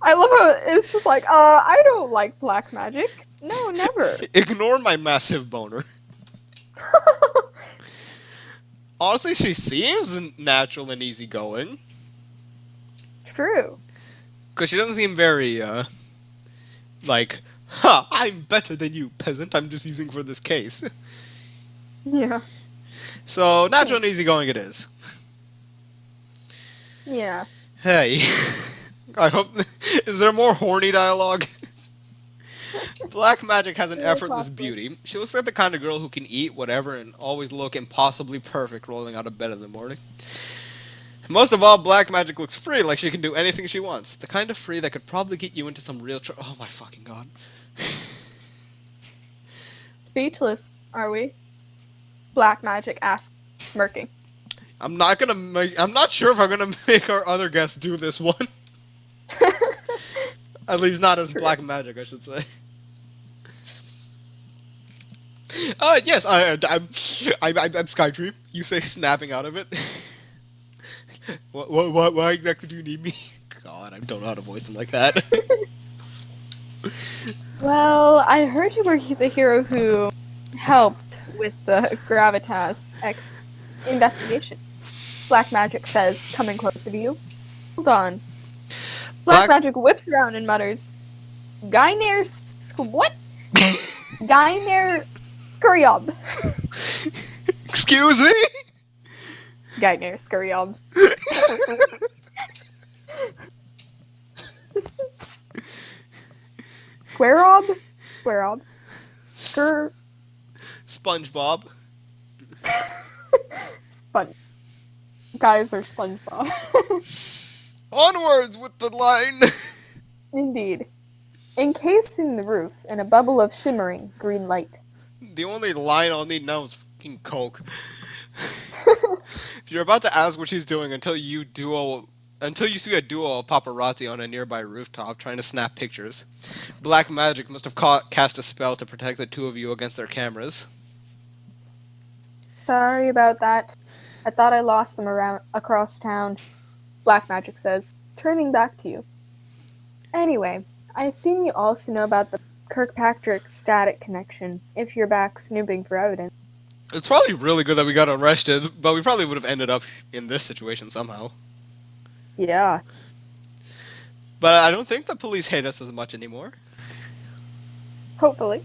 [SPEAKER 2] I love how it's just like, I don't like Black Magic. No, never.
[SPEAKER 1] Ignore my massive boner. Honestly, she seems natural and easygoing.
[SPEAKER 2] True.
[SPEAKER 1] Because she doesn't seem very, like, ha, I'm better than you, peasant. I'm just using for this case.
[SPEAKER 2] Yeah.
[SPEAKER 1] So, natural and easygoing it is.
[SPEAKER 2] Yeah.
[SPEAKER 1] Hey. I hope... Is there more horny dialogue? Black Magic has an
[SPEAKER 2] Yeah,
[SPEAKER 1] effortless
[SPEAKER 2] possibly.
[SPEAKER 1] beauty. She looks like the kind of girl who can eat whatever and always look impossibly perfect rolling out of bed in the morning. Most of all, Black Magic looks free, like she can do anything she wants. The kind of free that could probably get you into some real oh my fucking god.
[SPEAKER 2] Speechless, are we? Black Magic asks, smirking.
[SPEAKER 1] I'm not sure if I'm gonna make our other guests do this one. At least not as
[SPEAKER 2] True.
[SPEAKER 1] Black Magic, I should say. Yes, I'm Skydream. You say snapping out of it. Why exactly do you need me? God, I don't know how to voice him like that.
[SPEAKER 2] Well, I heard you were the hero who helped with the Gravitas X investigation. Black Magic says, coming closer to you. Hold on. Black Magic whips around and mutters, Gynair what? Gynair Scurryob.
[SPEAKER 1] Excuse me?
[SPEAKER 2] Gynair Scurryob. Squareob? Squareob. Scur...
[SPEAKER 1] SpongeBob.
[SPEAKER 2] Sponge. Guys are SpongeBob.
[SPEAKER 1] Onwards with the line!
[SPEAKER 2] Indeed. Encasing the roof in a bubble of shimmering green light.
[SPEAKER 1] The only line I'll need now is fucking Coke. If you're about to ask what she's doing until you see a duo of paparazzi on a nearby rooftop trying to snap pictures, Black Magic must have cast a spell to protect the two of you against their cameras.
[SPEAKER 2] Sorry about that. I thought I lost them across town. Black Magic says, turning back to you. Anyway, I assume you also know about the Kirkpatrick static connection, if you're back snooping for evidence.
[SPEAKER 1] It's probably really good that we got arrested, but we probably would have ended up in this situation somehow.
[SPEAKER 2] Yeah.
[SPEAKER 1] But I don't think the police hate us as much anymore.
[SPEAKER 2] Hopefully.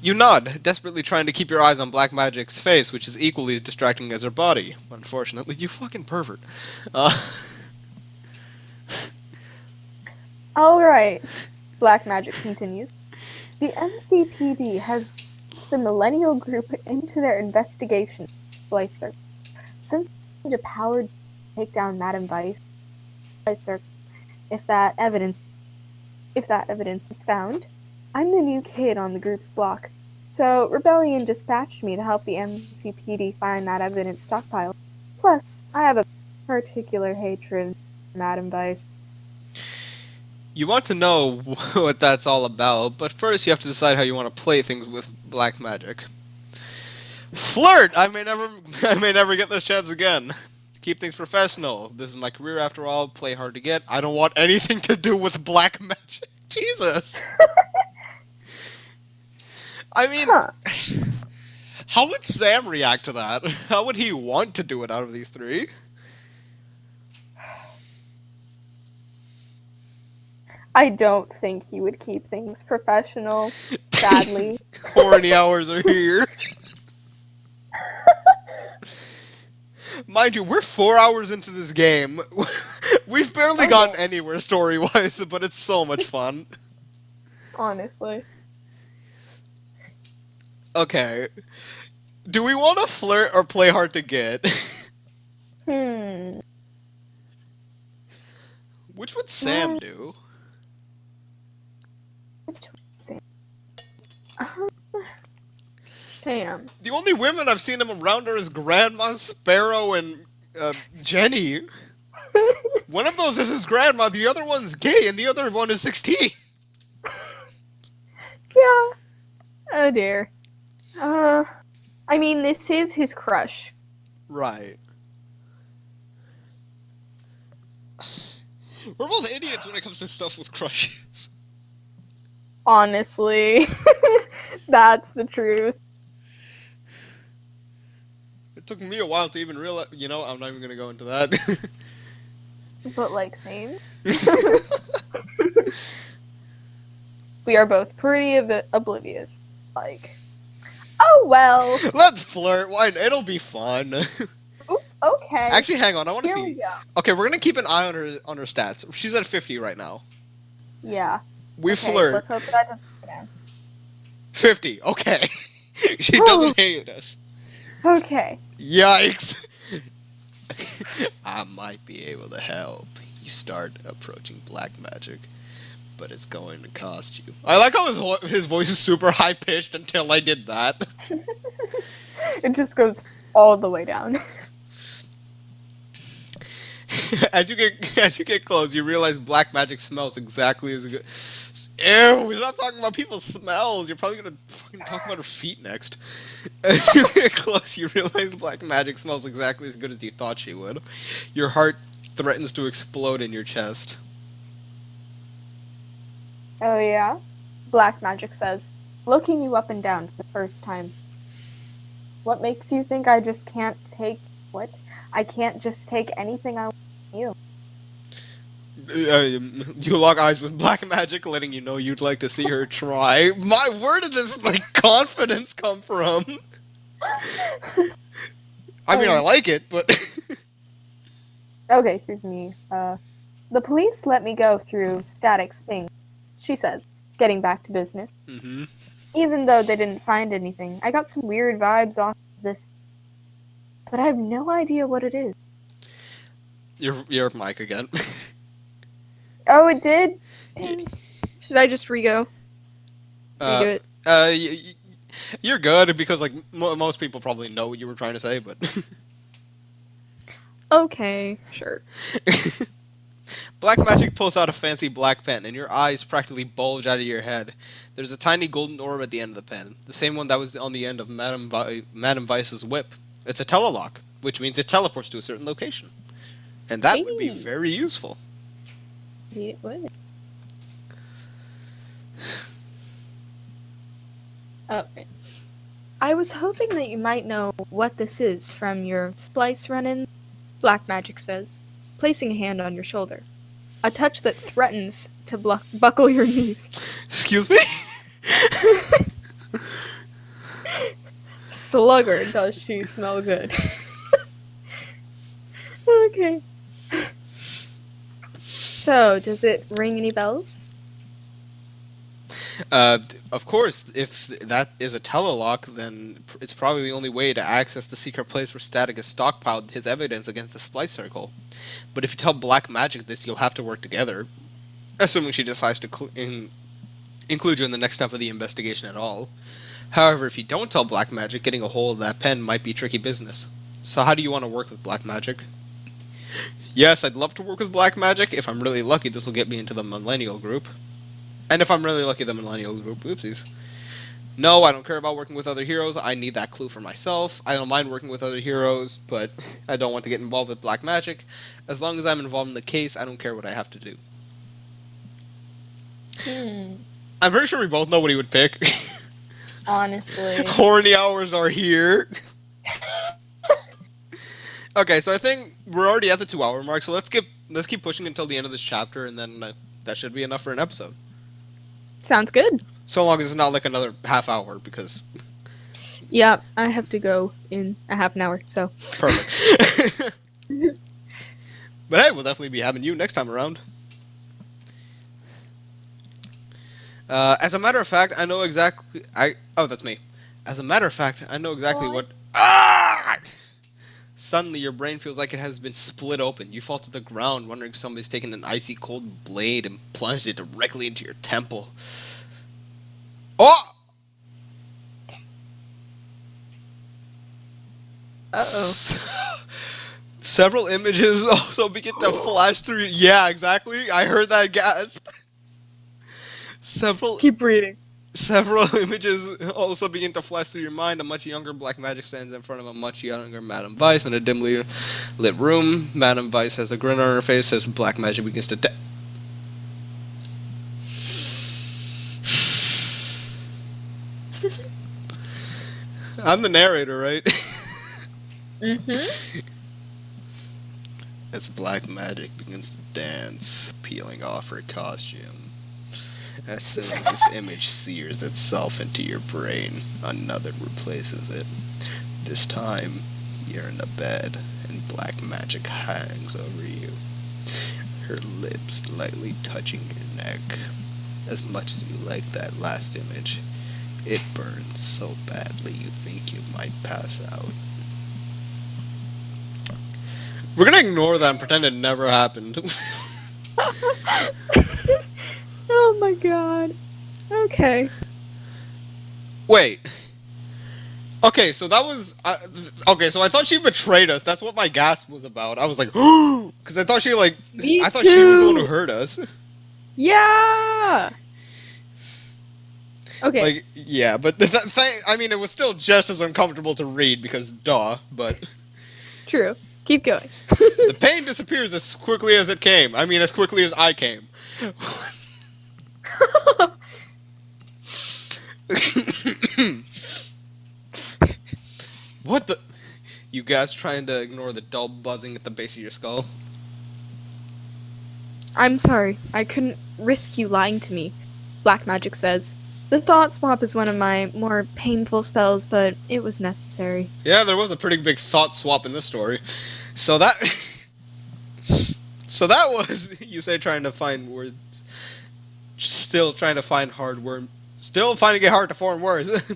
[SPEAKER 1] You nod, desperately trying to keep your eyes on Black Magic's face, which is equally as distracting as her body. Unfortunately, you fucking pervert. Uh,
[SPEAKER 2] Alright, Black Magic continues. The MCPD has brought the Millennial Group into their investigation of Splice Circle. Since they need a power to take down Madame Vice, Splice Circle, if that evidence is found, I'm the new kid on the group's block. So Rebellion dispatched me to help the MCPD find that evidence stockpile. Plus, I have a particular hatred for Madame Vice.
[SPEAKER 1] you want to know what that's all about, but first you have to decide how you want to play things with Black Magic. Flirt! I may never get this chance again. Keep things professional. This is my career after all. Play hard to get. I don't want anything to do with Black Magic. Jesus. I mean,
[SPEAKER 2] Huh.
[SPEAKER 1] how would Sam react to that? How would he want to do it out of these three?
[SPEAKER 2] I don't think he would keep things professional, sadly.
[SPEAKER 1] Horny hours are here. Mind you, we're 4 hours into this game. We've barely gotten anywhere story-wise, but it's so much fun.
[SPEAKER 2] Honestly.
[SPEAKER 1] Okay. Do we want to flirt or play hard to get? Which would Sam do?
[SPEAKER 2] Which one, Sam? Sam.
[SPEAKER 1] The only women I've seen him around are his grandma, Sparrow, and Jenny. One of those is his grandma, the other one's gay, and the other one is 16.
[SPEAKER 2] Yeah. Oh dear. I mean, this is his crush.
[SPEAKER 1] Right. We're both idiots when it comes to stuff with crushes.
[SPEAKER 2] Honestly. That's the truth.
[SPEAKER 1] It took me a while to even realize, I'm not even gonna go into that.
[SPEAKER 2] But, like, same. We are both pretty oblivious. Like, oh well.
[SPEAKER 1] Let's flirt. Why? It'll be fun.
[SPEAKER 2] Ooh, okay.
[SPEAKER 1] Actually, hang on. I want to
[SPEAKER 2] Here
[SPEAKER 1] see.
[SPEAKER 2] we go.
[SPEAKER 1] Okay, we're gonna keep an eye on her stats. She's at 50 right now.
[SPEAKER 2] Yeah.
[SPEAKER 1] We
[SPEAKER 2] Okay,
[SPEAKER 1] flirt.
[SPEAKER 2] let's hope that doesn't go down.
[SPEAKER 1] 50. Okay. She doesn't hate us.
[SPEAKER 2] Okay.
[SPEAKER 1] Yikes. I might be able to help. You start approaching Black Magic, but it's going to cost you. I like how his voice is super high pitched until I did that.
[SPEAKER 2] It just goes all the way down.
[SPEAKER 1] As you get close, you realize Black Magic smells exactly as good. Ew, we're not talking about people's smells. You're probably gonna fucking talk about her feet next. As you get close, you realize Black Magic smells exactly as good as you thought she would. Your heart threatens to explode in your chest.
[SPEAKER 2] Oh yeah? Black Magic says, looking you up and down for the first time. What makes you think I just can't take... What? I can't just take anything I want from you.
[SPEAKER 1] You lock eyes with Black Magic, letting you know you'd like to see her try. Where did this, confidence come from? I mean, I like it, but...
[SPEAKER 2] Okay, here's me. The police let me go through Static's thing, she says, getting back to business.
[SPEAKER 1] Mm-hmm.
[SPEAKER 2] Even though they didn't find anything, I got some weird vibes off of this. But I have no idea what it is.
[SPEAKER 1] Your mic again.
[SPEAKER 2] Oh, it did? Dang. Should I just redo it?
[SPEAKER 1] You're good, because, most people probably know what you were trying to say, but...
[SPEAKER 2] Okay, sure.
[SPEAKER 1] Black Magic pulls out a fancy black pen, and your eyes practically bulge out of your head. There's a tiny golden orb at the end of the pen, the same one that was on the end of Madame Vice's whip. It's a telelock, which means it teleports to a certain location. And that would be very useful.
[SPEAKER 2] It would. Okay. I was hoping that you might know what this is from your splice run-in, Black Magic says, placing a hand on your shoulder. A touch that threatens to buckle your knees.
[SPEAKER 1] Excuse me?
[SPEAKER 2] slugger does she smell good. Okay. So, does it ring any bells?
[SPEAKER 1] Of course, if that is a telelock, then it's probably the only way to access the secret place where Static has stockpiled his evidence against the Splice Circle. But if you tell Black Magic this, you'll have to work together. Assuming she decides to include you in the next step of the investigation at all. However, if you don't tell Black Magic, getting a hold of that pen might be tricky business. So how do you want to work with Black Magic? Yes, I'd love to work with Black Magic. If I'm really lucky, this will get me into the Millennial Group. And if I'm really lucky, the Millennial Group. Oopsies. No, I don't care about working with other heroes. I need that clue for myself. I don't mind working with other heroes, but I don't want to get involved with Black Magic. As long as I'm involved in the case, I don't care what I have to do. I'm pretty sure we both know what he would pick.
[SPEAKER 2] Honestly.
[SPEAKER 1] Horny hours are here. Okay, so I think we're already at the 2-hour mark, so let's keep pushing until the end of this chapter, and then that should be enough for an episode.
[SPEAKER 2] Sounds good.
[SPEAKER 1] So long as it's not like another half hour, because...
[SPEAKER 2] Yeah, I have to go in a half an hour, so...
[SPEAKER 1] Perfect. But hey, we'll definitely be having you next time around. As a matter of fact, I know exactly... Oh, that's me. As a matter of fact, I know exactly what... Ah! Suddenly, your brain feels like it has been split open. You fall to the ground, wondering if somebody's taken an icy cold blade and plunged it directly into your temple. Oh!
[SPEAKER 2] Uh-oh.
[SPEAKER 1] Several images also begin to flash through... Yeah, exactly. I heard that gasp.
[SPEAKER 2] Keep reading.
[SPEAKER 1] Several images also begin to flash through your mind. A much younger Black Magic stands in front of a much younger Madame Vice in a dimly lit room. Madame Vice has a grin on her face as Black Magic begins to... I'm the narrator, right?
[SPEAKER 2] Mm-hmm.
[SPEAKER 1] As Black Magic begins to dance, peeling off her costume. As soon as this image sears itself into your brain, another replaces it. This time, you're in a bed, and Black Magic hangs over you. Her lips lightly touching your neck. As much as you like that last image, it burns so badly you think you might pass out. We're gonna ignore that and pretend it never happened.
[SPEAKER 2] Oh my god. Okay.
[SPEAKER 1] Wait. Okay, so that was... okay, so I thought she betrayed us. That's what my gasp was about. I was like, because I thought she, like...
[SPEAKER 2] Me
[SPEAKER 1] I thought she was the one who
[SPEAKER 2] too.
[SPEAKER 1] hurt us.
[SPEAKER 2] Yeah. Okay.
[SPEAKER 1] Like, yeah, but I mean, it was still just as uncomfortable to read because, duh, but...
[SPEAKER 2] True. Keep going.
[SPEAKER 1] The pain disappears as quickly as it came. I mean, as quickly as I came. What the... You guys trying to ignore the dull buzzing at the base of your skull?
[SPEAKER 2] I'm sorry. I couldn't risk you lying to me, Black Magic says. The thought swap is one of my more painful spells, but it was necessary.
[SPEAKER 1] Yeah, there was a pretty big thought swap in this story. So that... So that was, you say, trying to find words... Still trying to find hard words... Still finding it hard to form words.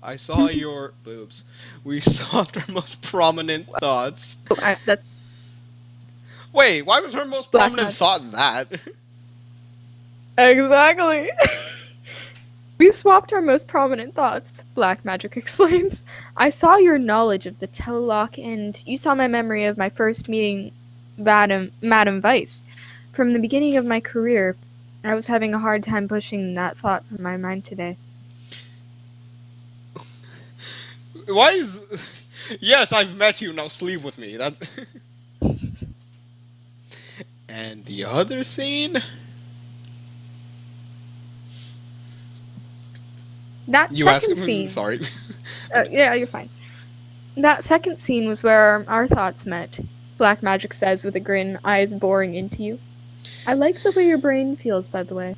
[SPEAKER 1] I saw your... boobs. We swapped our most prominent thoughts.
[SPEAKER 2] That's
[SPEAKER 1] Wait, why was her most
[SPEAKER 2] Black
[SPEAKER 1] prominent
[SPEAKER 2] Magic.
[SPEAKER 1] thought that?
[SPEAKER 2] Exactly. We swapped our most prominent thoughts, Black Magic explains. I saw your knowledge of the telelock, and you saw my memory of my first meeting Madame Vice. From the beginning of my career, I was having a hard time pushing that thought from my mind today.
[SPEAKER 1] Why is... Yes, I've met you, now sleep with me. That's... And the other scene?
[SPEAKER 2] That
[SPEAKER 1] You ask...
[SPEAKER 2] second scene.
[SPEAKER 1] Sorry.
[SPEAKER 2] Yeah, you're fine. That second scene was where our thoughts met, Black Magic says with a grin, eyes boring into you. I like the way your brain feels, by the way.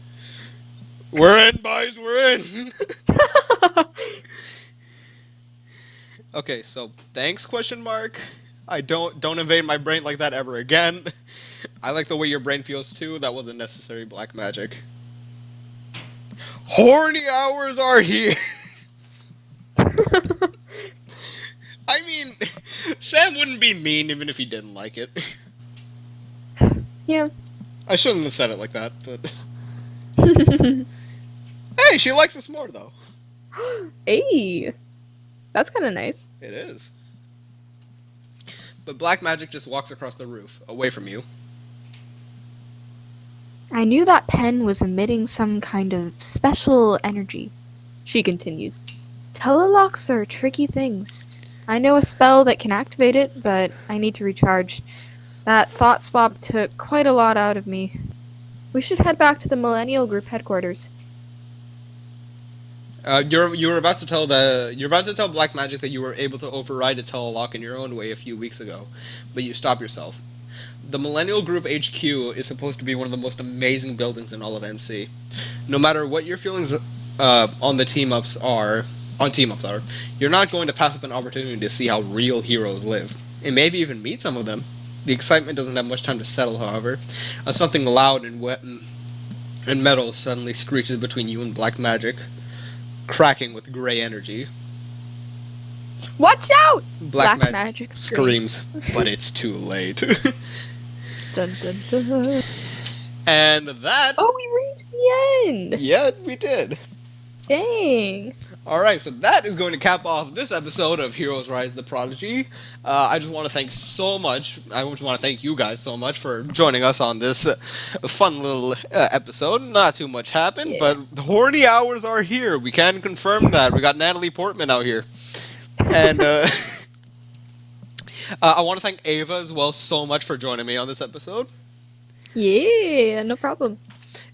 [SPEAKER 1] We're in, boys, we're in! Okay, so thanks question mark. I don't invade my brain like that ever again. I like the way your brain feels too. That wasn't necessary black magic. Horny hours are here. I mean, Sam wouldn't be mean even if he didn't like it.
[SPEAKER 2] Yeah.
[SPEAKER 1] I shouldn't have said it like that, but hey, she likes us more though.
[SPEAKER 2] Hey, that's kind of nice.
[SPEAKER 1] It is. But black magic just walks across the roof, away from you.
[SPEAKER 2] I knew that pen was emitting some kind of special energy. She continues. Telelocks are tricky things. I know a spell that can activate it, but I need to recharge. That thought swap took quite a lot out of me. We should head back to the Millennial Group headquarters.
[SPEAKER 1] You're about to tell black magic that you were able to override a telelock in your own way a few weeks ago, but you stop yourself. The Millennial Group HQ is supposed to be one of the most amazing buildings in all of NC. No matter what your feelings on team ups are, you're not going to pass up an opportunity to see how real heroes live, and maybe even meet some of them. The excitement doesn't have much time to settle, however, as something loud and wet and metal suddenly screeches between you and black magic, cracking with gray energy.
[SPEAKER 2] Watch out!
[SPEAKER 1] Black
[SPEAKER 2] Magic
[SPEAKER 1] screams, but it's too late.
[SPEAKER 2] Dun dun dun.
[SPEAKER 1] And that.
[SPEAKER 2] Oh, we reached the end!
[SPEAKER 1] Yeah, we did.
[SPEAKER 2] Dang.
[SPEAKER 1] Alright, so that is going to cap off this episode of Heroes Rise the Prodigy. I just want to thank you guys so much for joining us on this fun little episode. Not too much happened,
[SPEAKER 2] Yeah.
[SPEAKER 1] but the horny hours are here. We can confirm that. We got Natalie Portman out here. And I want to thank Ava as well so much for joining me on this episode.
[SPEAKER 2] Yeah, no problem.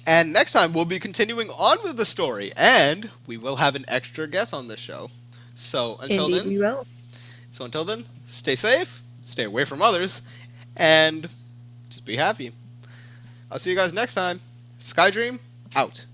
[SPEAKER 1] And next time we'll be continuing on with the story, and we will have an extra guest on this show. So until
[SPEAKER 2] Indeed, we will.
[SPEAKER 1] then, stay safe, stay away from others, and just be happy. I'll see you guys next time. Skydream out.